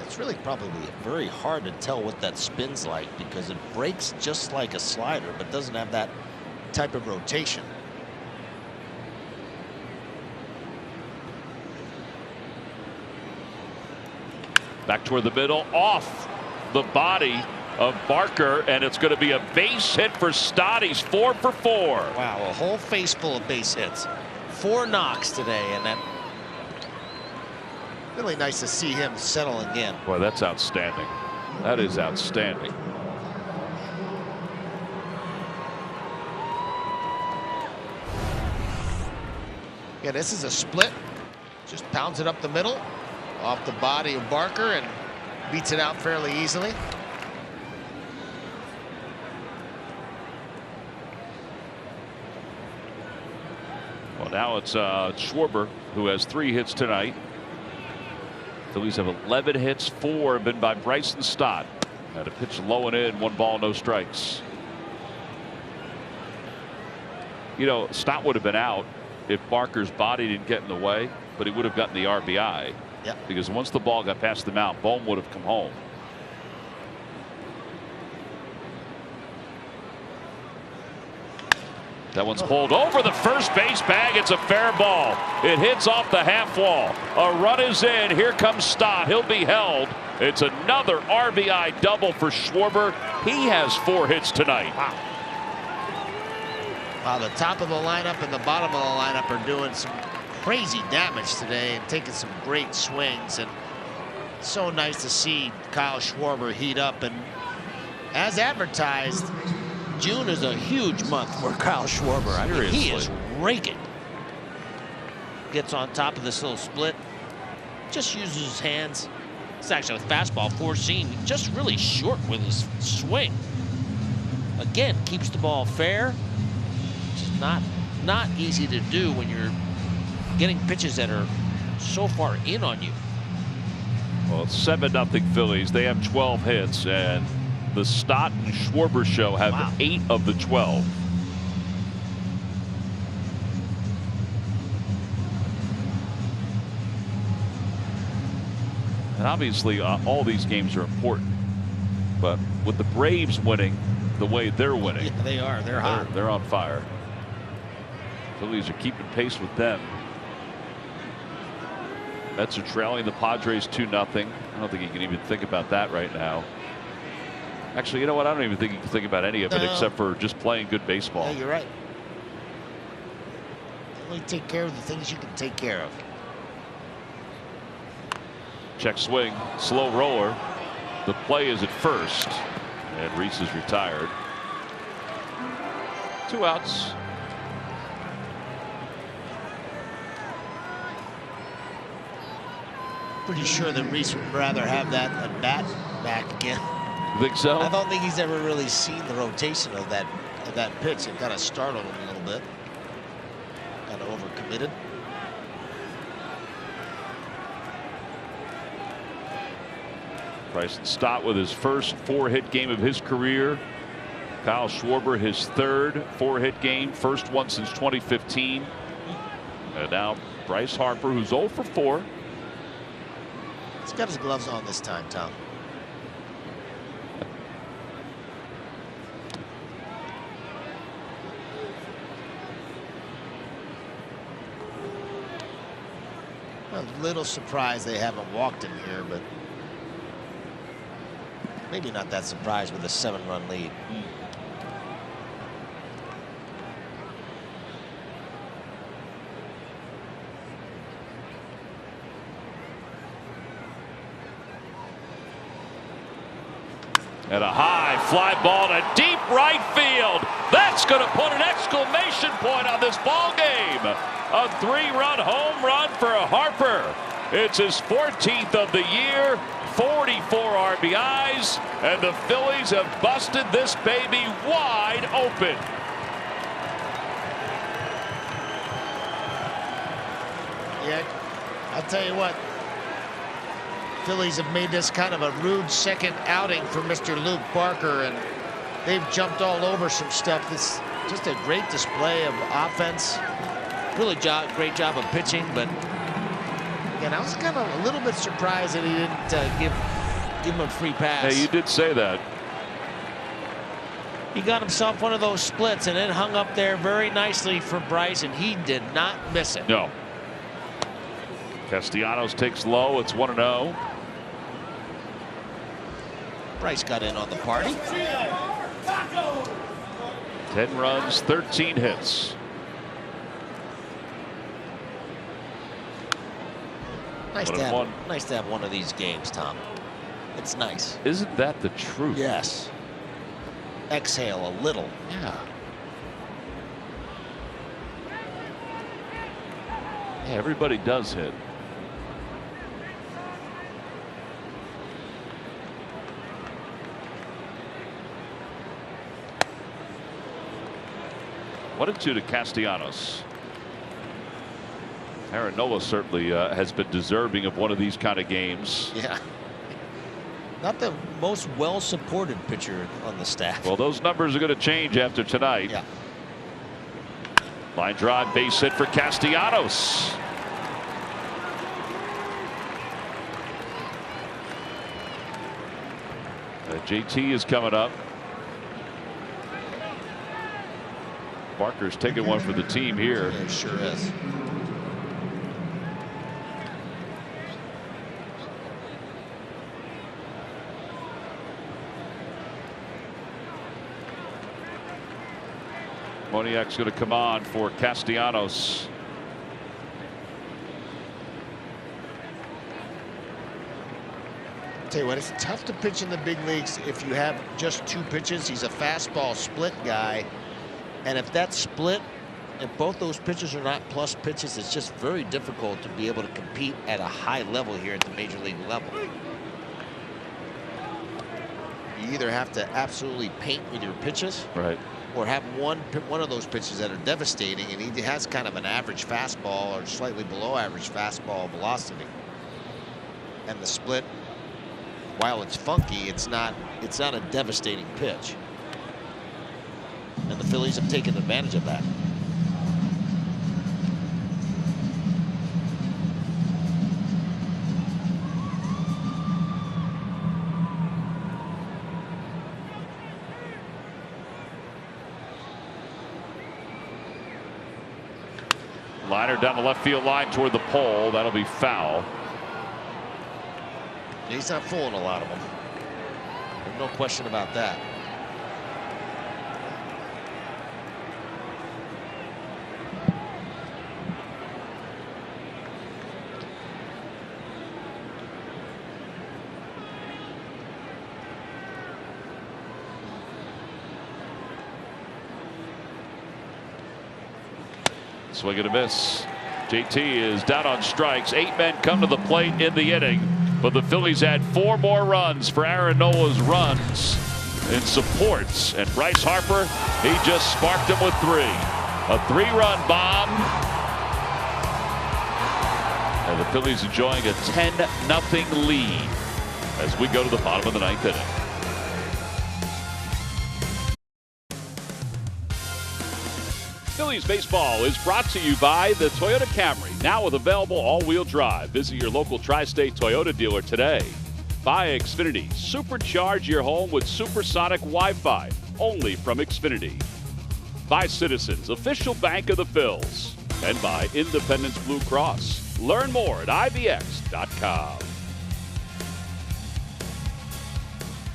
It's really probably very hard to tell what that spin's like, because it breaks just like a slider but doesn't have that type of rotation. Back toward the middle, off the body of Barker, and it's going to be a base hit for Stott. He's 4 for 4. Wow, a whole face full of base hits. 4 knocks today, and that really nice to see him settling in. Boy, that's outstanding. That is outstanding. Yeah, this is a split. Just pounds it up the middle, off the body of Barker, and beats it out fairly easily. Well, now it's Schwarber who has 3 hits tonight. Phillies have 11 hits, 4 have been by Bryson Stott. Had a pitch low and in, 1 ball, no strikes. You know, Stott would have been out if Barker's body didn't get in the way, but he would have gotten the RBI. Yep. Because once the ball got past the mound, Bohm would have come home. That one's pulled over the first base bag. It's a fair ball. It hits off the half wall. A run is in. Here comes Stott. He'll be held. It's another RBI double for Schwarber. He has 4 hits tonight. Wow, the top of the lineup and the bottom of the lineup are doing some crazy damage today and taking some great swings. And so nice to see Kyle Schwarber heat up. And as advertised, June is a huge month for Kyle Schwarber. I mean, he is raking. Gets on top of this little split. Just uses his hands. It's actually a fastball, 4-seam. Just really short with his swing. Again, keeps the ball fair. Which is not easy to do when you're getting pitches that are so far in on you. Well, it's 7-0 Phillies. They have 12 hits, and the Stott and Schwarber show have 8 of the 12. And obviously, all these games are important. But with the Braves winning the way they're winning, yeah, they are. They're hot. They're on fire. Phillies are keeping pace with them. Mets are trailing the Padres 2-0. I don't think you can even think about that right now. Actually, you know what? I don't even think you can think about any of it except for just playing good baseball. Yeah, you're right. Only take care of the things you can take care of. Check swing, slow roller. The play is at first, and Reese is retired. 2 outs. Pretty sure that Reese would rather have that at bat back again. You think so? I don't think he's ever really seen the rotation of that pitch. It kind of startled him a little bit. Kind of overcommitted. Bryson Stott with his first 4-hit game of his career. Kyle Schwarber his 3rd 4-hit game, first one since 2015. And now Bryce Harper, who's 0 for 4. He's got his gloves on this time, Tom. A little surprised they haven't walked him here, but maybe not that surprised with a 7-run lead. And a high fly ball to deep right field. That's going to put an exclamation point on this ball game. A 3-run home run for Harper. It's his 14th of the year, 44 RBIs, and the Phillies have busted this baby wide open. Yeah, I'll tell you what. Phillies have made this kind of a rude second outing for Mr. Luke Barker, and they've jumped all over some stuff. It's just a great display of offense. Really great job of pitching, but again, I was kind of a little bit surprised that he didn't give him a free pass. Hey, you did say that. He got himself one of those splits and then hung up there very nicely for Bryce, and he did not miss it. No. Castellanos takes low. It's 1-0. Bryce got in on the party. 10 runs, 13 hits. Nice to have one of these games, Tom. It's nice. Isn't that the truth? Yes. Exhale a little. Yeah. Yeah, everybody does hit. 1-2 to Castellanos. Aaron Nola certainly has been deserving of one of these kind of games. Yeah. Not the most well-supported pitcher on the staff. Well, those numbers are going to change after tonight. Yeah. Line drive, base hit for Castellanos. JT is coming up. Barker's taking one for the team here. Yeah, sure is. Moniak's going to come on for Castellanos. Tell you what, it's tough to pitch in the big leagues if you have just 2 pitches. He's a fastball split guy. And if that split, if both those pitches are not plus pitches, it's just very difficult to be able to compete at a high level here at the major league level. You either have to absolutely paint with your pitches, right, or have one of those pitches that are devastating, and he has kind of an average fastball or slightly below average fastball velocity. And the split, while it's funky, it's not a devastating pitch. And the Phillies have taken advantage of that. Liner down the left field line toward the pole. That'll be foul. He's not fooling a lot of them. There's no question about that. Swing and a miss. JT is down on strikes. 8 men come to the plate in the inning, but the Phillies had 4 more runs for Aaron Nola's runs in supports, and Bryce Harper, he just sparked him with 3. A 3-run bomb, and the Phillies enjoying a 10-0 lead as we go to the bottom of the 9th inning. Phillies baseball is brought to you by the Toyota Camry, now with available all-wheel drive. Visit your local Tri-State Toyota dealer today. By Xfinity, supercharge your home with supersonic Wi-Fi, only from Xfinity. By Citizens, official bank of the Phils. And by Independence Blue Cross. Learn more at IBX.com.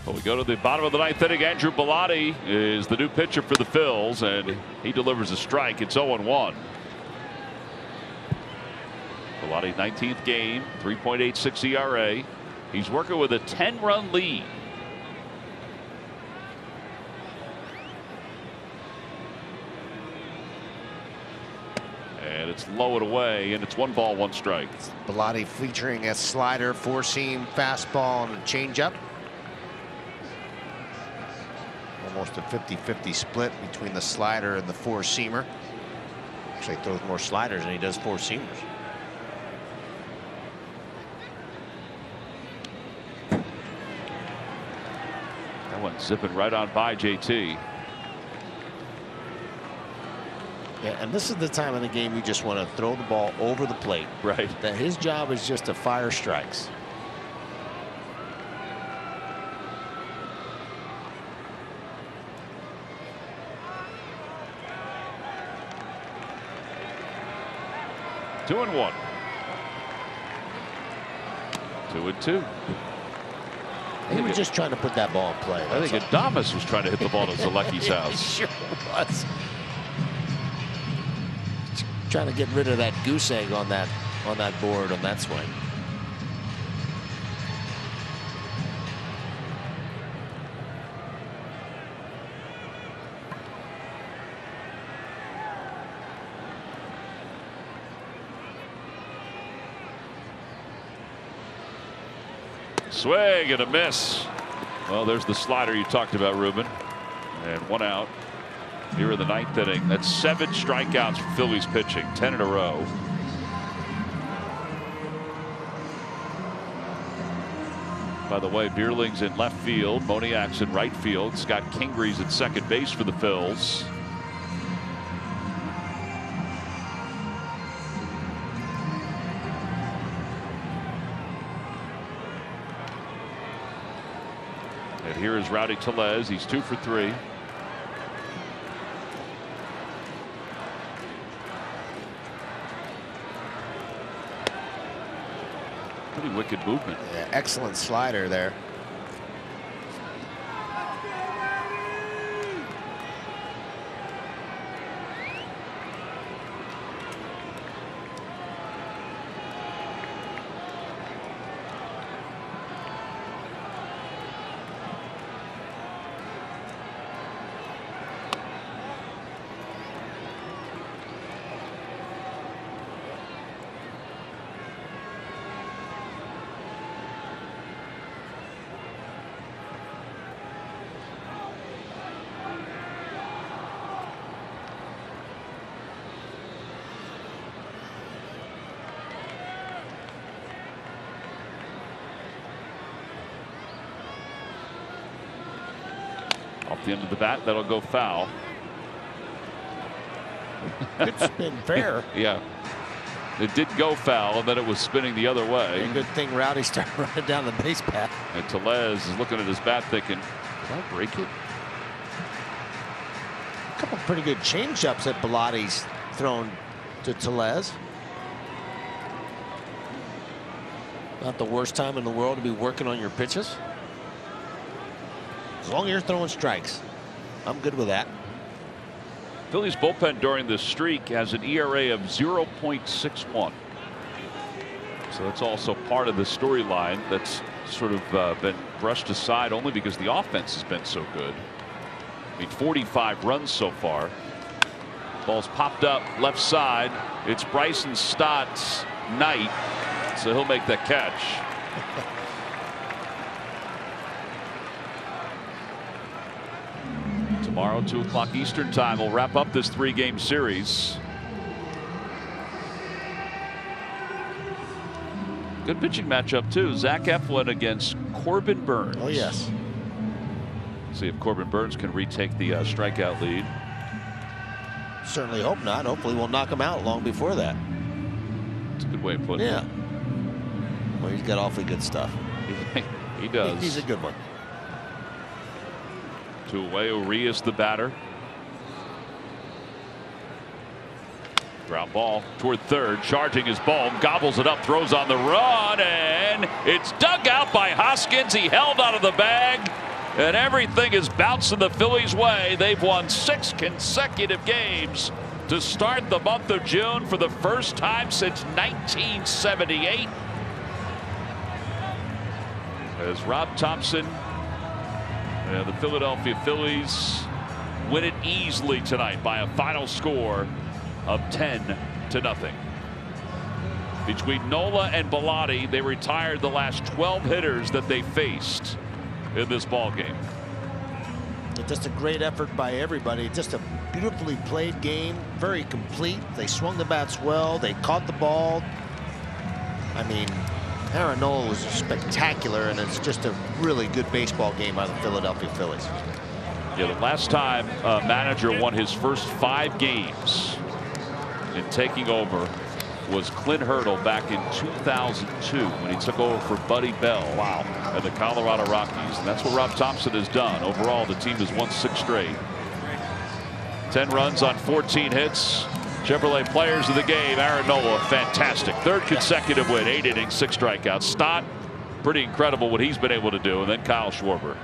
Well, we go to the bottom of the 9th inning. Andrew Bellotti is the new pitcher for the Phils, and he delivers a strike. It's 0-1. Bellotti, 19th game, 3.86 ERA. He's working with a 10-run lead. And it's low and away, and it's 1 ball, 1 strike. Bellotti featuring a slider, 4-seam fastball, and a changeup. Almost a 50-50 split between the slider and the 4-seamer. Actually throws more sliders than he does 4-seamers. That one zipping right on by JT. Yeah, and this is the time of the game you just want to throw the ball over the plate. Right. That his job is just to fire strikes. Two and 1. 2-2. He was just trying to put that ball in play. I think Adames was trying to hit the ball to Zalecki's house. He sure was. Trying to get rid of that goose egg on that board on that swing. Swing and a miss. Well, there's the slider you talked about, Ruben. And 1 out. here in the 9th inning. That's 7 strikeouts for Phillies pitching, 10 in a row. By the way, Bierling's in left field, Moniak's in right field, Scott Kingree's at second base for the Phils. And here is Rowdy Tellez. He's 2 for 3. Pretty wicked movement. Yeah, excellent slider there. Off the end of the bat, that'll go foul. Good spin, fair. Yeah. It did go foul, and then it was spinning the other way. Good thing Rowdy started running down the base path. And Tellez is looking at his bat thinking, did I break it? A couple pretty good change-ups that Bellatti's thrown to Tellez. Not the worst time in the world to be working on your pitches. As long as you're throwing strikes, I'm good with that. Phillies bullpen during this streak has an ERA of 0.61. So that's also part of the storyline that's sort of been brushed aside only because the offense has been so good. I mean, 45 runs so far. Ball's popped up left side. It's Bryson Stott's night, so he'll make that catch. Tomorrow, 2 o'clock Eastern time, we'll wrap up this 3-game series. Good pitching matchup, too. Zach Eflin against Corbin Burns. Oh, yes. See if Corbin Burns can retake the strikeout lead. Certainly hope not. Hopefully we'll knock him out long before that. It's a good way of putting it. Yeah. Well, he's got awfully good stuff. He does. He's a good one. 2 away. Urias the batter. Ground ball toward third. Charging his ball. Gobbles it up. Throws on the run. And it's dug out by Hoskins. He held out of the bag. And everything is bouncing the Phillies' way. They've won 6 consecutive games to start the month of June for the first time since 1978. As Rob Thompson and the Philadelphia Phillies win it easily tonight by a final score of 10-0. Between Nola and Bellotti, they retired the last 12 hitters that they faced in this ball game. Just a great effort by everybody. Just a beautifully played game, very complete. They swung the bats well. They caught the ball. I mean, Aaron Nola was spectacular, and it's just a really good baseball game by the Philadelphia Phillies. Yeah, the last time a manager won his first 5 games in taking over was Clint Hurdle back in 2002 when he took over for Buddy Bell. Wow. And the Colorado Rockies. And that's what Rob Thompson has done. Overall, the team has won 6 straight. 10 runs on 14 hits. Chevrolet players of the game. Aaron Nola, fantastic. 3rd consecutive win, 8 innings, 6 strikeouts. Stott, pretty incredible what he's been able to do. And then Kyle Schwarber.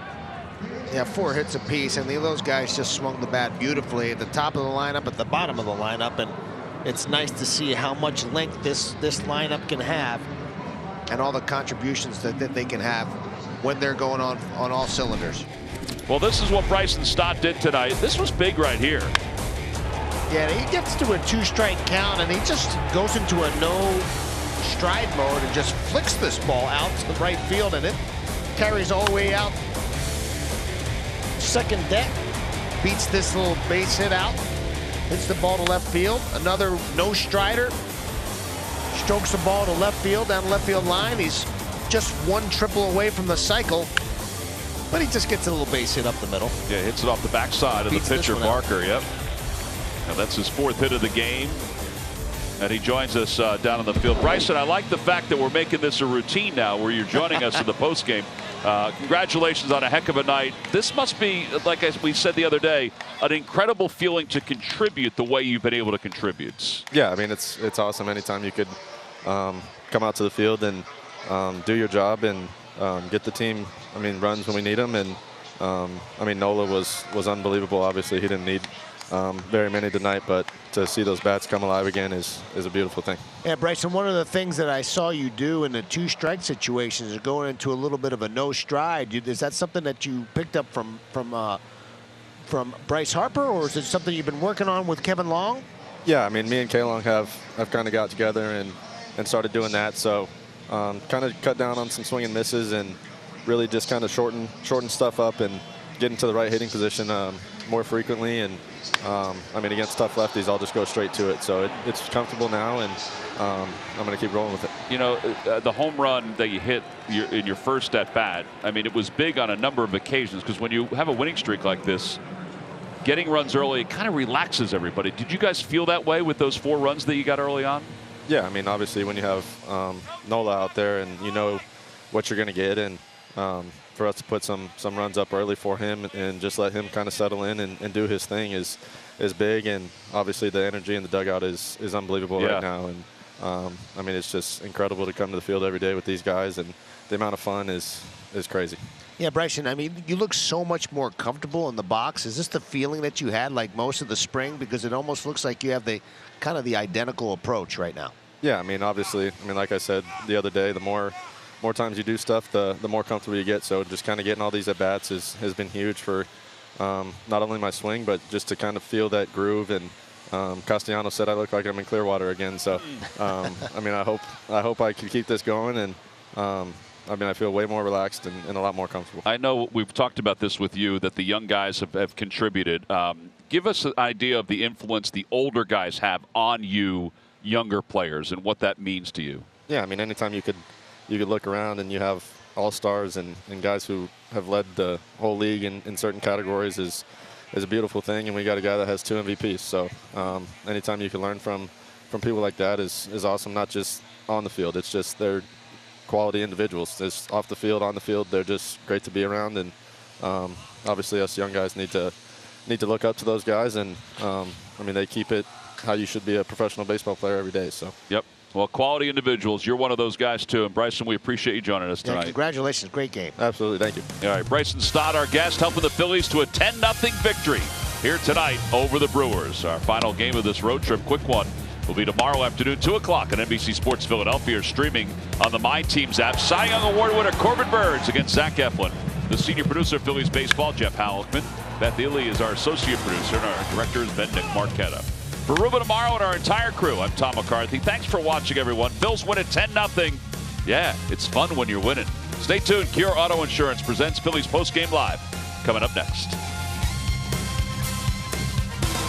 Yeah, 4 hits apiece, and those guys just swung the bat beautifully at the top of the lineup, at the bottom of the lineup, and it's nice to see how much length this lineup can have, and all the contributions that they can have when they're going on all cylinders. Well, this is what Bryson Stott did tonight. This was big right here. Yeah, he gets to a 2-strike count, and he just goes into a no stride mode and just flicks this ball out to the right field, and it carries all the way out second deck. beats this little base hit out, hits the ball to left field. Another no-strider, strokes the ball to left field, down the left field line. He's just one triple away from the cycle, but he just gets a little base hit up the middle. Yeah, hits it off the backside of the pitcher, Barker. Yep. Now that's his 4th hit of the game. And he joins us down on the field. Bryson, I like the fact that we're making this a routine now where you're joining us in the postgame. Congratulations on a heck of a night. This must be, like we said the other day, an incredible feeling to contribute the way you've been able to contribute. Yeah, I mean, it's awesome anytime you could come out to the field and do your job and get the team, I mean, runs when we need them. And, I mean, Nola was unbelievable. Obviously, he didn't need very many tonight, but to see those bats come alive again is a beautiful thing. Yeah, Bryson, one of the things that I saw you do in the 2-strike situations is going into a little bit of a no stride. Is that something that you picked up from Bryce Harper, or is it something you've been working on with Kevin Long? Yeah, I mean, me and K-Long have kind of got together and started doing that. So kind of cut down on some swing and misses and really just kind of shorten stuff up and get into the right hitting position more frequently. And I mean, against tough lefties, I'll just go straight to it. So it's comfortable now, and I'm going to keep rolling with it. You know, the home run that you hit in your first at bat, I mean, it was big on a number of occasions, because when you have a winning streak like this, getting runs early, it kind of relaxes everybody. Did you guys feel that way with those 4 runs that you got early on? Yeah, I mean, obviously when you have Nola out there and you know what you're going to get, and for us to put some runs up early for him and just let him kind of settle in and do his thing is big. And obviously the energy in the dugout is unbelievable right now. And I mean, it's just incredible to come to the field every day with these guys, and the amount of fun is crazy. Yeah, Bryson, I mean, you look so much more comfortable in the box. Is this the feeling that you had like most of the spring? Because it almost looks like you have the kind of the identical approach right now. Yeah, I mean, obviously, I mean, like I said the other day, the more times you do stuff, the more comfortable you get. So just kind of getting all these at-bats has been huge for not only my swing, but just to kind of feel that groove. And Castellano said I look like I'm in Clearwater again. So, I mean, I hope I can keep this going. And I mean, I feel way more relaxed and a lot more comfortable. I know we've talked about this with you, that the young guys have contributed. Give us an idea of the influence the older guys have on you, younger players, and what that means to you. Yeah, I mean, anytime you could look around and you have all-stars and guys who have led the whole league in certain categories is a beautiful thing. And we got a guy that has 2 MVPs. So anytime you can learn from people like that is awesome, not just on the field. It's just they're quality individuals. It's off the field, on the field. They're just great to be around. And obviously us young guys need to look up to those guys. And I mean, they keep it how you should be a professional baseball player every day. So. Yep. Well, quality individuals. You're one of those guys, too. And, Bryson, we appreciate you joining us tonight. Yeah, congratulations. Great game. Absolutely. Thank you. All right, Bryson Stott, our guest, helping the Phillies to a 10-0 victory here tonight over the Brewers. Our final game of this road trip, quick one, will be tomorrow afternoon, 2 o'clock on NBC Sports Philadelphia, streaming on the My Teams app. Cy Young Award winner Corbin Burns against Zach Eflin. The senior producer of Phillies baseball, Jeff Halleckman. Beth Ely is our associate producer, and our director is Ben Nick Marquetta. For Ruben Amaro and our entire crew, I'm Tom McCarthy. Thanks for watching, everyone. Phils win at 10-0. Yeah, it's fun when you're winning. Stay tuned. Cure Auto Insurance presents Phillies Postgame Live. Coming up next.